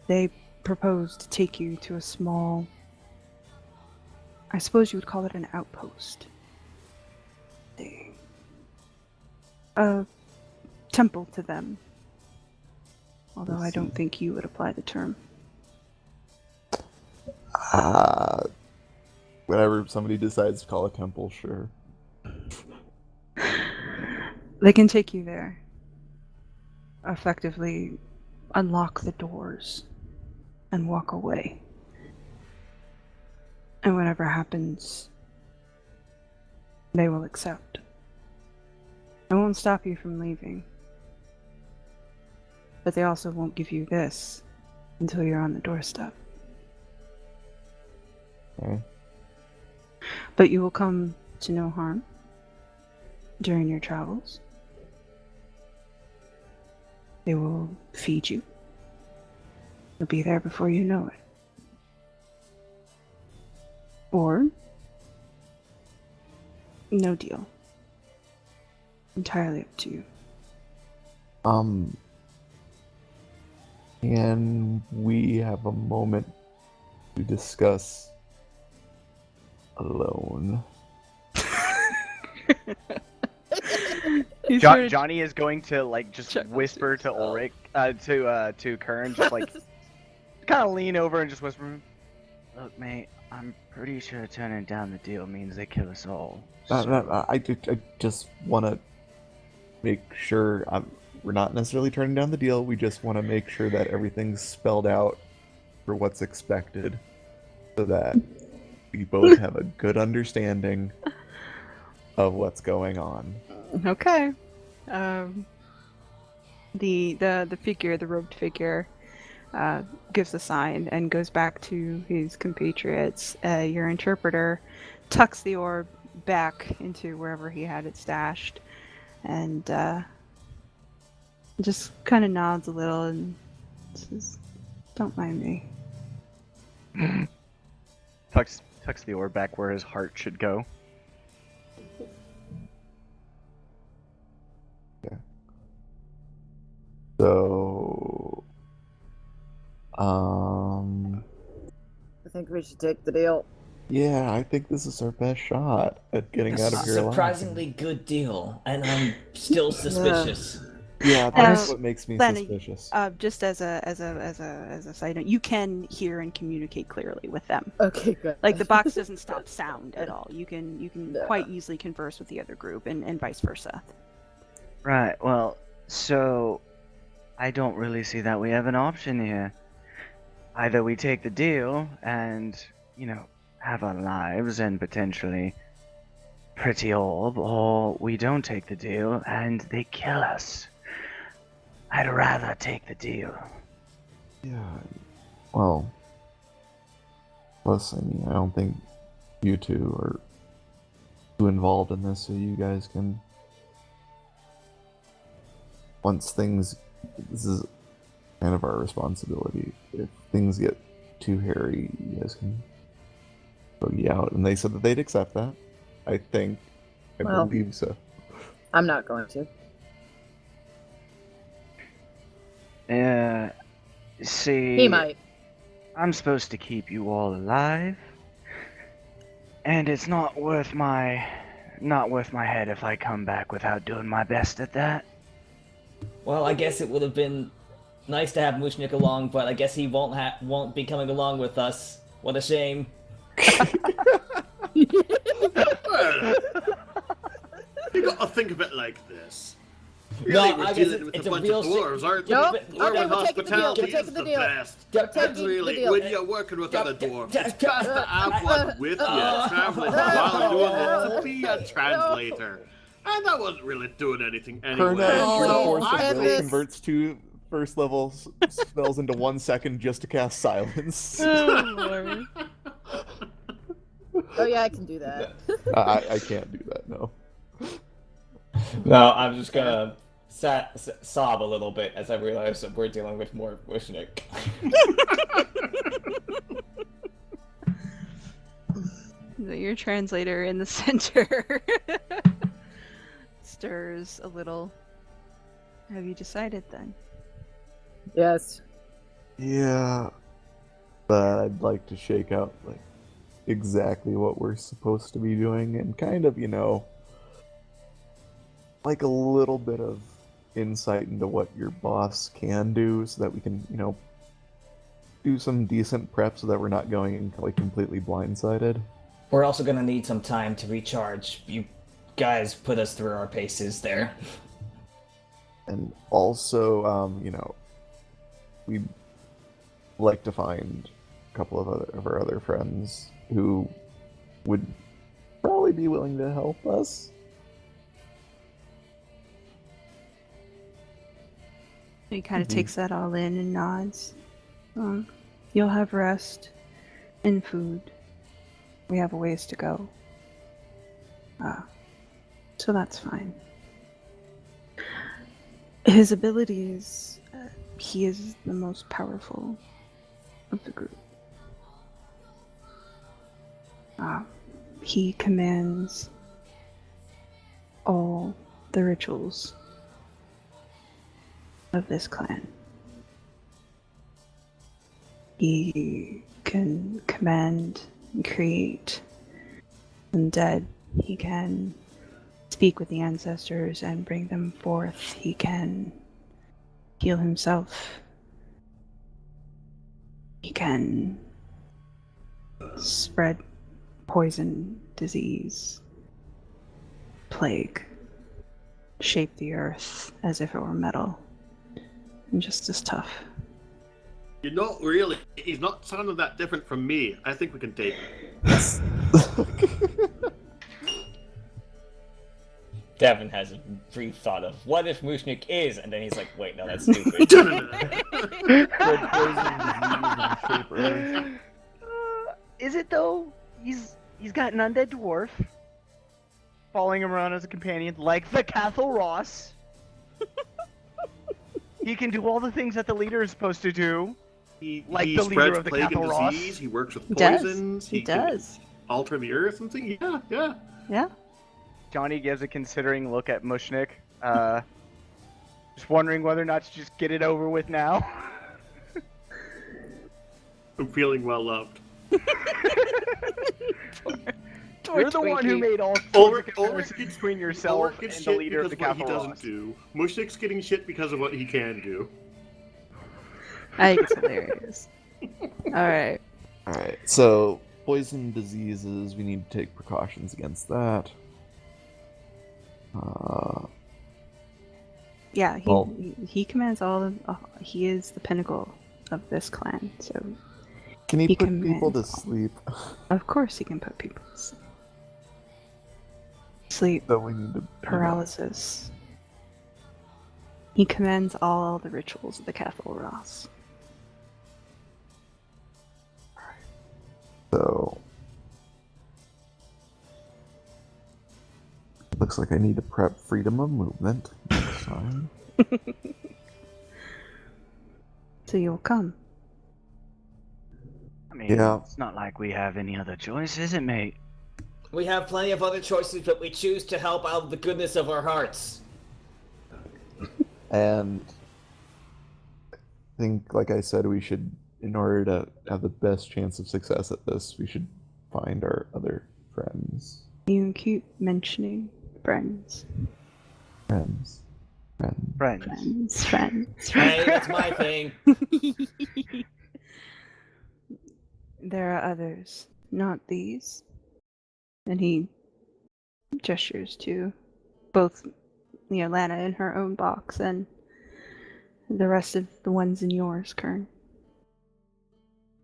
They propose to take you to a small, I suppose you would call it an outpost. A temple to them. Although I don't think you would apply the term. Whenever somebody decides to call a temple, sure. They can take you there. Effectively unlock the doors and walk away. And whatever happens, they will accept. I won't stop you from leaving. But they also won't give you this until you're on the doorstep. Okay. But you will come to no harm during your travels. They will feed you. You'll be there before you know it. Or no deal. Entirely up to you. Can we have a moment to discuss alone? Johnny is going to like just whisper to Ulric, to Kern, just like kind of lean over and just whisper, "Look, mate, I'm pretty sure turning down the deal means they kill us all." I just want to make sure we're not necessarily turning down the deal. We just want to make sure that everything's spelled out for what's expected, so that we both have a good understanding of what's going on. Okay. The figure, the robed figure, gives a sign and goes back to his compatriots. Your interpreter tucks the orb back into wherever he had it stashed, and just kind of nods a little and says, "Don't mind me." Tucks the orb back where his heart should go. Yeah. So, I think we should take the deal. yeah, I think this is our best shot at getting out of here alive. Surprisingly good deal, and I'm still suspicious. Yeah, that's what makes me Lana, suspicious. Just as a side note, you can hear and communicate clearly with them. Okay, good. Like the box doesn't stop sound at all. You can quite easily converse with the other group and vice versa. Right. Well, so I don't really see that we have an option here. Either we take the deal and, have our lives and potentially pretty orb, or we don't take the deal and they kill us. I'd rather take the deal. Yeah, well, plus, I don't think you two are too involved in this, so you guys can, this is kind of our responsibility. If things get too hairy, you guys can boogie out. And they said that they'd accept that. I believe so. I'm not going to. See, He might. I'm supposed to keep you all alive, and it's not worth my head if I come back without doing my best at that. Well, I guess it would have been nice to have Mooshnik along, but I guess he won't be coming along with us. What a shame. You gotta think of it like this. Really, No, we're I guess dealing with it's a a bunch real of dwarves, aren't we? Nope. Dwarven Okay, we're taking the deal. hospitality We're taking is the the deal. best. We're And taking the really, deal. when you're working with other dwarves, it's best to have one with you, traveling while doing it, to be a translator. And that wasn't really doing anything anyway. Kern, So, force I of will miss- converts 2 first level spells into 1 second just to cast silence. Oh, Lord. Oh yeah, I can do that. I can't do that, no. No, I'm just gonna sob a little bit as I realize that we're dealing with more Mooshnik. Your translator in the center stirs a little. Have you decided then? Yes. Yeah, but I'd like to shake out exactly what we're supposed to be doing and kind of, like a little bit of insight into what your boss can do so that we can, do some decent prep so that we're not going in completely blindsided. We're also gonna need some time to recharge. You guys put us through our paces there. And also, we'd like to find a couple of our other friends who would probably be willing to help us. He kind of Mhm. takes that all in and nods. You'll have rest and food. We have a ways to go. So that's fine. His abilities, he is the most powerful of the group. He commands all the rituals of this clan. He can command and create undead. He can speak with the ancestors and bring them forth. He can heal himself. He can spread poison, disease, plague, shape the earth as if it were metal, and just as tough. You're not really. He's not sounding that different from me. I think we can take him. Davynn has a brief thought of, what if Mooshnik is? And then he's like, wait, no, that's stupid. Is it though? He's got an undead dwarf following him around as a companion, like the Cathal Ross. He can do all the things that the leader is supposed to do. He the leader spreads of the plague and Cathal Ross. disease. He works with He does. poisons. He can does. alter the earth and things. Yeah. Yeah. Johnny gives a considering look at Mooshnik, just wondering whether or not to just get it over with now. I'm feeling well loved. You're the one who Twinki. made all Ulric comparisons gets between yourself Ulric and gets the shit leader of because the of what he Cathal doesn't Ross. do. Mooshnik's getting shit because of what he can do. I think it's hilarious. Alright. Alright, so poison diseases, we need to take precautions against that. Yeah, Well- he commands all of. He is the pinnacle of this clan, so Can he He put people to commands all. sleep? of course he can put people to sleep. Sleep, So we need to paralysis. He commands all the rituals of the Cathal Ross. So looks like I need to prep freedom of movement next time. So you'll come. I mean, Yeah. it's not like we have any other choice, is it, mate? We have plenty of other choices, but we choose to help out of the goodness of our hearts. And I think, like I said, we should, in order to have the best chance of success at this, we should find our other friends. You keep mentioning friends. Friends. Friends. Hey, that's my thing. There are others, not these. And he gestures to both Lana in her own box and the rest of the ones in yours, Kern.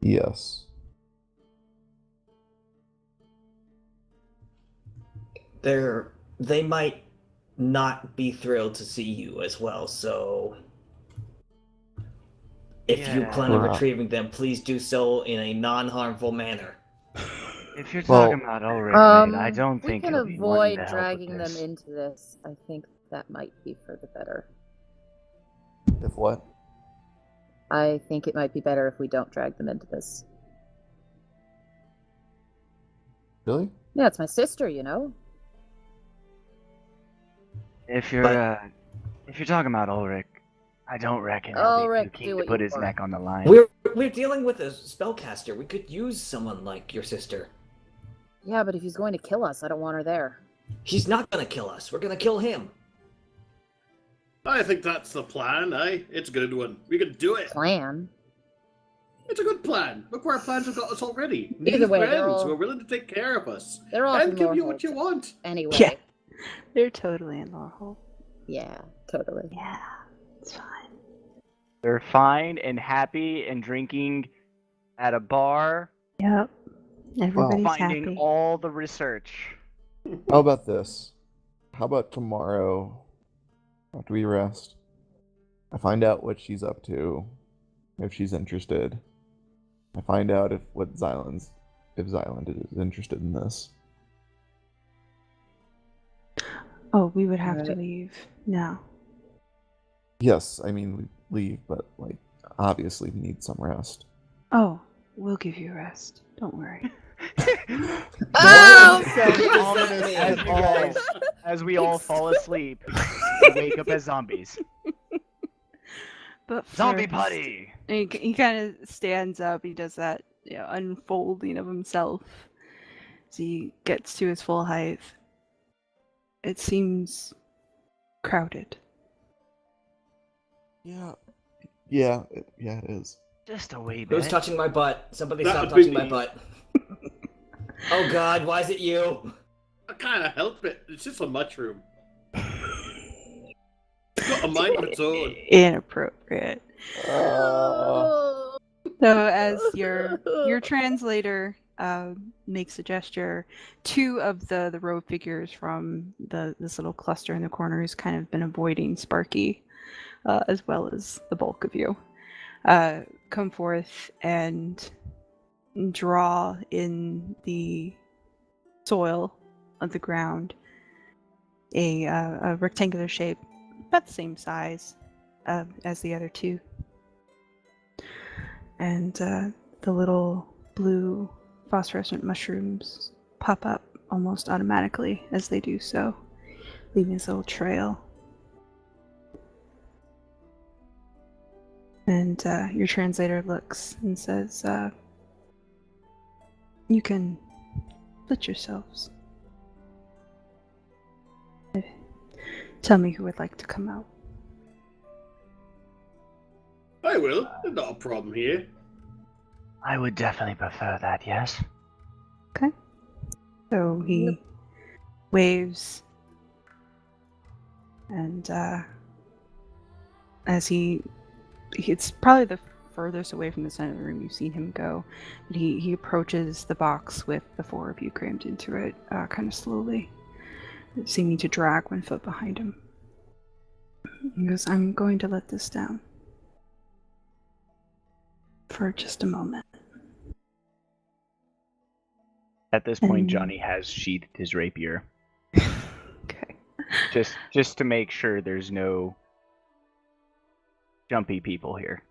Yes. They might not be thrilled to see you as well, so if you Yeah. plan on Right. retrieving them, please do so in a non-harmful manner. If you're Well- talking about Ulric, mate, I don't We think can he'll be wanting avoid to help dragging with them this. into this. I think that might be for the better. If what? I think it might be better if we don't drag them into this. Really? Yeah, it's my sister, you know? If you're talking about Ulric, I don't reckon he'll Ulric, be too keen do to what put you his want. neck on the line. We're dealing with a spellcaster. We could use someone like your sister. Yeah, but if he's going to kill us, I don't want her there. He's not gonna kill us. We're gonna kill him. I think that's the plan, eh? It's a good one. We can do it. Plan? It's a good plan. Look where our plans have got us already. Either Need way, friends they're all- who are willing to take care of us They're all and from give you what Lorehold. you want. Anyway. Yeah. They're totally in Lawhole. Yeah, totally. Yeah, it's fine. They're fine and happy and drinking at a bar Yep. Everybody's finding happy. all the research. How about this? How about tomorrow, after we rest, I find out what she's up to, if she's interested. I find out if Xylund is interested in this. Oh, we would have to Alright. leave now. Yes, I mean we leave, but like obviously we need some rest. Oh, we'll give you rest. Don't worry. Oh! As we all fall asleep, we wake up as zombies. But Zombie first- putty! And he kind of stands up. He does that unfolding of himself as he gets to his full height. It seems crowded. Yeah, it is. Just a wee Who's bit. touching my butt? Somebody That stop would be touching my me. butt. Oh God, why is it you? I can't help it. It's just a mushroom. It's got a mind of its own. Inappropriate. Uh, So as your translator makes a gesture, two of the row figures from this little cluster in the corner who's kind of been avoiding Sparky, as well as the bulk of you, come forth and draw in the soil of the ground a rectangular shape, about the same size as the other two. And the little blue phosphorescent mushrooms pop up almost automatically as they do so, leaving this little trail. And your translator looks and says, you can split yourselves. Tell me who would like to come out. I will. There's not a problem here. I would definitely prefer that, yes. So he waves, and as it's probably the furthest away from the center of the room you've seen him go, but he approaches the box with the four of you crammed into it, kind of slowly, seeming to drag one foot behind him. He goes, I'm going to let this down. For just a moment. At this point, And- Johnny has sheathed his rapier, Okay. just to make sure there's no jumpy people here.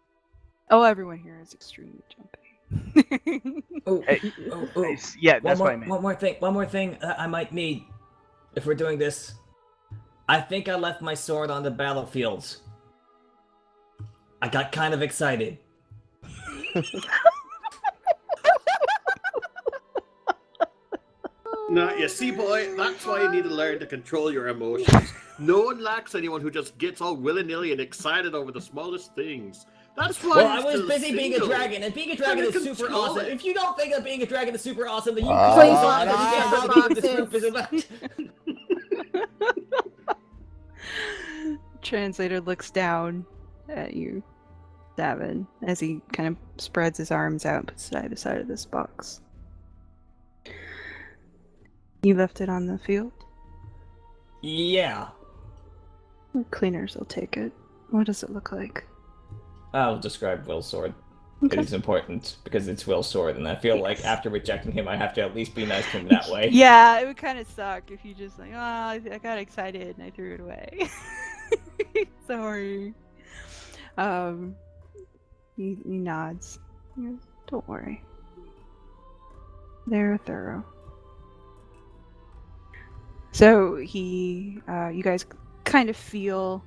Oh, everyone here is extremely jumpy. Oh, Hey, oh. Yeah, that's what I meant. One more thing I might need if we're doing this. I think I left my sword on the battlefields. I got kind of excited. No, you see, boy, that's why you need to learn to control your emotions. No one lacks anyone who just gets all willy-nilly and excited over the smallest things. That's why Well, I you're was still busy being a single. dragon, and being a dragon is super Control awesome. it. If you don't think that being a dragon is super awesome, then you Please don't don't understand stop what this this. group is about. Translator looks down at you, Davynn, as he kind of spreads his arms out and puts side to side of this box. You left it on the field? Yeah. Cleaners will take it. What does it look like? I'll describe Will's sword. Okay. It is important because it's Will's sword, and I feel like after rejecting him, I have to at least be nice to him that way. Yeah, it would kind of suck if you just like, I got excited and I threw it away. Sorry. He nods. He goes, don't worry. They're thorough. So you guys kind of feel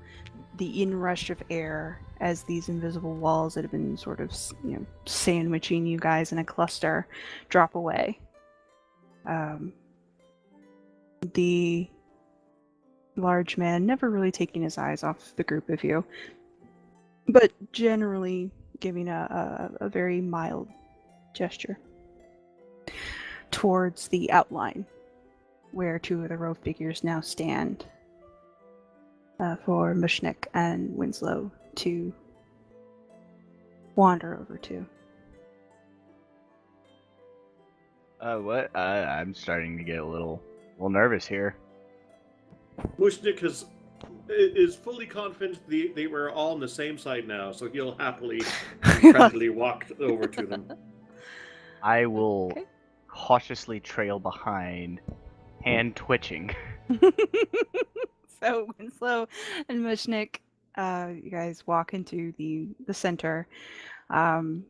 the inrush of air as these invisible walls that have been sort of, sandwiching you guys in a cluster drop away. The large man never really taking his eyes off the group of you, but generally giving a very mild gesture towards the outline where two of the row figures now stand, for Mooshnik and Winslow to wander over to. What? I'm starting to get a little nervous here. Mooshnik is fully confident they were all on the same side now, so he'll happily and friendly walk over to them. I will Okay. cautiously trail behind, hand twitching. So Winslow and Mooshnik, you guys walk into the center, and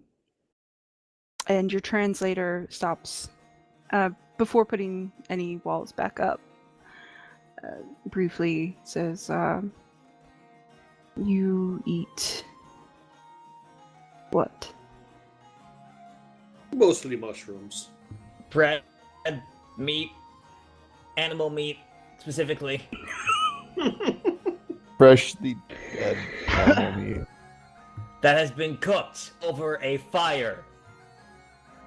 your translator stops before putting any walls back up. Briefly says, "You eat what?" Mostly mushrooms. Bread, meat, animal meat, specifically. Freshly dead animal meat. That has been cooked over a fire.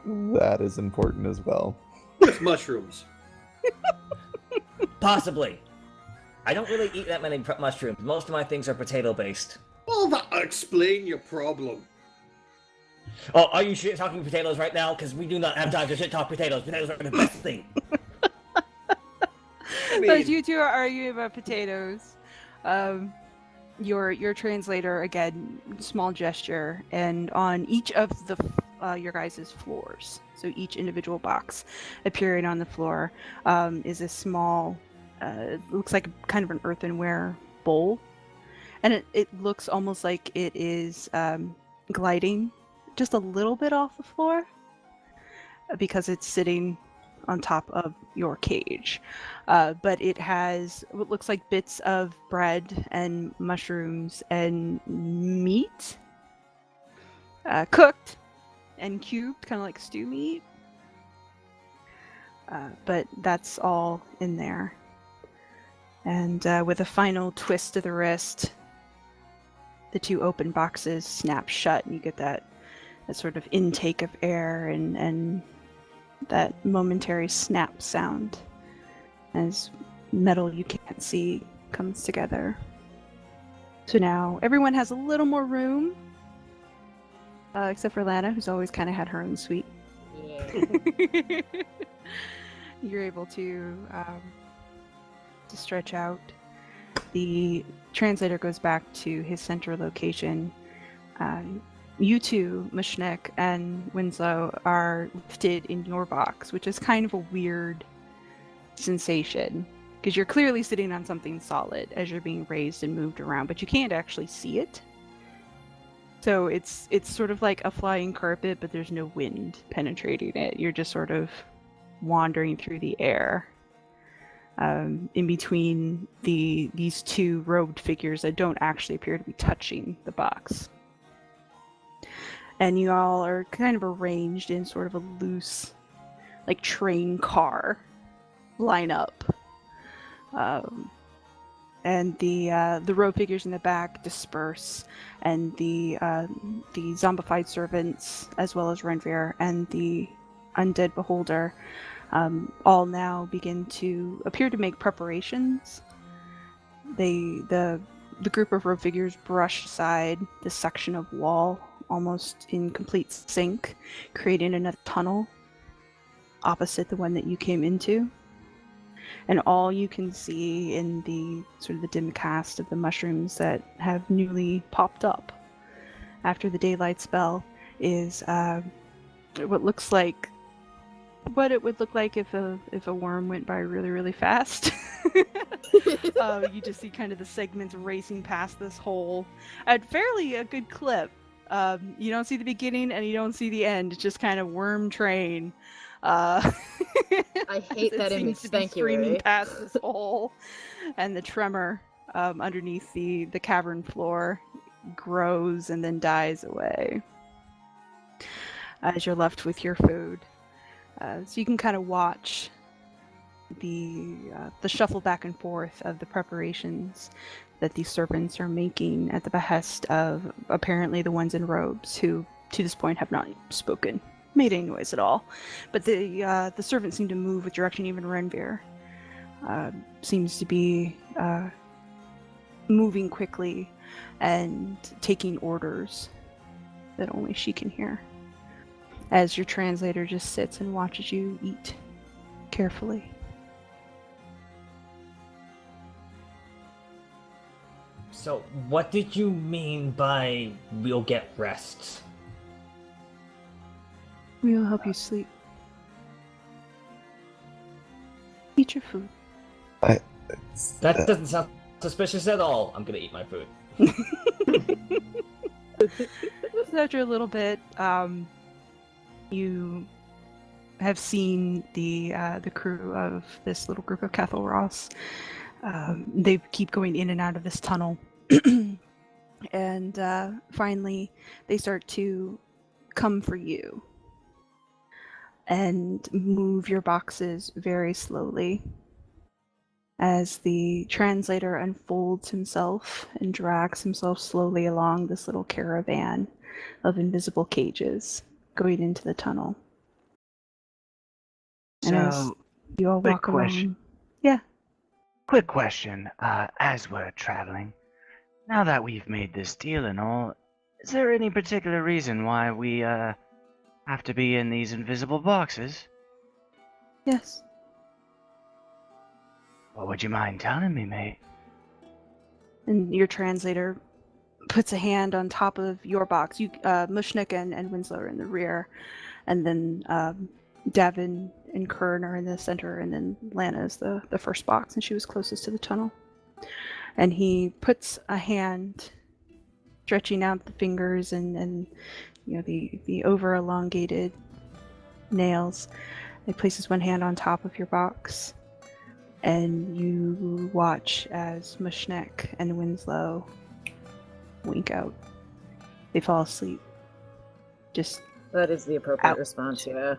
That is important as well. With mushrooms. Possibly. I don't really eat that many mushrooms. Most of my things are potato-based. Well, that explain your problem. Oh, are you shit-talking potatoes right now? Because we do not have time to shit-talk potatoes. Potatoes are the best thing. As you two are arguing about potatoes, your translator, again, small gesture, and on each of the your guys' floors, so each individual box appearing on the floor, is a small, looks like kind of an earthenware bowl, and it looks almost like it is gliding just a little bit off the floor because it's sitting on top of your cage. But it has what looks like bits of bread and mushrooms and meat, cooked and cubed, kind of like stew meat. But that's all in there. And with a final twist of the wrist, the two open boxes snap shut, and you get that sort of intake of air and that momentary snap sound as metal you can't see comes together. So now everyone has a little more room, except for Lana, who's always kind of had her own suite. Yeah. You're able to stretch out. The translator goes back to his center location. You two, Mooshnik and Winslow, are lifted in your box, which is kind of a weird sensation because you're clearly sitting on something solid as you're being raised and moved around, but you can't actually see it. So it's sort of like a flying carpet, but there's no wind penetrating it. You're just sort of wandering through the air, in between these two robed figures that don't actually appear to be touching the box. And you all are kind of arranged in sort of a loose, like, train car lineup. And the row figures in the back disperse, and the zombified servants, as well as Renvir and the undead beholder, all now begin to appear to make preparations. The group of row figures brush aside this section of wall, almost in complete sync, creating another tunnel opposite the one that you came into. And all you can see in the sort of the dim cast of the mushrooms that have newly popped up after the daylight spell is what looks like what it would look like if a worm went by really, really fast. You just see kind of the segments racing past this hole at fairly a good clip. You don't see the beginning and you don't see the end. It's just kind of worm train. I hate that image. Thank you. Screaming past this hole, and the tremor underneath the cavern floor grows and then dies away as you're left with your food. So you can kind of watch the shuffle back and forth of the preparations that these servants are making at the behest of apparently the ones in robes, who to this point have not made any noise at all. But the servants seem to move with direction. Even Renvir seems to be moving quickly and taking orders that only she can hear. as your translator just sits and watches you eat carefully. So, what did you mean by we'll get rest? We will help you sleep. Eat your food. That doesn't sound suspicious at all. I'm gonna eat my food. So after a little bit, you have seen the crew of this little group of Cathal Ross. They keep going in and out of this tunnel. And finally, they start to come for you and move your boxes very slowly as the translator unfolds himself and drags himself slowly along this little caravan of invisible cages going into the tunnel. And as So, you all quick walk question. along. Yeah. Quick question, as we're traveling, now that we've made this deal and all, is there any particular reason why we, have to be in these invisible boxes? Yes. What would you mind telling me, mate? And your translator puts a hand on top of your box. You, Mooshnik and Winslow are in the rear, and then Davynn and Kern are in the center, and then Lana is the first box, and she was closest to the tunnel. And he puts a hand, stretching out the fingers and you know the over elongated nails. He places one hand on top of your box, and you watch as Mooshnik and Winslow wink out. They fall asleep. Just That is the appropriate Out. response, yeah.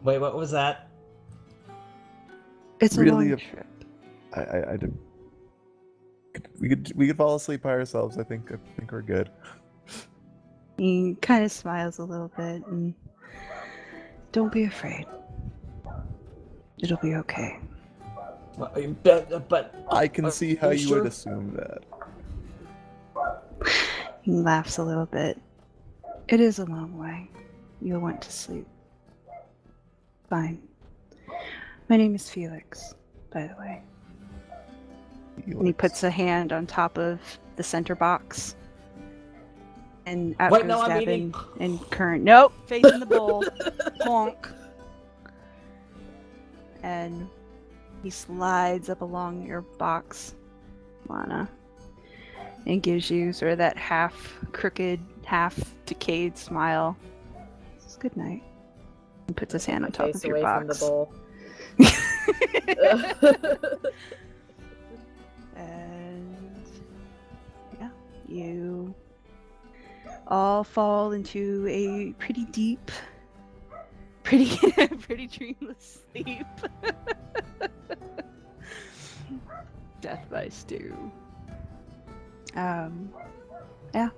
Wait, what was that? it's a Really long a- trip. I did. We could fall asleep by ourselves. I think we're good. He kind of smiles a little bit and don't be afraid. It'll be okay. But I can see how you you sure? would assume that. He laughs a little bit. It is a long way. You'll want to sleep. Fine. My name is Felix, by the way. And he puts a hand on top of the center box. And out Wait, goes no, I'm Davynn eating. and Kern. Nope, face in the bowl. Honk. And he slides up along your box, Lana, and gives you sort of that half crooked, half decayed smile. Says good night. And puts his hand on top Face of your away from the box. bowl. And yeah, you all fall into a pretty deep, pretty dreamless sleep. Death by stew. Yeah.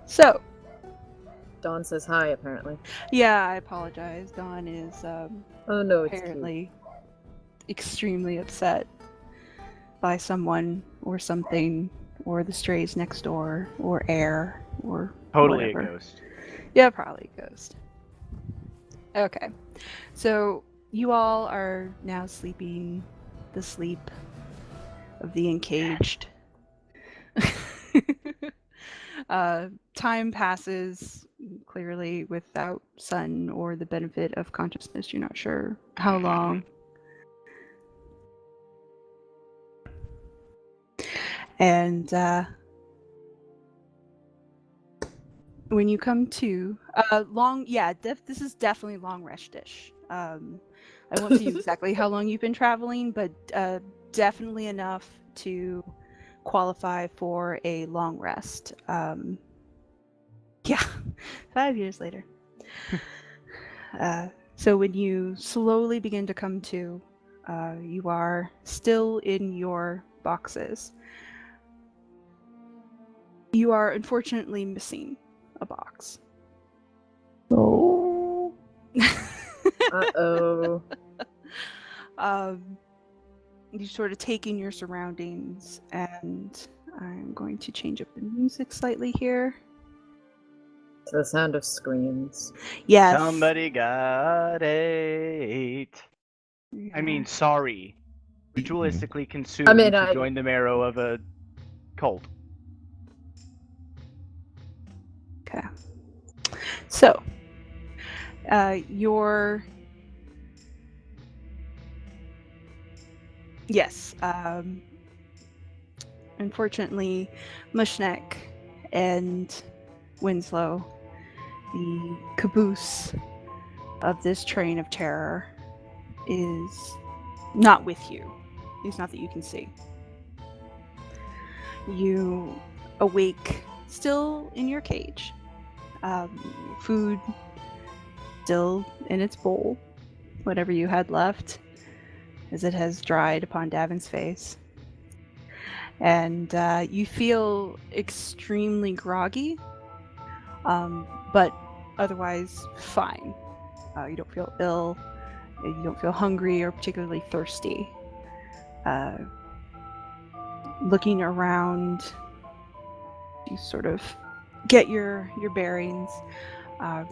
So, Dawn says hi, apparently. yeah, I apologize. Dawn is Oh no, it's cute. apparently extremely upset by someone or something, or the strays next door, or air, or Totally whatever. a ghost. Yeah, probably a ghost. Okay, so you all are now sleeping the sleep of the encaged. Time passes clearly without sun or the benefit of consciousness. You're not sure how long. And when you come to this is definitely long rest-ish. I won't tell you exactly how long you've been traveling, but definitely enough to qualify for a long rest. Yeah, 5 years later. So when you slowly begin to come to, you are still in your boxes. You are unfortunately missing a box. Oh. Uh-oh. you sort of take in your surroundings, and I'm going to change up the music slightly here. The sound of screams. Yes. Somebody got ate. I mean, sorry. Ritualistically consumed to join the marrow of a cult. Okay. So, your... Yes. Unfortunately, Mooshnik and Winslow, the caboose of this train of terror, is not with you. It's not that you can see. You awake still in your cage. Food still in its bowl, whatever you had left, as it has dried upon Davynn's face. And you feel extremely groggy, but otherwise fine. You don't feel ill, you don't feel hungry or particularly thirsty. Looking around, you sort of get your bearings.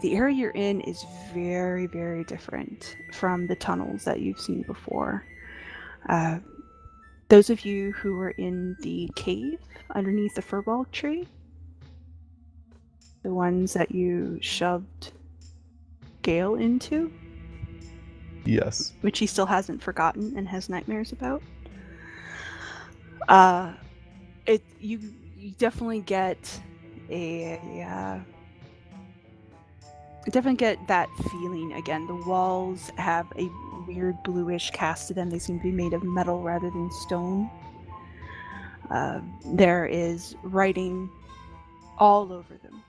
The area you're in is very, very different from the tunnels that you've seen before. Those of you who were in the cave underneath the furball tree, the ones that you shoved Gale into, Yes. which he still hasn't forgotten and has nightmares about. You definitely get that feeling again. The walls have a weird bluish cast to them. They seem to be made of metal rather than stone. There is writing all over them.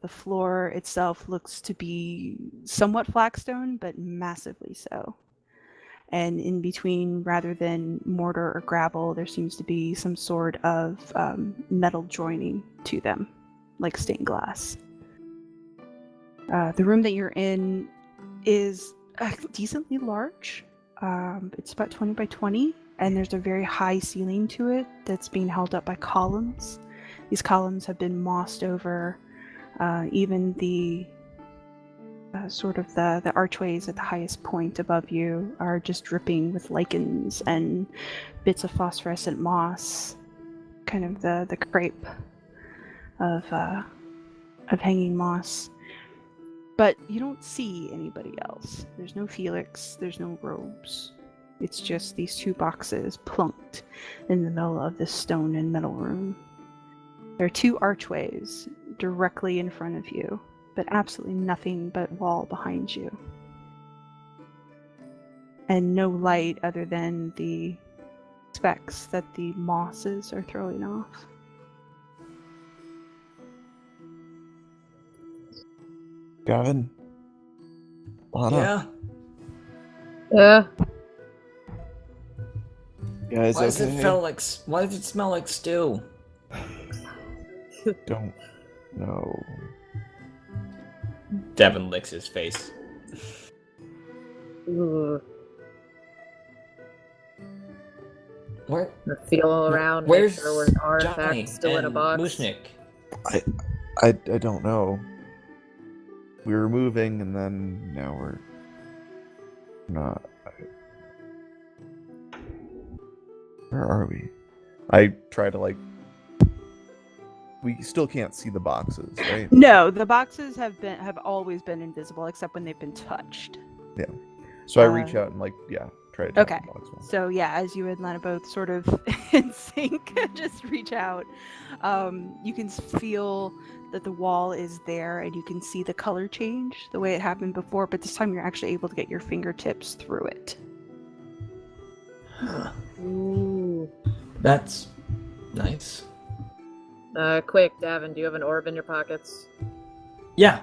The floor itself looks to be somewhat flagstone, but massively so. And in between, rather than mortar or gravel, there seems to be some sort of metal joining to them, like stained glass. The room that you're in is decently large. It's about 20 by 20, and there's a very high ceiling to it that's being held up by columns. These columns have been mossed over. Even the sort of the archways at the highest point above you are just dripping with lichens and bits of phosphorescent moss, kind of the crepe of hanging moss. But you don't see anybody else. There's no Felix, there's no robes. It's just these two boxes plunked in the middle of this stone and metal room. There are two archways directly in front of you, but absolutely nothing but wall behind you. And no light other than the specks that the mosses are throwing off. Gavin? Lana? Yeah. Guys, Why does okay? Why does it smell like stew? Don't know. Davynn licks his face. Ooh. Where? Feel around. Where's make sure an artifact Johnny still in a and box. Mooshnik? I don't know. We were moving, and then now we're not. Where are we? I try to we still can't see the boxes, right? No, the boxes have always been invisible except when they've been touched. Yeah. So I reach out and try to touch Okay. the box one. So yeah, as you and Lana both sort of in sync, just reach out. You can feel that the wall is there, and you can see the color change the way it happened before, but this time you're actually able to get your fingertips through it. Ooh. That's nice. Quick, Davynn, do you have an orb in your pockets? Yeah.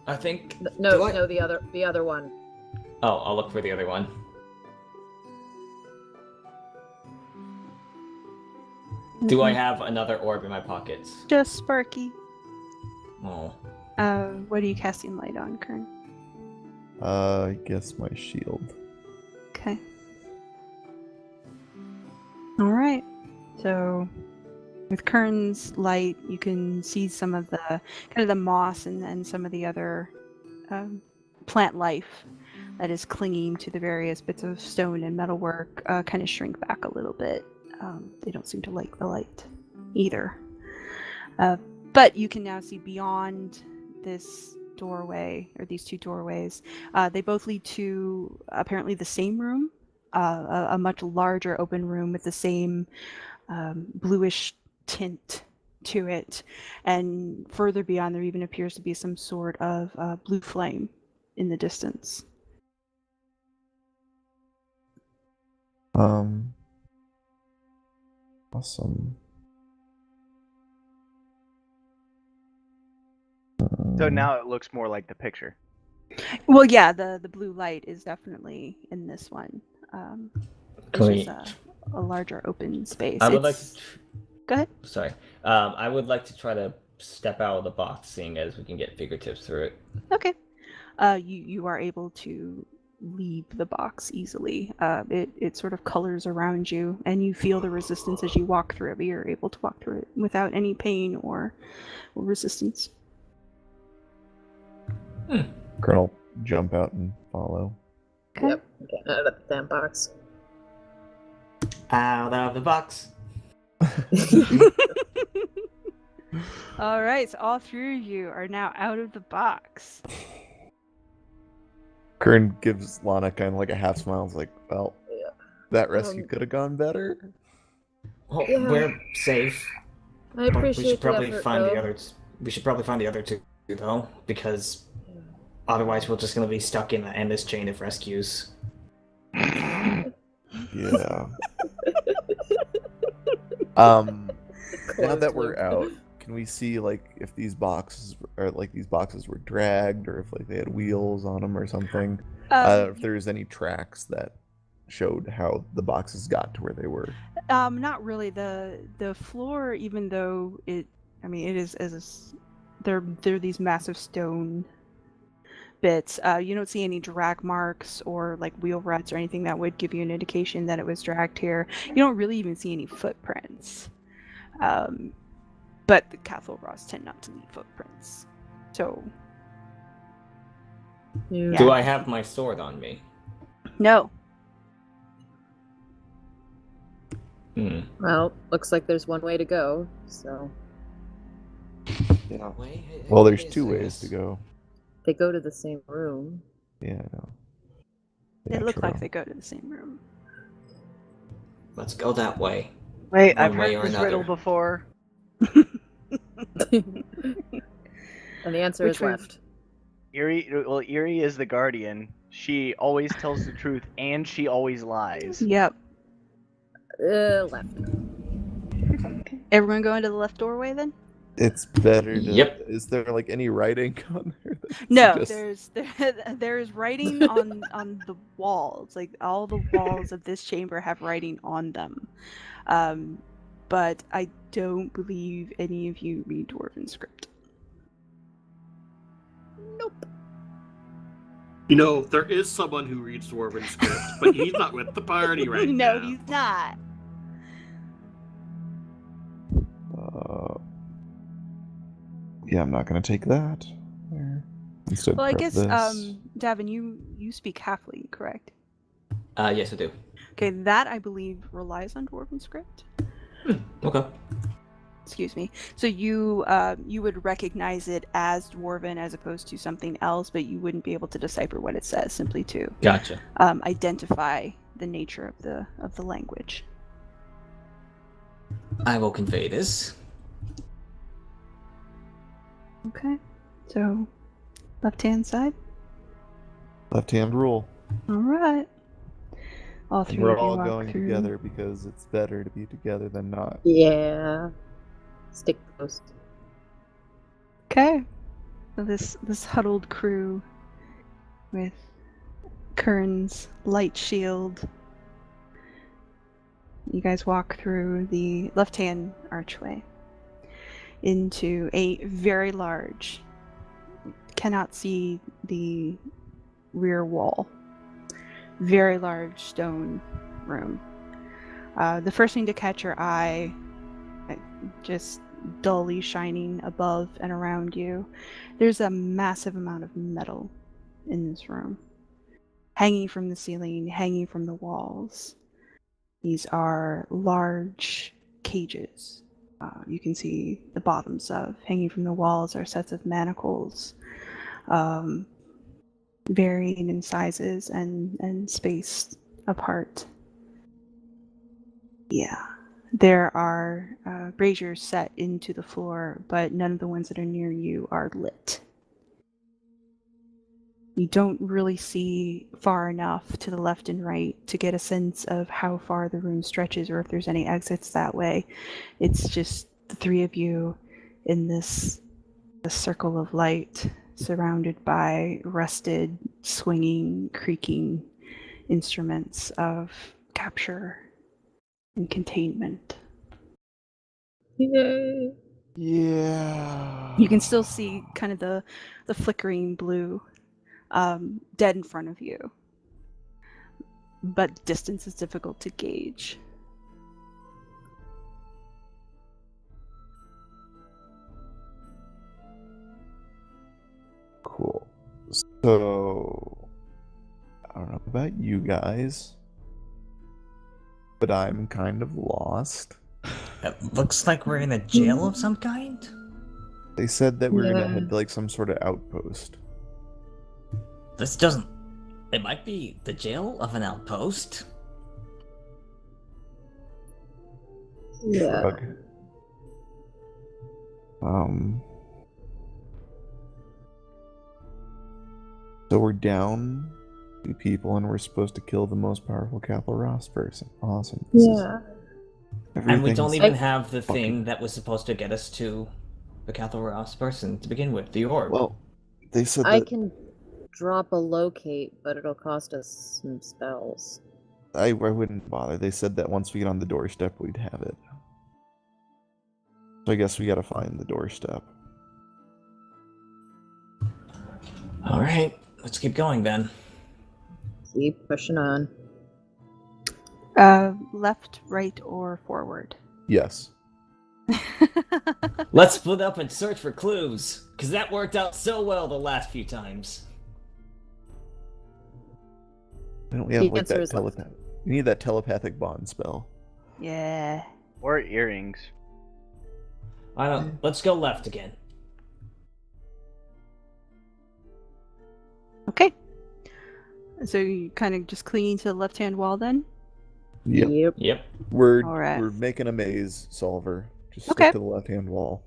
I think. No, Do I- no, the other one. Oh, I'll look for the other one. Do I have another orb in my pockets? Just Sparky. Oh. What are you casting light on, Kern? I guess my shield. So with Kern's light, you can see some of the kind of the moss and some of the other plant life that is clinging to the various bits of stone and metalwork kind of shrink back a little bit. They don't seem to like the light either. But you can now see beyond this doorway, or these two doorways. They both lead to apparently the same room, a much larger open room with the same bluish tint to it. And further beyond, there even appears to be some sort of blue flame in the distance. Awesome. So now it looks more like the picture. Well, yeah, the blue light is definitely in this one. Can Which is we- a larger open space. I would like It's- to. Go ahead. Sorry. I would like to try to step out of the box, seeing as we can get fingertips through it. Okay. You are able to leave the box easily. It sort of colors around you, and you feel the resistance as you walk through it, but you're able to walk through it without any pain or resistance. Kern will jump out and follow. Okay. Yep. Getting out of the damn box. Out of the box. All right, so all three of you are now out of the box. Kern gives Lana kind of like a half smile. It's like, well, Yeah. that rescue could have gone better. Well, Yeah. we're safe. I But we appreciate should probably the effort, find though. the others. We should probably find the other two though, because otherwise we're just gonna be stuck in an endless chain of rescues. Yeah. Now that we're out, can we see like if these boxes were dragged, or if like they had wheels on them or something? If there's any tracks that showed how the boxes got to where they were. Not really. The floor, even though it is they're these massive stone bits. You don't see any drag marks or like wheel ruts or anything that would give you an indication that it was dragged here. You don't really even see any footprints. But the Cathal Ross tend not to leave footprints. So Yeah. Do I have my sword on me? no. Well, looks like there's one way to go, so Yeah. Way? Well, there's Yes, two I ways guess. to go. they go to the same room. Yeah. I know. They Yeah, look like true. they go to the same room. Let's go that way. Wait, One I've way heard or this another. riddle before. And the answer Which is way? left. Erie is the guardian. She always tells the truth and she always lies. Yep. Left. Everyone go into the left doorway then? It's better to. Yep. Is there like any writing on there? that No, suggests- there's writing on the walls. Like all the walls of this chamber have writing on them. But I don't believe any of you read Dwarven script. You know, there is someone who reads Dwarven script, but he's not with the party right No, now. he's not. Yeah, I'm not gonna take that. There. Instead, Well, I grab guess this. Davynn, you speak Halfling, correct? Yes, I do. Okay, that I believe relies on Dwarven script. Okay. Excuse me. So you would recognize it as Dwarven as opposed to something else, but you wouldn't be able to decipher what it says simply to Gotcha. identify the nature of the language. I will convey this. Okay. So left hand side. Left hand rule. All right. All three We're of you all walk going through. together because it's better to be together than not. Yeah. Stick post. Okay. So this huddled crew with Kern's light shield. You guys walk through the left-hand archway into a very large, cannot see the rear wall, very large stone room. The first thing to catch your eye, just dully shining above and around you, there's a massive amount of metal in this room, hanging from the ceiling, hanging from the walls. These are large cages. You can see the bottoms of. Hanging from the walls are sets of manacles, varying in sizes and spaced apart. Yeah. There are braziers set into the floor, but none of the ones that are near you are lit. You don't really see far enough to the left and right to get a sense of how far the room stretches or if there's any exits that way. It's just the three of you in this circle of light, surrounded by rusted, swinging, creaking instruments of capture and containment. Yay. Yeah. You can still see kind of the flickering blue dead in front of you, but distance is difficult to gauge. Cool. So, I don't know about you guys, but I'm kind of lost. It looks like we're in a jail of some kind. They said that we're gonna Yeah. head to like some sort of outpost. This doesn't. It might be the jail of an outpost. Yeah. Shrug. So we're down 2 people, and we're supposed to kill the most powerful Capital Ross person. Awesome. Yeah. And we don't everything's- even have the fucking- thing that was supposed to get us to the Cathal Ross person to begin with, the orb. Well, they said I that can drop a locate, but it'll cost us some spells. I wouldn't bother. They said that once we get on the doorstep, we'd have it. So I guess we gotta find the doorstep. Alright, let's keep going then. Keep pushing on. Left, right, or forward? Yes. Let's split up and search for clues, because that worked out so well the last few times. Why don't we have The like answer that is left. telepathic? We need that telepathic bond spell. Yeah. Or earrings. I don't. Let's go left again. Okay. So you kind of just clinging to the left-hand wall then? Yep. Yep. We're All right. we're making a maze solver. Just Okay. stick to the left-hand wall.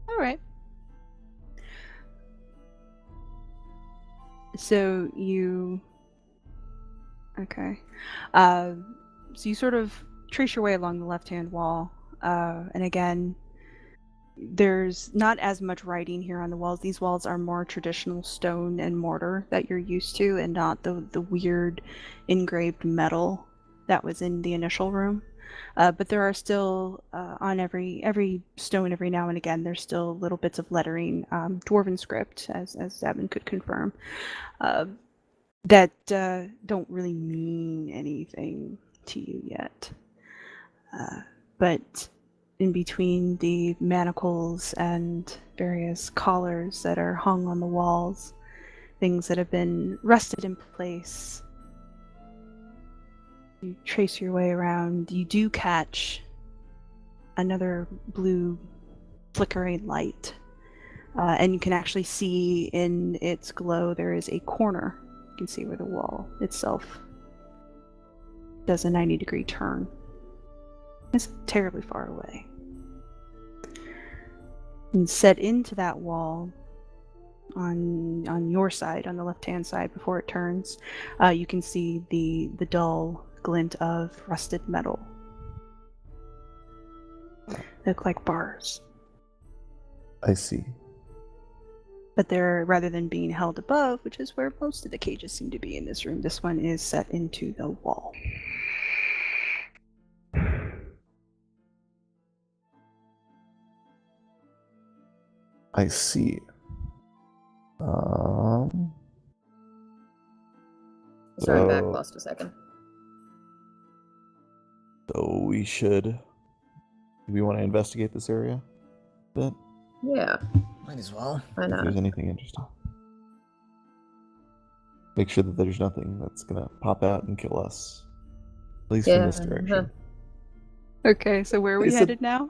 All right. So you... Okay. So you sort of trace your way along the left-hand wall. And again, there's not as much writing here on the walls. These walls are more traditional stone and mortar that you're used to, and not the weird engraved metal that was in the initial room. But there are still on every stone every now and again there's still little bits of lettering, dwarven script, as Davynn could confirm, that don't really mean anything to you yet. But in between the manacles and various collars that are hung on the walls, things that have been rested in place, you trace your way around. You do catch another blue flickering light, and you can actually see in its glow there is a corner. You can see where the wall itself does a 90-degree turn. It's terribly far away. And set into that wall on your side, on the left-hand side before it turns, you can see the dull glint of rusted metal. They look like bars. I see. But they're, rather than being held above, which is where most of the cages seem to be in this room, this one is set into the wall. I see. Sorry, I'm back. So- Lost a second. So we should. Do we want to investigate this area a bit? Yeah, Might as well. why If not? there's anything interesting. Make sure that there's nothing that's gonna pop out and kill us. At least from this Yeah, direction. Okay, so where are we Is it- headed now?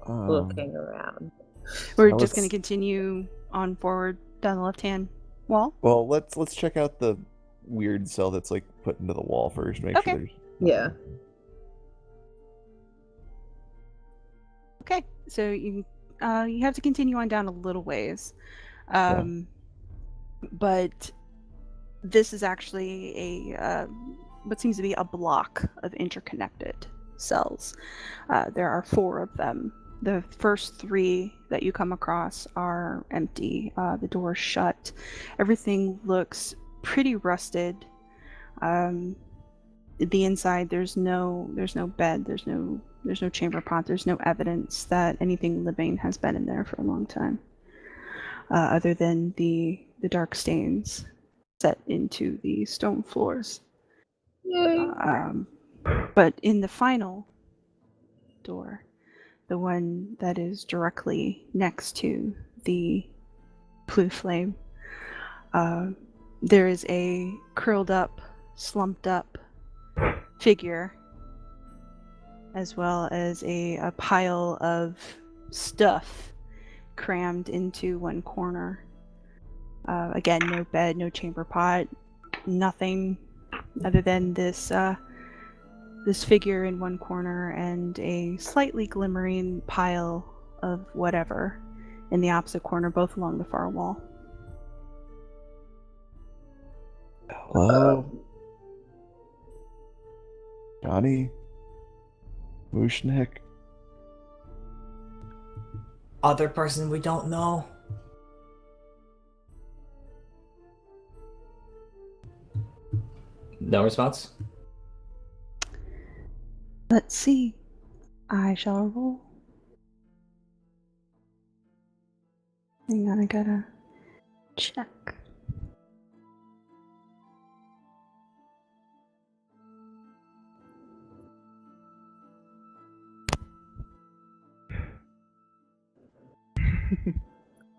Looking around. We're Now just going let's- to continue on forward down the left-hand wall. Well, let's check out the weird cell that's like put into the wall first. Make Okay. sure there's. Yeah. Okay, so you have to continue on down a little ways, but this is actually a what seems to be a block of interconnected cells. There are 4 of them. The first 3 that you come across are empty. The door's shut. Everything looks pretty rusted. The inside, there's no bed. There's no chamber pot. There's no evidence that anything living has been in there for a long time, other than the dark stains set into the stone floors. Yay. But in the final door, the one that is directly next to the blue flame, there is a curled up, slumped up figure, as well as a pile of stuff crammed into one corner. Again, no bed, no chamber pot, nothing other than this figure in one corner and a slightly glimmering pile of whatever in the opposite corner, both along the far wall. Hello, Johnny, Mooshnik. Other person we don't know. No response? Let's see. I shall roll. Hang on, I gotta check.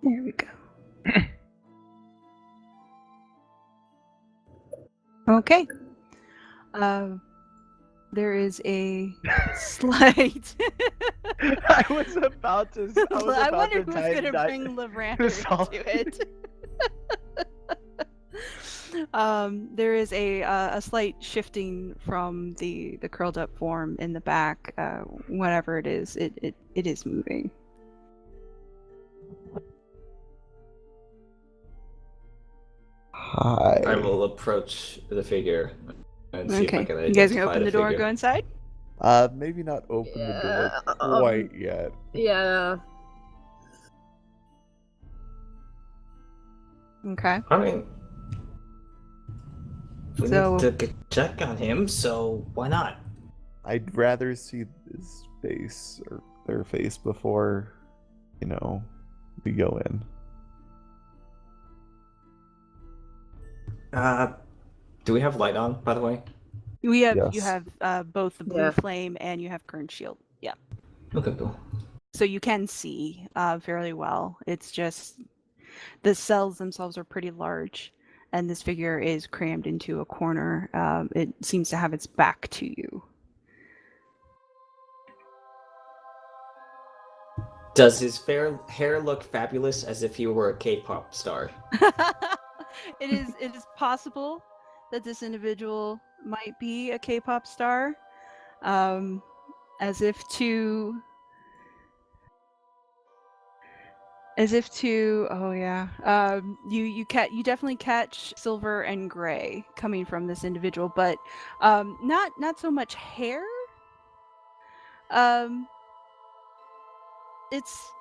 There we go. Okay. There is a slight. I was about to. I wonder who's gonna bring Lavrander solve into it. There is a slight shifting from the curled up form in the back. Whatever it is, it is moving. Hi. I will approach the figure and see if I Okay, can you guys gonna identify open the door and figure. go inside? Maybe not open the Yeah, door quite yet. Yeah. Okay. I mean, we So- need to check on him, so why not? I'd rather see his face or their face before, we go in. Do we have light on, by the way? You Yes. have both the blue Yeah. flame and you have Kern's shield. Yeah. Okay, cool. So you can see fairly well. It's just the cells themselves are pretty large, and this figure is crammed into a corner. It seems to have its back to you. Does his hair look fabulous as if he were a K-pop star? It is possible that this individual might be a K-pop star, as if to oh yeah, you definitely catch silver and gray coming from this individual, but not so much hair. It's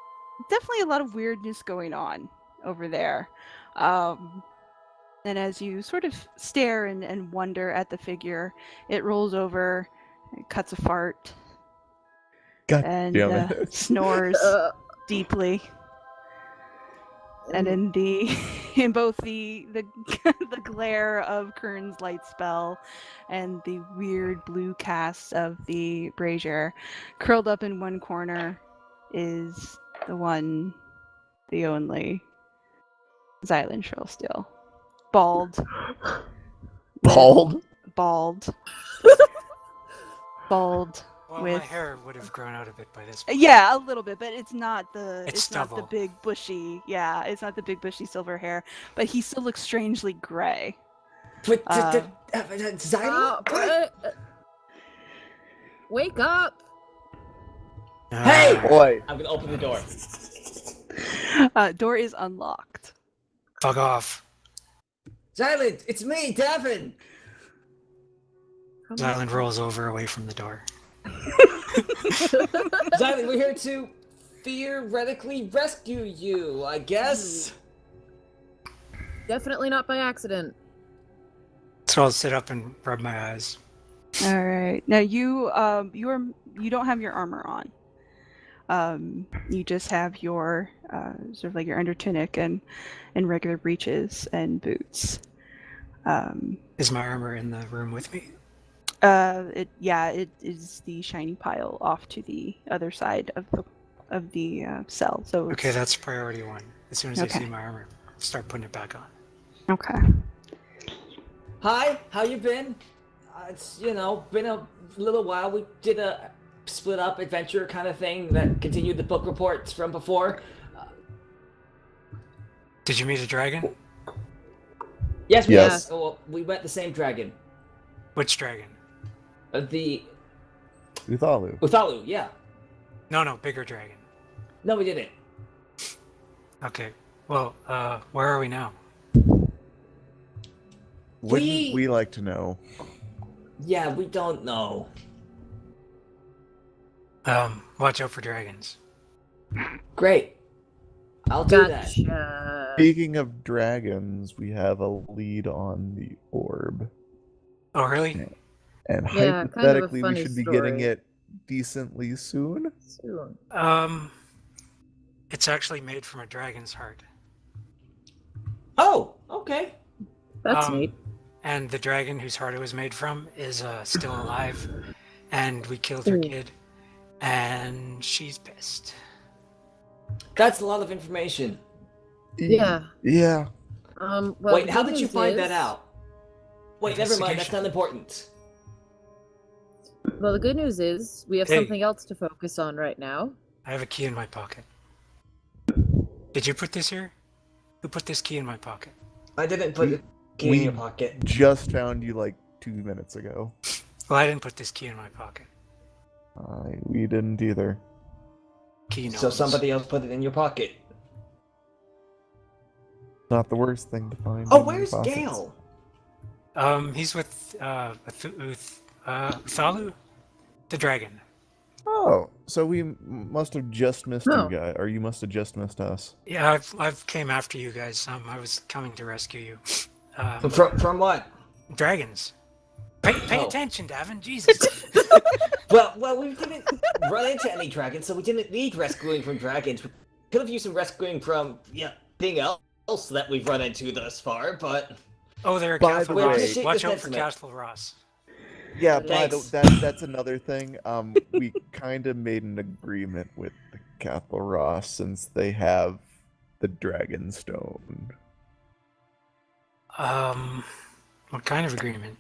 definitely a lot of weirdness going on over there. And as you sort of stare and wonder at the figure, it rolls over, it cuts a fart, God and damn it. snores Uh, deeply. And in both the the glare of Kern's light spell and the weird blue cast of the brazier, curled up in one corner is the only Xylund Shrill Steel. Bald. Bald? Bald. Well, with my hair would have grown out a bit by this point. yeah, a little bit, but it's not the It's not the stubble. big bushy. Yeah, it's not the big bushy silver hair, but he still looks strangely gray. But Uh, Xylund? Wake up! Hey! Boy. I'm gonna open the door. Door is unlocked. Fuck off. Xylund, it's me, Davynn! Xylund rolls over away from the door. Xylund, we're here to theoretically rescue you, I guess. Definitely not by accident. So I'll sit up and rub my eyes. All right. Now you don't have your armor on. You just have your sort of like your under tunic and regular breeches and boots. Is my armor in the room with me? It is the shiny pile off to the other side of the cell. So Okay, it's- that's priority 1. As soon as I Okay. see my armor, start putting it back on. okay. Hi, how you been? It's, been a little while. We did a split up adventure kind of thing that continued the book reports from before. Did you meet a dragon? Yes, Yes. Oh, well, we met the same dragon. Which dragon? The Uthalu. Uthalu, yeah. No, bigger dragon. No, we didn't. Okay. Well, where are we now? Wouldn't we like to know? Yeah, we don't know. Watch out for dragons. Great. I'll do that. Gotcha. Speaking of dragons, we have a lead on the orb. Oh, really? And Yeah, kind of a hypothetically, we funny should be getting story. it decently soon. Soon. It's actually made from a dragon's heart. Oh, okay. That's Um, neat. And the dragon whose heart it was made from is still alive. And we killed her Ooh. kid. And she's pissed. That's a lot of information. Yeah. Yeah. Well, Wait, the how good did you news find that is- out? Wait, never mind. That's Investigation. not important. Well, the good news is we have Hey. something else to focus on right now. I have a key in my pocket. Did you put this here? Who put this key in my pocket? I didn't put We- the key we- in your pocket. Just found you like 2 minutes ago. Well, I didn't put this key in my pocket. We didn't either. Key knows. So somebody else put it in your pocket. Not the worst thing to find. Oh, in your where's pockets. Gale? He's with Thalu, the dragon. Oh, so we must have just missed Oh. you guys, or you must have just missed us. Yeah, I've came after you guys. I was coming to rescue you. From what? Dragons. Pay Oh. attention, Davynn. Jesus. Well, we didn't run into any dragons, so we didn't need rescuing from dragons. We could have used some rescuing from anything else that we've run into thus far, but Oh, they're a By Castle the Ross. way- Watch This out for estimate. Castle Ross. Yeah, Thanks. that's another thing. We kind of made an agreement with the Cathal Ross since they have the Dragon Stone. What kind of agreement?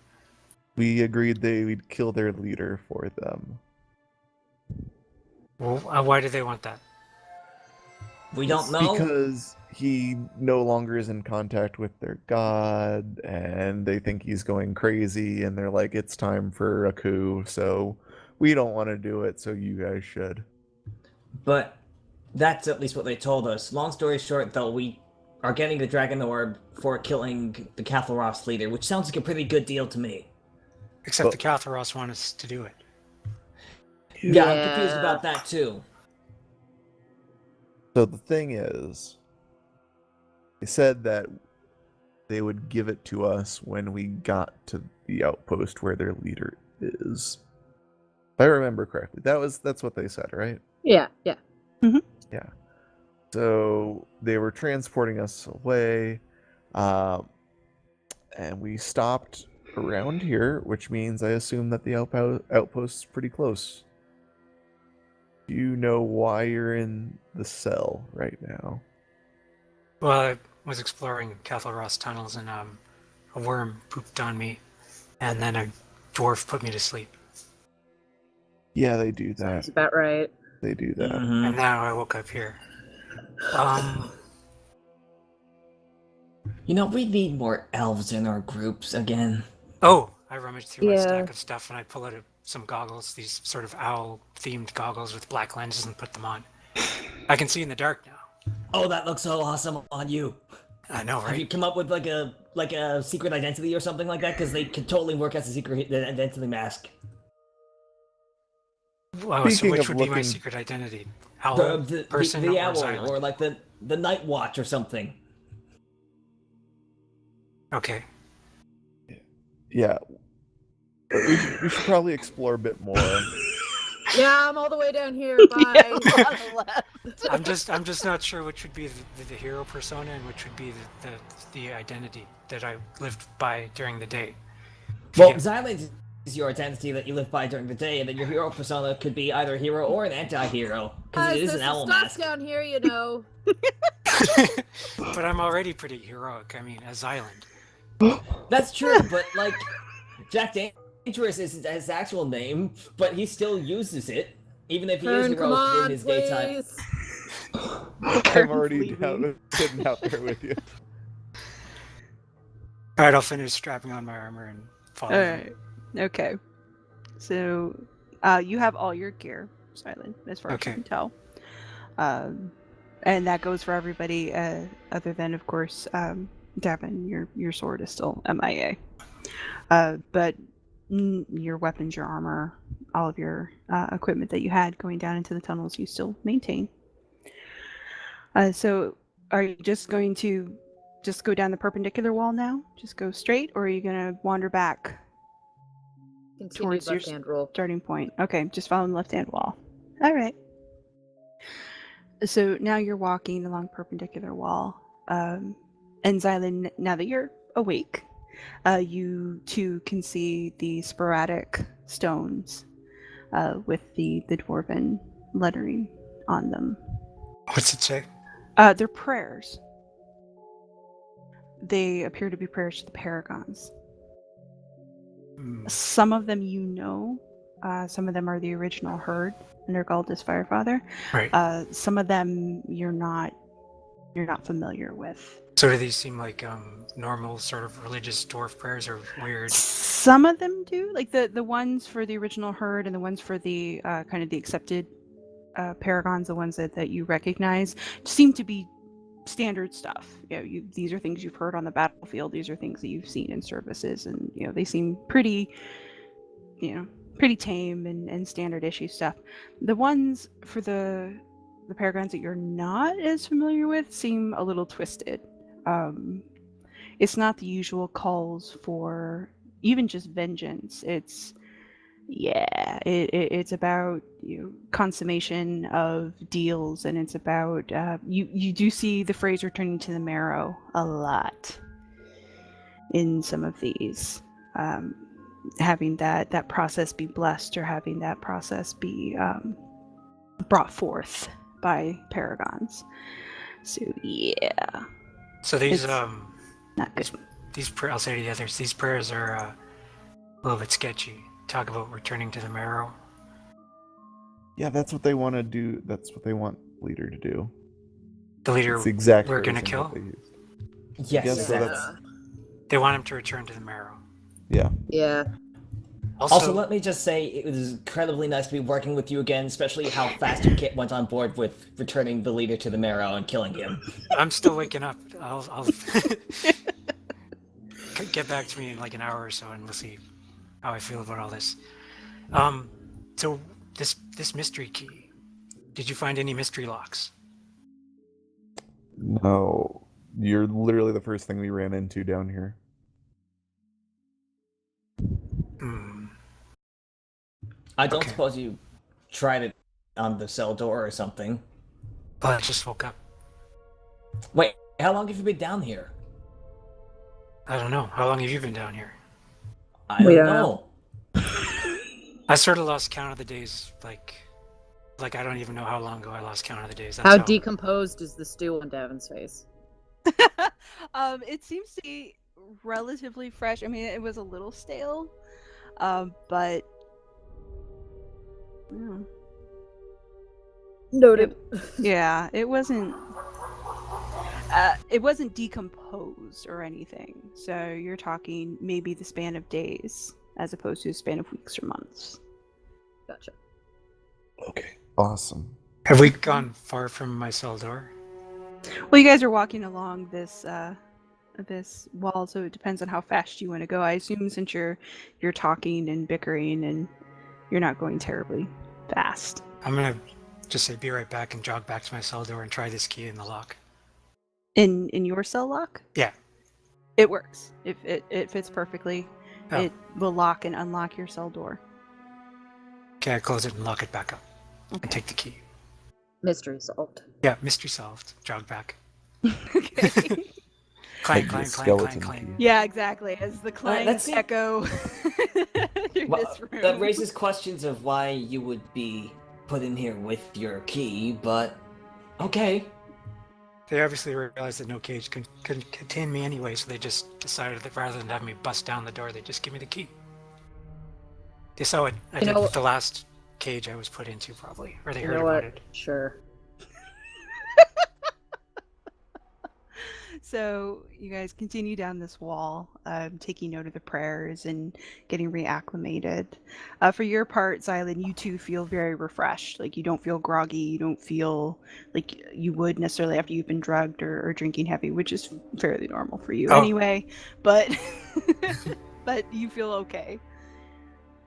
We agreed they would kill their leader for them. Well, why do they want that? we don't know. Because he no longer is in contact with their god, and they think he's going crazy, and they're like, it's time for a coup, so we don't want to do it, so you guys should. But that's at least what they told us. Long story short, though, we are getting the Dragon Orb for killing the Cathal Ross leader, which sounds like a pretty good deal to me. Except Well- the Castle Ross want us to do it. Yeah, I'm confused about that too. So the thing is, they said that they would give it to us when we got to the outpost where their leader is. If I remember correctly, that's what they said, right? Yeah. So they were transporting us away, and we stopped around here, which means I assume that the outpost is pretty close. Do you know why you're in the cell right now? Well, I was exploring Cathal Ross tunnels and a worm pooped on me, and then a dwarf put me to sleep. Yeah, they do that. Sounds about right. They do that. And now I woke up here. You know, we need more elves in our groups again. Oh, I rummaged through my Yeah. stack of stuff and I pull out some goggles, these sort of owl-themed goggles with black lenses, and put them on. I can see in the dark now. Oh, that looks so awesome on you. I know, Have you right? come up with like a secret identity or something like that? Because they could totally work as a secret identity mask. Wow, so Speaking which of would be my looking- secret identity? Owl The person the or owl, Xylund? or like the night watch or something. Okay. Yeah. We should probably explore a bit more. Yeah, I'm all the way down here. Bye. Yeah, a lot of left. I'm just not sure which would be the hero persona and which would be the identity that I lived by during the day. Well, Yeah. Xylund is your identity that you live by during the day, and then your hero persona could be either a hero or an anti-hero, because it is There's an some owl stuff mask. down here, you know. But I'm already pretty heroic. I mean, as Xylund. That's true, but like Jack Dangerous is his actual name, but he still uses it, even if he is Kern, come heroic on, in his daytime. please. I'm already sitting out there with you. All right, I'll finish strapping on my armor and follow. All them. right. Okay. So, you have all your gear, Silent, as far as Okay. you can tell. And that goes for everybody, other than, of course, Davynn. Your sword is still MIA. But your weapons, your armor, all of your equipment that you had going down into the tunnels, you still maintain. So, are you just going to just go down the perpendicular wall now? Just go straight, or are you going to wander back? Continue Towards your left-hand roll. Starting point. Okay, just following the left-hand wall. All right. So now you're walking along perpendicular wall. And Xylund, now that you're awake, you too can see the sporadic stones with the dwarven lettering on them. What's it say? They're prayers. They appear to be prayers to the paragons. Hmm. Some of them you know. Some of them are the original herd, and they're called as Firefather. Right. Some of them you're not familiar with. So do these seem like normal sort of religious dwarf prayers, or weird? Some of them do, like the ones for the original herd and the ones for the kind of the accepted paragons, the ones that you recognize, seem to be standard stuff. These are things you've heard on the battlefield. These are things that you've seen in services, and they seem pretty tame and standard issue stuff. The ones for the paragons that you're not as familiar with seem a little twisted. It's not the usual calls for even just vengeance. It's about consummation of deals, and it's about you do see the phrase returning to the marrow a lot in some of these, having that process be blessed, or having that process be brought forth by paragons. So yeah, So these It's not good. I'll say to the others, these prayers are a little bit sketchy. Talk about returning to the marrow. Yeah, that's what they want to do. That's what they want leader to do. The leader It's the exact we're gonna phrasing kill? that they used. Yes. Yes, so that's They want him to return to the marrow. yeah. Yeah. Also, let me just say it was incredibly nice to be working with you again, especially how fast you went on board with returning the leader to the marrow and killing him. I'm still waking up. I'll get back to me in like an hour or so, and we'll see how I feel about all this. So this mystery key. Did you find any mystery locks? No, you're literally the first thing we ran into down here. Hmm. I don't Okay. suppose you tried it on the cell door or something. Well, I just woke up. Wait, how long have you been down here? I don't know. How long have you been down here? I We don't don't know. I sort of lost count of the days. Like I don't even know how long ago I lost count of the days. How decomposed is the stew on Davynn's face? It seems to be relatively fresh. I mean, it was a little stale, but yeah. Noted. Yeah, it wasn't decomposed or anything. So you're talking maybe the span of days as opposed to a span of weeks or months. Gotcha. Okay. Awesome. Have we gone far from my cell door? Well, you guys are walking along this wall, so it depends on how fast you want to go. I assume since you're talking and bickering and you're not going terribly fast. I'm gonna just say be right back and jog back to my cell door and try this key in the lock. In your cell lock? Yeah. It works. It fits perfectly. Oh. It will lock and unlock your cell door. Okay, I close it and lock it back up. Okay. And take the key. Mystery solved. Yeah, mystery solved. Jog back. Okay. Clang, Like clang, the clang, skeleton clang, clang. key. Yeah, exactly. As the clangs that's it. echo through Well, this room. that raises questions of why you would be put in here with your key, but okay. They obviously realized that no cage can contain me anyway, so they just decided that rather than have me bust down the door, they just give me the key. They saw it. I did with the last cage I was put into, probably, or they heard about it. Sure. So you guys continue down this wall, taking note of the prayers and getting reacclimated. For your part, Xylund, you too feel very refreshed. Like you don't feel groggy. You don't feel like you would necessarily after you've been drugged or drinking heavy, which is fairly normal for you anyway. But but you feel okay.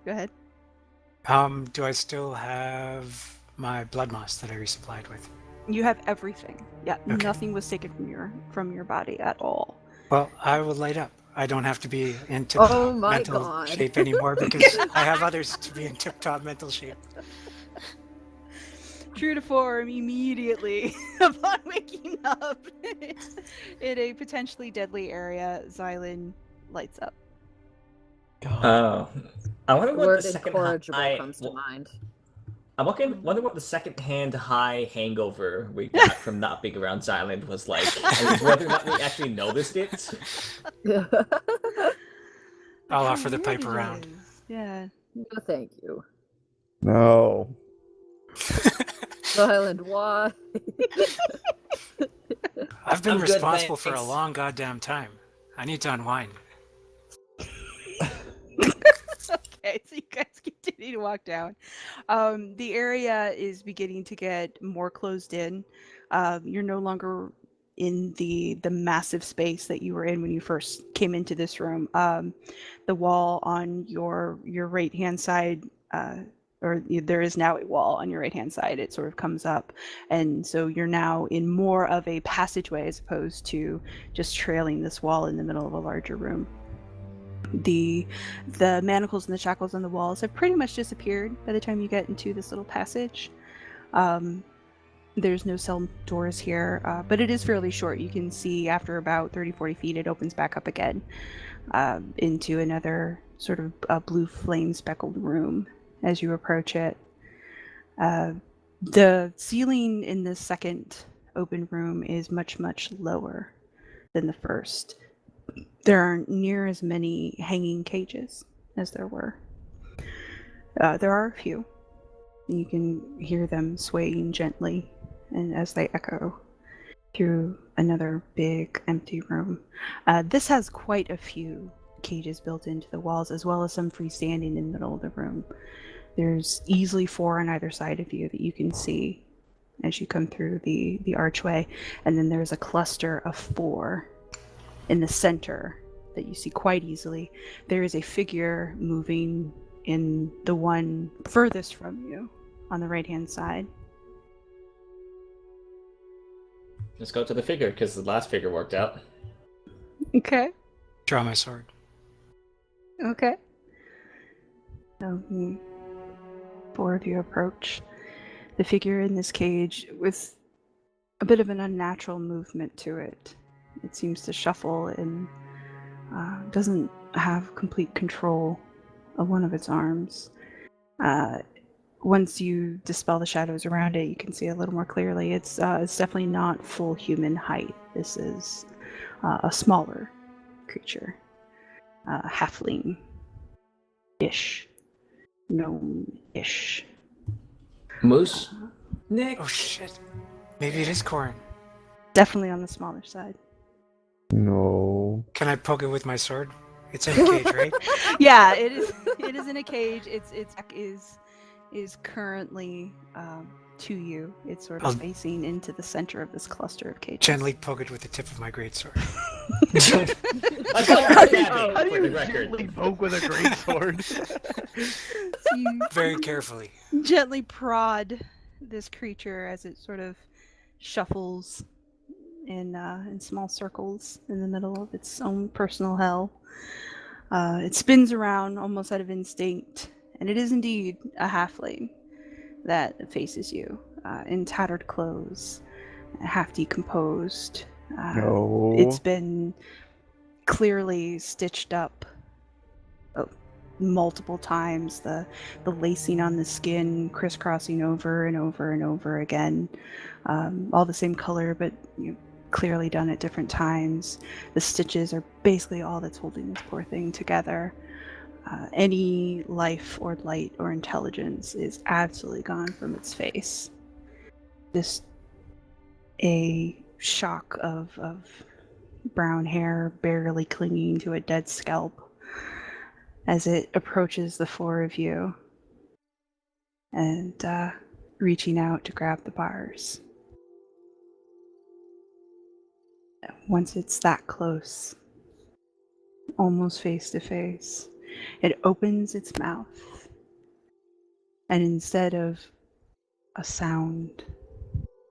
Go ahead. Do I still have my blood moss that I resupplied with? You have everything. Yeah, Okay. Nothing was taken from your body at all. Well, I will light up. I don't have to be in Oh my mental God. shape anymore because I have others to be in tip-top mental shape. True to form immediately upon waking up in a potentially deadly area, Xylund lights up. Oh. I wonder The what word the second incorrigible high... comes to mind. I wonder what the second-hand high hangover we got from not being around Xylund was like, and whether or not we actually noticed it. I'll How offer the weird pipe it around. is. Yeah. No, thank you. No. Xylund, why? I've been I'm good, responsible for a thanks. long goddamn time. I need to unwind. Okay, so you guys continue to walk down. The area is beginning to get more closed in. You're no longer in the massive space that you were in when you first came into this room. The wall on your right hand side, there is now a wall on your right hand side. It sort of comes up, and so you're now in more of a passageway as opposed to just trailing this wall in the middle of a larger room. The manacles and the shackles on the walls have pretty much disappeared by the time you get into this little passage. There's no cell doors here, but it is fairly short. You can see after about 30-40 feet it opens back up again into another sort of blue flame speckled room as you approach it. The ceiling in this second open room is much lower than the first. There aren't near as many hanging cages as there were. There are a few. You can hear them swaying gently and as they echo through another big empty room. This has quite a few cages built into the walls, as well as some freestanding in the middle of the room. There's easily 4 on either side of you that you can see as you come through the archway, and then there's a cluster of 4 in the center that you see quite easily. There is a figure moving in the one furthest from you on the right hand side. Let's go to the figure, because the last figure worked out. Okay. Draw my sword. Okay. So 4 of you approach the figure in this cage with a bit of an unnatural movement to it. It seems to shuffle and doesn't have complete control of one of its arms. Once you dispel the shadows around it, you can see a little more clearly. It's definitely not full human height. This is a smaller creature, halfling-ish, gnome-ish. Moose? Nick? Oh shit. Maybe it is Corn. Definitely on the smaller side. No. Can I poke it with my sword? It's in a cage, right? Yeah, it is. It is in a cage. Its back is currently to you. It's sort of I'll facing into the center of this cluster of cages. gently poke it with the tip of my greatsword. How do you gently poke with a greatsword? So you Very carefully. gently prod this creature as it sort of shuffles in small circles in the middle of its own personal hell. It spins around almost out of instinct, and it is indeed a halfling that faces you, in tattered clothes, half decomposed. No. It's been clearly stitched up multiple times, the lacing on the skin crisscrossing over and over and over again, all the same color, but clearly done at different times. The stitches are basically all that's holding this poor thing together. Any life or light or intelligence is absolutely gone from its face. Just a shock of brown hair barely clinging to a dead scalp as it approaches the four of you and reaching out to grab the bars. Once it's that close, almost face to face, it opens its mouth, and instead of a sound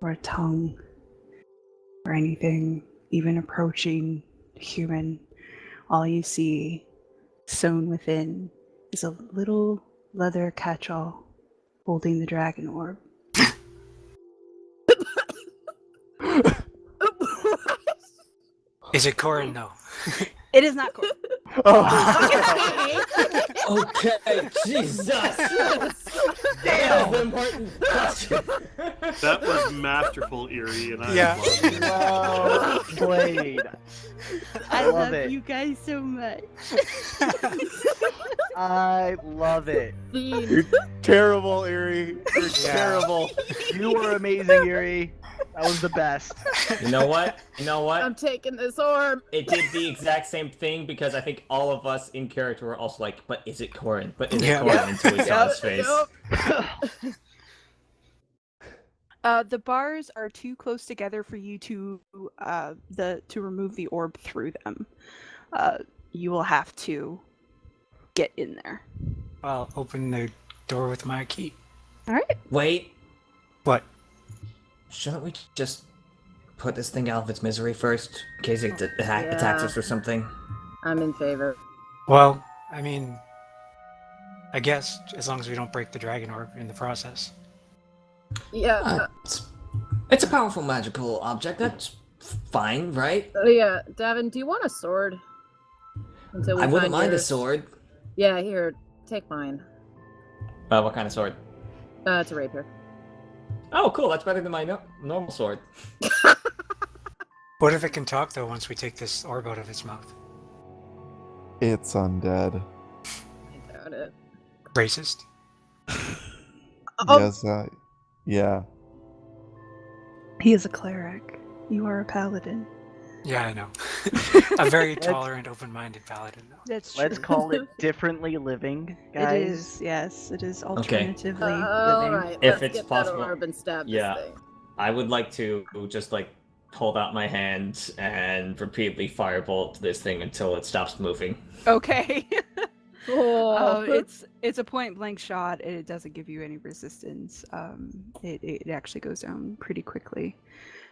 or a tongue or anything even approaching human, all you see sewn within is a little leather catch-all holding the dragon orb. Is it Corin? No. It is not cool. Okay, Jesus! Damn! The important question. That was masterful, Eerie, and I Yeah. love it. Well played. I love love it. you guys so much. I love it. Fiend. Terrible, Eerie. You're terrible. You were amazing, Yuri. That was the best. You know what? I'm taking this orb. It did the exact same thing because I think all of us in character were also like, but is it Corin? But is it Yeah. Corin? Until we saw his face. The bars are too close together for you to remove the orb through them. You will have to get in there. I'll open the door with my key. All right. Wait, What? shouldn't we just put this thing out of its misery first, in case it attacks us or something? I'm in favor. Well, I mean, I guess as long as we don't break the dragon orb in the process. Yeah. It's a powerful magical object. That's fine, right? Yeah. Davynn, do you want a sword? Until we I wouldn't find mind a yours? sword. Yeah, here, take mine. What kind of sword? It's a rapier. Oh, cool. That's better than my normal sword. What if it can talk though once we take this orb out of its mouth? It's undead. I doubt it. Racist? Oh. Yes, yeah. He is a cleric. You are a paladin. Yeah, I know. A very tolerant, open-minded paladin though. That's true. Let's call it differently living, guys. It is, yes. It is alternatively living. Alright, If let's it's get possible. that orb and stab Yeah. this thing. I would like to just hold out my hand and repeatedly firebolt this thing until it stops moving. Okay. Oh, It's a point blank shot, and it doesn't give you any resistance. It actually goes down pretty quickly.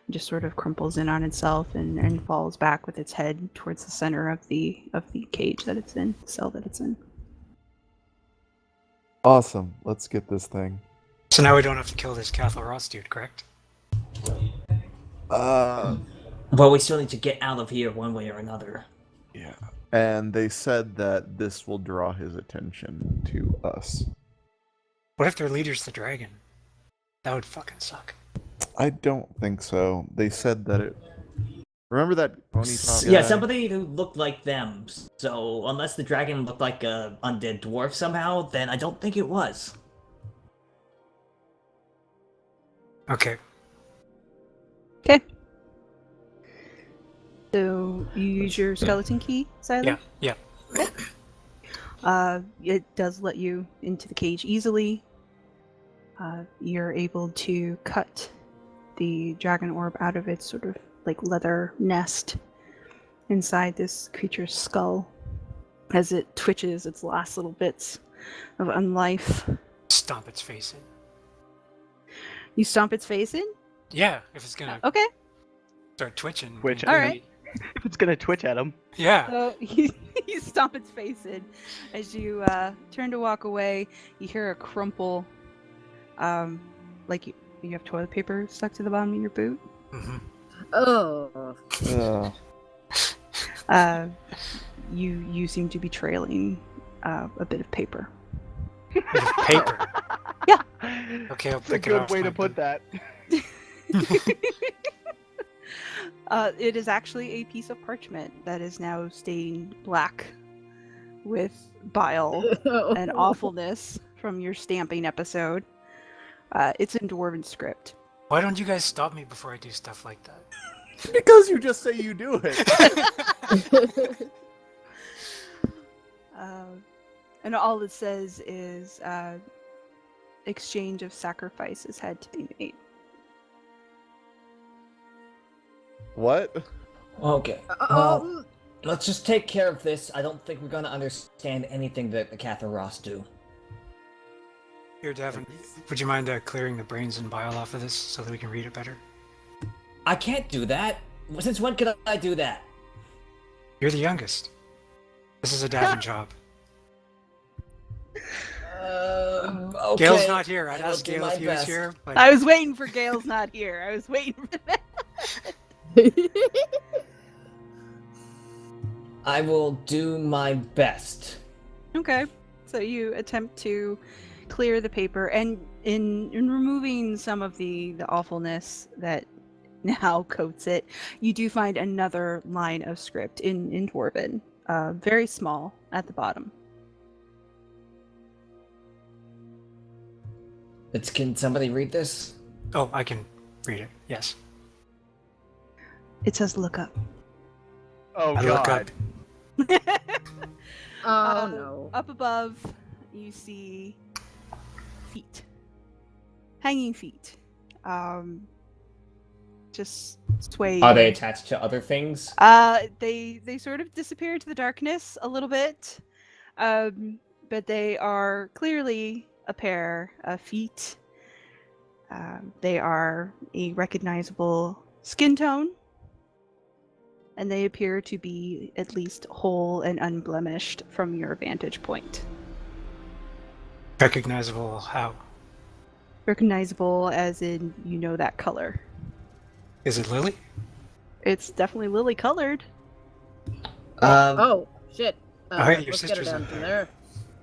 It just sort of crumples in on itself and falls back with its head towards the center of the cage that it's in, cell that it's in. Awesome. Let's get this thing. So now we don't have to kill this Cathal Ross dude, correct? Well, we still need to get out of here one way or another. Yeah. And they said that this will draw his attention to us. What if their leader's the dragon? That would fucking suck. I don't think so. They said that it... Remember that ponytail Yeah, guy? somebody who looked like them. So unless the dragon looked like a undead dwarf somehow, then I don't think it was. Okay. Okay. So you use your skeleton key, Xylund? Yeah. It does let you into the cage easily. You're able to cut the dragon orb out of its sort of like leather nest inside this creature's skull as it twitches its last little bits of unlife. Stomp its face in. You stomp its face in? Yeah, if it's gonna Okay. start twitching. Twitch. All right. If it's gonna twitch at him. Yeah. So you stomp its face in. As you turn to walk away, you hear a crumple. Like you have toilet paper stuck to the bottom of your boot. Mm-hmm. Oh. You seem to be trailing a bit of paper. Paper. Yeah. Okay, I'll That's a pick it good off way my to put boot. that. It is actually a piece of parchment that is now stained black with bile and awfulness from your stamping episode. It's in Dwarven script. Why don't you guys stop me before I do stuff like that? Because you just say you do it. And all it says is exchange of sacrifices had to be made. What? Okay. Well, let's just take care of this. I don't think we're gonna understand anything that the Catherine Ross do. Here, Davynn, would you mind clearing the brains and bile off of this so that we can read it better? I can't do that. Since when could I do that? You're the youngest. This is a Davynn job. Okay. Gail's not here. I'd I will ask do Gail my if he was best. here. But... I was waiting for Gail's not here. I was waiting for that. I will do my best. Okay. So you attempt to clear the paper, and in removing some of the awfulness that now coats it, you do find another line of script in Dwarven, very small at the bottom. Can somebody read this? Oh, I can read it. Yes. It says "look up." Oh I look up. god. Oh no. Up above, you see feet, hanging feet, just swaying. Are they attached to other things? They sort of disappear into the darkness a little bit, but they are clearly a pair of feet. They are a recognizable skin tone, and they appear to be at least whole and unblemished from your vantage point. Recognizable how? Recognizable as in you know that color. Is it Lily? It's definitely lily colored. Oh shit. Oh, hey, your let's get her sister's down in from there. there.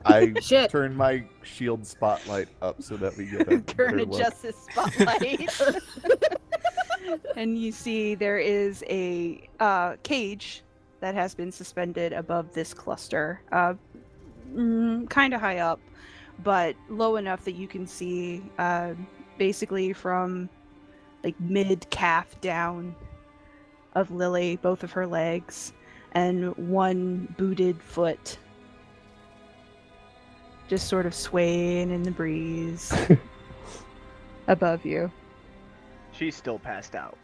I Shit. turn my shield spotlight up so that we get a Kern better look. adjusts his spotlight. And you see there is a cage that has been suspended above this cluster. Kind of high up, but low enough that you can see basically from like mid-calf down of Lily, both of her legs, and one booted foot just sort of swaying in the breeze above you. She's still passed out.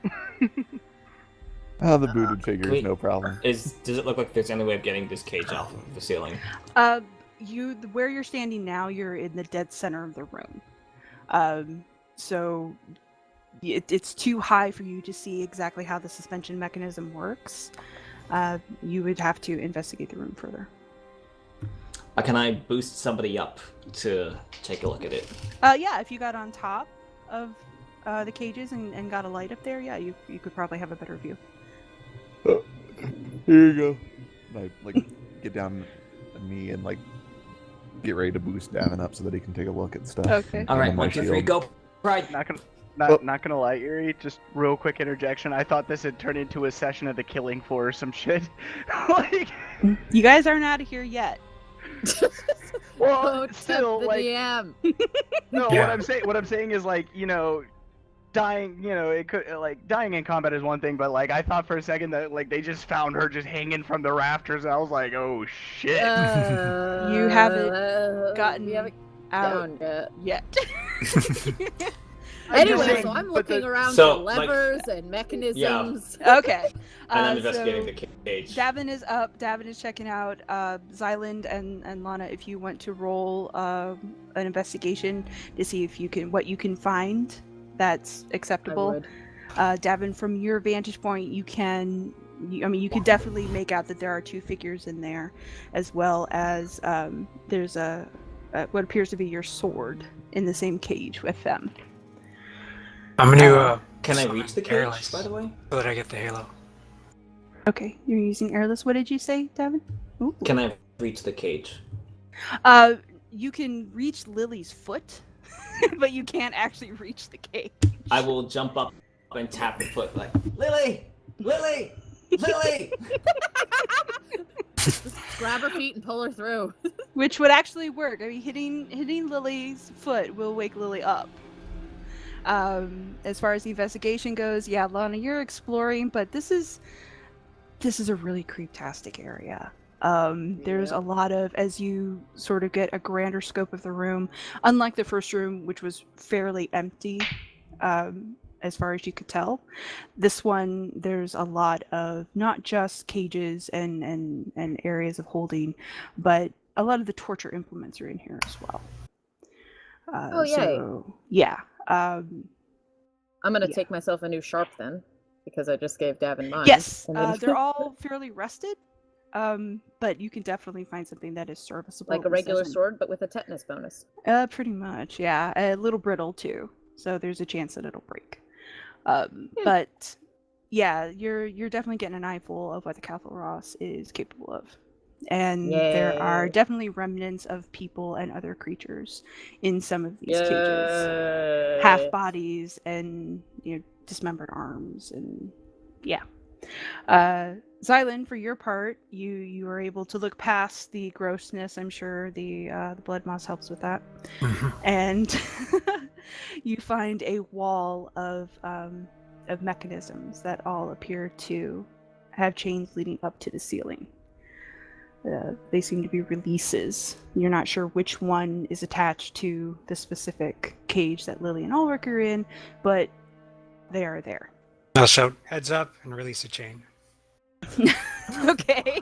Oh, the booted figure is Wait. no problem. Does it look like there's any way of getting this cage off of the ceiling? Where you're standing now, you're in the dead center of the room. So it's too high for you to see exactly how the suspension mechanism works. You would have to investigate the room further. Can I boost somebody up to take a look at it? Yeah, if you got on top of the cages and got a light up there, yeah, you could probably have a better view. Here you go. And I get down on me and get ready to boost Davynn up so that he can take a look at stuff. Okay. All right, 1, 2, 3, go. Right. Not gonna lie, Erie, just real quick interjection. I thought this had turned into a session of the Killing Floor or some shit. You guys aren't out of here yet. Well, still, the DM. No, Yeah. what I'm saying is dying, it could dying in combat is one thing, but I thought for a second that they just found her just hanging from the rafters, and I was like, oh shit. You haven't gotten We haven't out down yet. yet. Anyway, so I'm looking around for levers and mechanisms. Okay. And I'm investigating the cage. Davynn is up. Davynn is checking out. Xylund and Lana, if you want to roll an investigation to see if what you can find that's acceptable. Davynn, from your vantage point, you can definitely make out that there are 2 figures in there, as well as there's what appears to be your sword in the same cage with them. I'm gonna Can I reach the cage, airless, by the way? so that I get the halo. Okay, you're using airless. What did you say, Davynn? Ooh. Can I reach the cage? You can reach Lily's foot, but you can't actually reach the cage. I will jump up and tap the foot Lily! Lily! Lily! Just grab her feet and pull her through. Which would actually work. I mean, hitting Lily's foot will wake Lily up. As far as the investigation goes, yeah, Lana, you're exploring, but this is a really creeptastic area. There's a lot of, as you sort of get a grander scope of the room, unlike the first room, which was fairly empty, as far as you could tell, this one, there's a lot of not just cages and areas of holding, but a lot of the torture implements are in here as well. Oh, yay. So, yeah. I'm gonna take myself a new sharp then, because I just gave Davynn mine. Yes, And then- they're all fairly rusted, but you can definitely find something that is serviceable. like a regular sword, but with a tetanus bonus. Pretty much, yeah. A little brittle too, so there's a chance that it'll break. But yeah, you're definitely getting an eyeful of what the Cathal Ross is capable of. And there are definitely remnants of people and other creatures in some of these cages. Half bodies and dismembered arms, and yeah. Xylund, for your part, you are able to look past the grossness. I'm sure the blood moss helps with that. And you find a wall of mechanisms that all appear to have chains leading up to the ceiling. They seem to be releases. You're not sure which one is attached to the specific cage that Lily and Ulric are in, but they are there. I'll shout heads up and release a chain. Okay.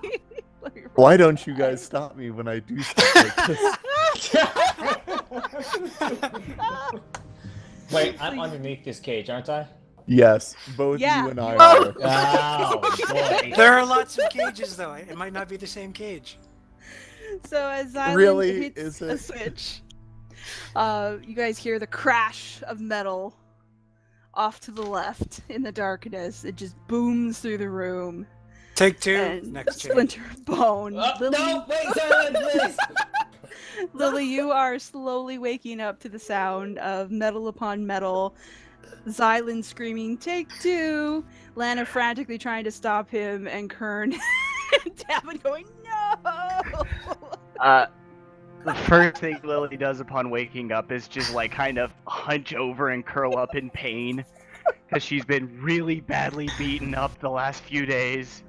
Why don't you guys stop me when I do stuff like this? Wait, I'm underneath this cage, aren't I? Yes, both Yeah, you and I you are. Oh, boy. There are lots of cages, though. It might not be the same cage. So as Xylund Really? hits Is a it? switch, you guys hear the crash of metal off to the left in the darkness. It just booms through the room. Take 2. And Next chain. splinter of bone. Lily, No, wait, Xylund, please! Lily, you are slowly waking up to the sound of metal upon metal. Xylund screaming, "Take 2!" Lana frantically trying to stop him, and Kern and Davynn going, "No!" The first thing Lily does upon waking up is just kind of hunch over and curl up in pain, because she's been really badly beaten up the last few days.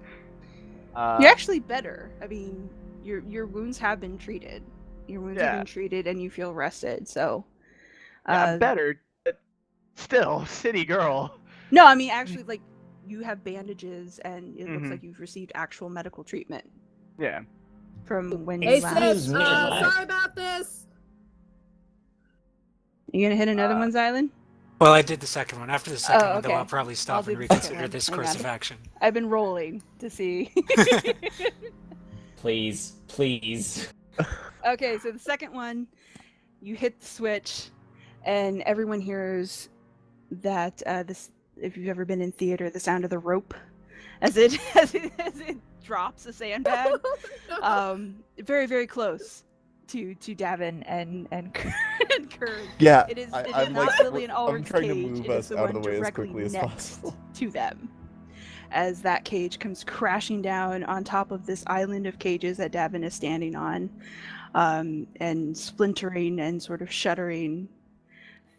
You're actually better. I mean, your wounds have been treated. Your wounds have been treated, and you feel rested. So, I'm better. But still, city girl. No, I mean actually, you have bandages, and it looks like you've received actual medical treatment. Yeah. From when Hey you last. sis, sorry about this. You gonna hit another one, Xylund? Well, I did the second one. After the second one, though, okay. I'll probably stop I'll do and the second reconsider one. this Hang course on. of action. I've been rolling to see. Please, please. Okay, so the second one, you hit the switch, and everyone hears that this, if you've ever been in theater, the sound of the rope as it as it drops a sandbag, very very close to Davynn and Kern. Yeah, It is I'm not like, Lily and I'm Ulric's trying to cage. move It is us the out of one the way as directly quickly as next possible. to them. As that cage comes crashing down on top of this island of cages that Davynn is standing on, and splintering and sort of shuttering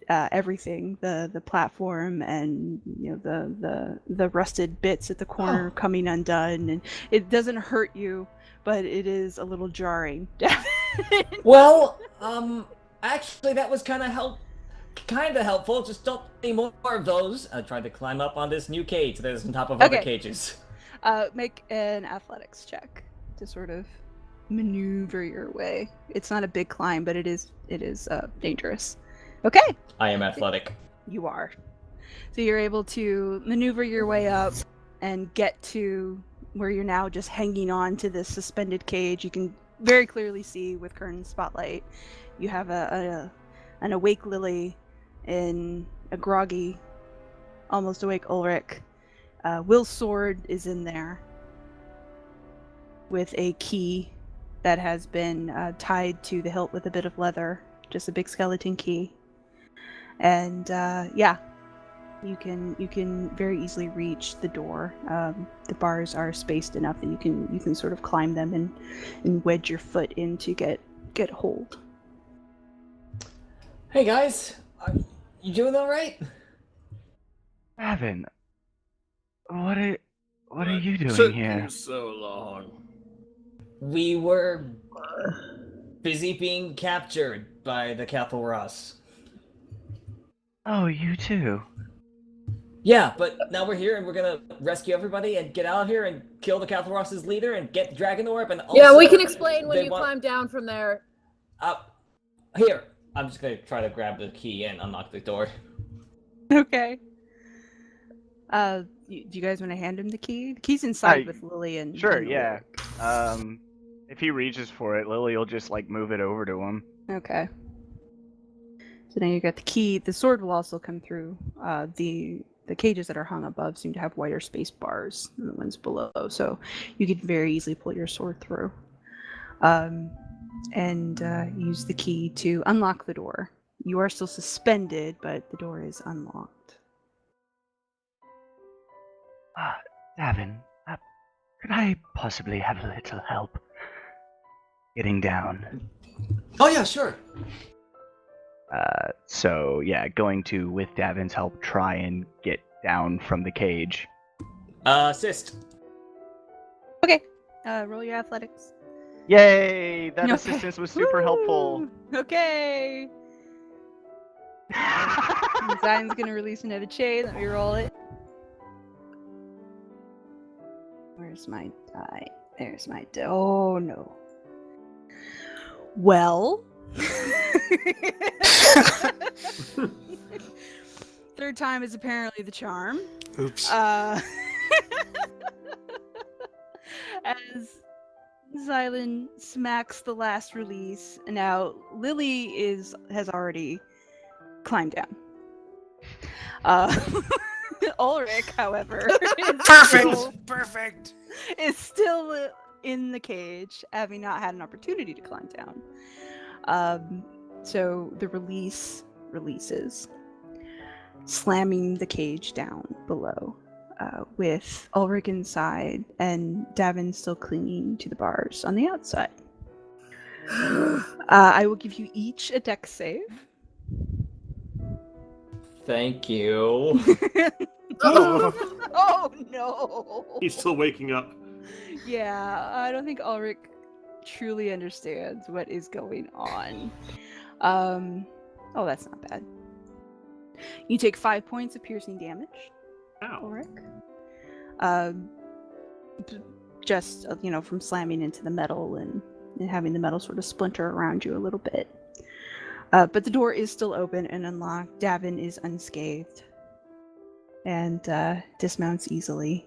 everything, the platform and the rusted bits at the corner coming undone, and it doesn't hurt you, but it is a little jarring. Well, actually, that was kind of helpful. Just don't any more of those. I tried to climb up on this new cage that is on top of other cages. Make an athletics check to sort of maneuver your way. It's not a big climb, but it is dangerous. Okay. I am athletic. You are. So you're able to maneuver your way up and get to where you're now just hanging on to this suspended cage. You can very clearly see with Kern's spotlight. You have an awake Lily in a groggy, almost awake Ulric. Will's sword is in there with a key that has been tied to the hilt with a bit of leather, just a big skeleton key. And you can very easily reach the door. The bars are spaced enough that you can sort of climb them and wedge your foot in to get hold. Hey guys, you doing all right? Davynn, what are you doing Took here? you so long. We were busy being captured by the Cathalras. Oh, you too. Yeah, but now we're here and we're gonna rescue everybody and get out of here and kill the Cathalras' leader and get the Dragon Orb and also... Yeah, we can explain when you climb down from there. Here, I'm just gonna try to grab the key and unlock the door. Okay. Do you guys want to hand him the key? The key's inside with Lily and... Sure, and yeah. If he reaches for it, Lily will just like move it over to him. Okay. So now you got the key. The sword will also come through. The cages that are hung above seem to have wider space bars than the ones below, so you could very easily pull your sword through. And use the key to unlock the door. You are still suspended, but the door is unlocked. Davynn, could I possibly have a little help getting down? Oh yeah, sure. So yeah, going to, with Davynn's help, try and get down from the cage. Assist. Okay. Roll your athletics. Yay! That assistance was super helpful. Okay. Zion's gonna release another chain. Let me roll it. Where's my die? There's my die. Oh no. Well. Third time is apparently the charm. Oops. As Xylund smacks the last release, and now Lily has already climbed down. Ulric, however, Perfect. is still in the cage, having not had an opportunity to climb down. So the releases, slamming the cage down below, with Ulric inside and Davynn still clinging to the bars on the outside. I will give you each a dex save. Thank you. Oh no! He's still waking up. Yeah, I don't think Ulric truly understands what is going on. Oh, that's not bad. You take 5 points of piercing damage. Ow. Ulric. Just from slamming into the metal and having the metal sort of splinter around you a little bit. But the door is still open and unlocked. Davynn is unscathed and dismounts easily.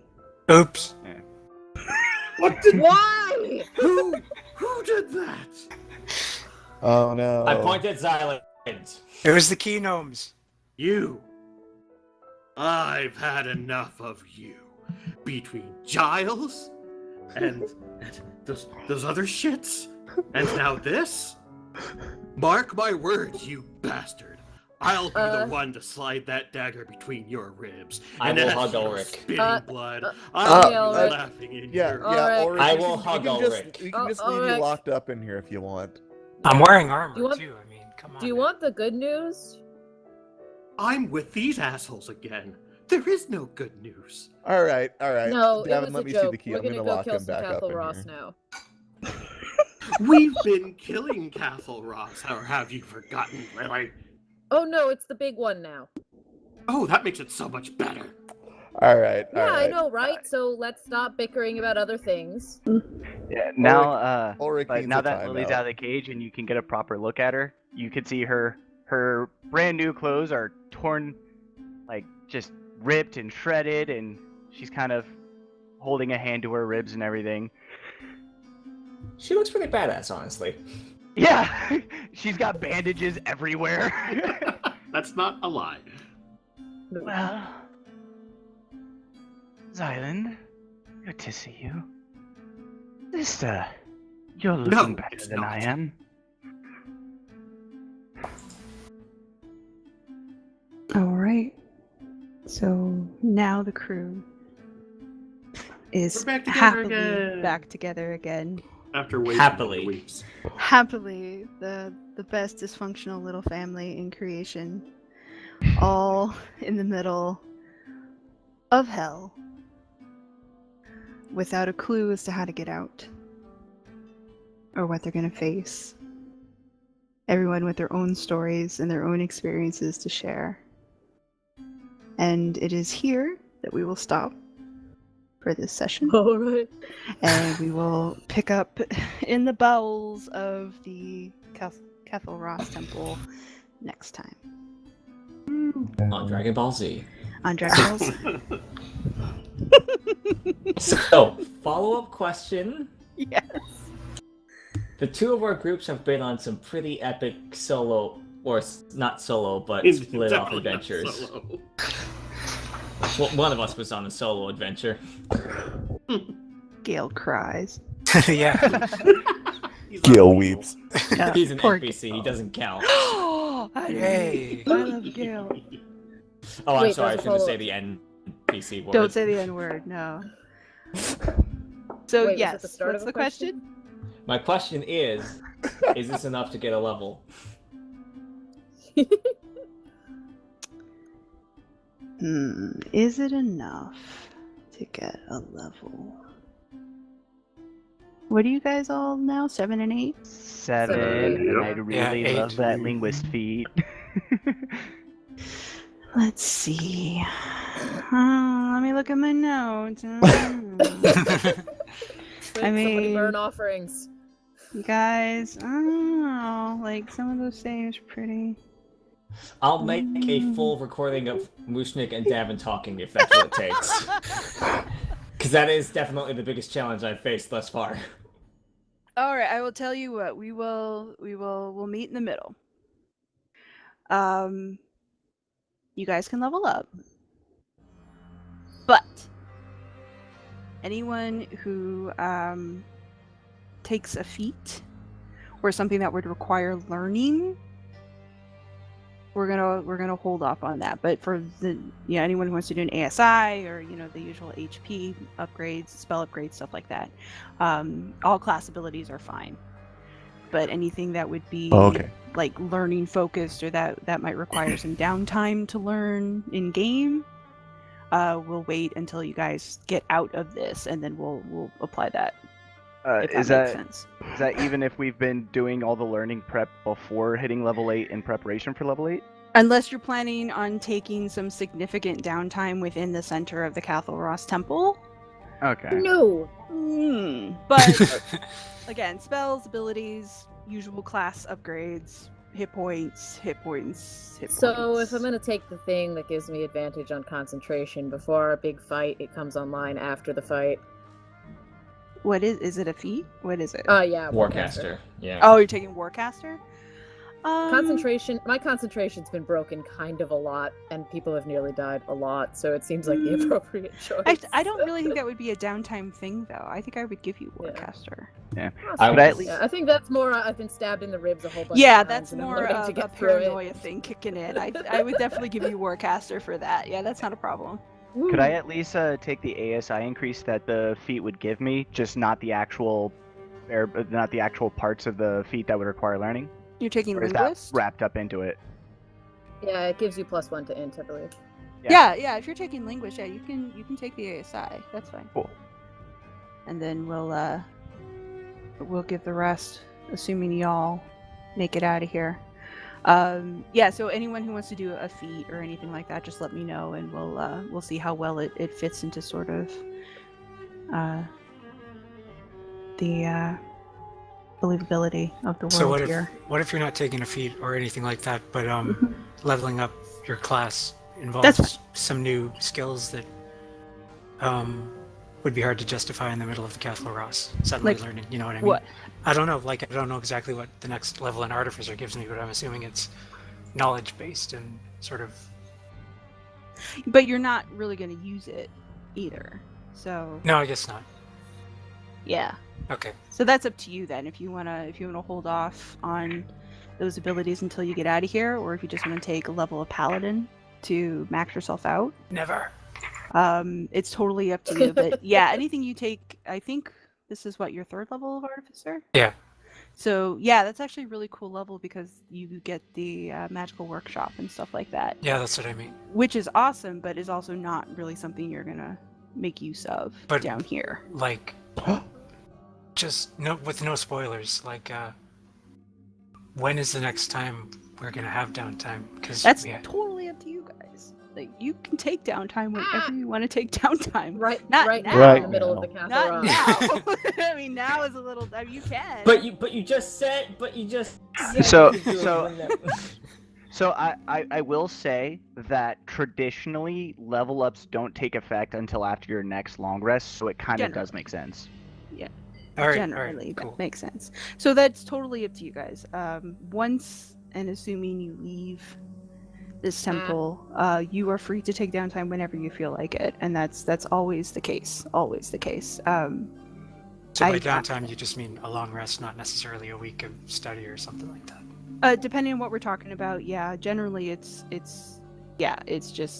Oops. Why? Who did that? Oh no. I pointed Xylund. It was the key gnomes. You. I've had enough of you. Between Giles and those other shits, and now this? Mark my words, you bastard. I'll be the one to slide that dagger between your ribs. I and will as hug you're Ulric. spitting blood, I'll be Ulric. laughing in Yeah, your... Ulric, I you will can- hug you can just- Ulric. We can just leave you Ulric. locked up in here if you want. I'm wearing armor Do you want- too. I mean, come on. Do you man. want the good news? I'm with these assholes again. There is no good news. All right. No, it Davynn, was let a me joke. see the key. We're I'm gonna gonna go lock kill him some back up Cathal in Ross here. now. We've been killing Castle Ross, or have you forgotten, really? Oh no, it's the big one now. Oh, that makes it so much better. All right. Yeah, I know, right? So let's stop bickering about other things. Yeah, now, Ulric but needs now a that Lily's timeout. out of the cage and you can get a proper look at her, you can see her brand new clothes are torn, like just ripped and shredded, and she's kind of holding a hand to her ribs and everything. She looks pretty badass, honestly. Yeah, she's got bandages everywhere. That's not a lie. Well, Xylund, good to see you. You're looking better it's than not. I am. All right. So now the crew is We're back together happily again. back together again. After waiting Happily. weeks. Happily, the best dysfunctional little family in creation, all in the middle of hell, without a clue as to how to get out or what they're going to face. Everyone with their own stories and their own experiences to share. And it is here that we will stop for this session. All right. And we will pick up in the bowels of the Cathal Ross Temple next time. On Dragon Ball Z. On Dragon Balls. So, follow-up question. Yes. The two of our groups have been on some pretty epic solo, or not solo, but It's split off definitely not adventures. solo. Well, one of us was on a solo adventure. Gale cries. Yeah. He's Gale not weeps. Yeah, He's an poor NPC, he doesn't count. Yay. I love Gale. Oh, I'm Wait, sorry, I there's a shouldn't say follow-up. the NPC word. Don't say the N word, no. So Wait, was it yes, the start what's of the a question? My question is this enough to get a level? Is it enough to get a level? What are you guys all now? 7 and 8? 7, Seven. and I Yep. really Yeah, love that linguist feat. Let's see. Let me look at my notes. Somebody mean- burn offerings. You guys, I don't know. Like, some of those saves are pretty. I'll make a full recording of Mooshnik and Davynn talking if that's what it takes. Because that is definitely the biggest challenge I've faced thus far. All right, I will tell you what. We'll meet in the middle. You guys can level up. But anyone who takes a feat or something that would require learning, we're gonna hold off on that. But for the anyone who wants to do an ASI or the usual HP upgrades, spell upgrades, stuff like that, all class abilities are fine. But anything that would be like learning focused or that might require some downtime to learn in game, we'll wait until you guys get out of this, and then we'll apply that. If Is that makes that sense. is that even if we've been doing all the learning prep before hitting level 8 in preparation for level 8? Unless you're planning on taking some significant downtime within the center of the Cathal Ross Temple. Okay. No. But again, spells, abilities, usual class upgrades, hit points. So if I'm gonna take the thing that gives me advantage on concentration before our big fight, it comes online after the fight. What is it a feat? What is it? Oh yeah, Warcaster. Yeah. Oh, you're taking Warcaster? My concentration's been broken kind of a lot, and people have nearly died a lot, so it seems like the appropriate choice. I don't really think that would be a downtime thing, though. I think I would give you Warcaster. Yeah. I think that's more. I've been stabbed in the ribs a whole bunch. Yeah, of times, that's more to a get through it. paranoia thing kicking in. I would definitely give you Warcaster for that. Yeah, that's not a problem. Could I at least take the ASI increase that the feat would give me, just not the actual parts of the feat that would require learning? You're taking Or is that Linguist? wrapped up into it? Yeah, it gives you +1 to int, I believe. Yeah. If you're taking Linguist, yeah, you can take the ASI. That's fine. Cool. And then we'll give the rest, assuming y'all make it out of here. Yeah. So anyone who wants to do a feat or anything like that, just let me know, and we'll see how well it fits into sort of the believability of the world So here. what if you're not taking a feat or anything like that, but leveling up your class involves some new skills that would be hard to justify in the middle of the Castle Ross suddenly learning, you know what I mean? What? I don't know, I don't know exactly what the next level in Artificer gives me, but I'm assuming it's knowledge based and sort of. But you're not really going to use it either. So No, I guess not. yeah. Okay. So that's up to you then. If you wanna hold off on those abilities until you get out of here, or if you just want to take a level of Paladin to max yourself out. Never. It's totally up to you. But yeah, anything you take, I think this is what, your 3rd level of Artificer? Yeah. So yeah, that's actually a really cool level because you get the magical workshop and stuff like that. Yeah, that's what I mean. Which is awesome, but is also not really something you're gonna make use of down here. Like, just with no spoilers. Like, when is the next time we're gonna have downtime? Because that's totally up to you guys. Like, you can take downtime whenever you want to take downtime. Not now. now in the middle of the Castle Not Ross. now. I mean, now is a little. I mean, you can. But you just said. So I will say that traditionally level ups don't take effect until after your next long rest, so it kind of does make sense. Yeah. All right, Generally, cool. that makes sense. So that's totally up to you guys. Once, and assuming you leave this temple, you are free to take downtime whenever you feel like it, and that's always the case. Always the case. So by downtime, you just mean a long rest, not necessarily a week of study or something like that. Depending on what we're talking about, yeah. Generally, it's just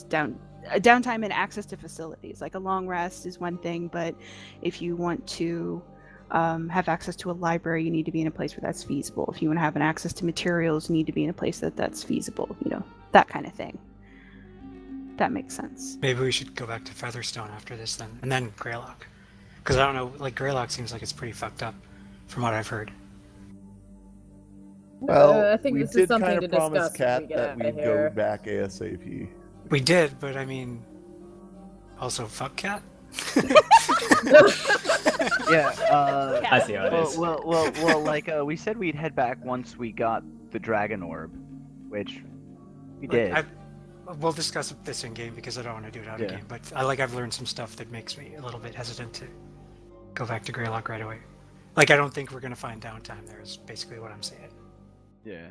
downtime and access to facilities. Like a long rest is one thing, but if you want to have access to a library, you need to be in a place where that's feasible. If you want to have an access to materials, you need to be in a place that's feasible. You know, that kind of thing. That makes sense. Maybe we should go back to Featherstone after this then, and then Greylock. Because I don't know, like Greylock seems like it's pretty fucked up, from what I've heard. Well, I think we this is did something kind to of promise discuss when we Kat get that out we'd of go here. back ASAP. We did, but I mean, also fuck Cat. Yeah. I see how it is. Well, like we said, we'd head back once we got the Dragon Orb, which we did. We'll discuss this in game because I don't want to do it out of game. But I've learned some stuff that makes me a little bit hesitant to go back to Greylock right away. Like, I don't think we're gonna find downtime there. Is basically what I'm saying. Yeah.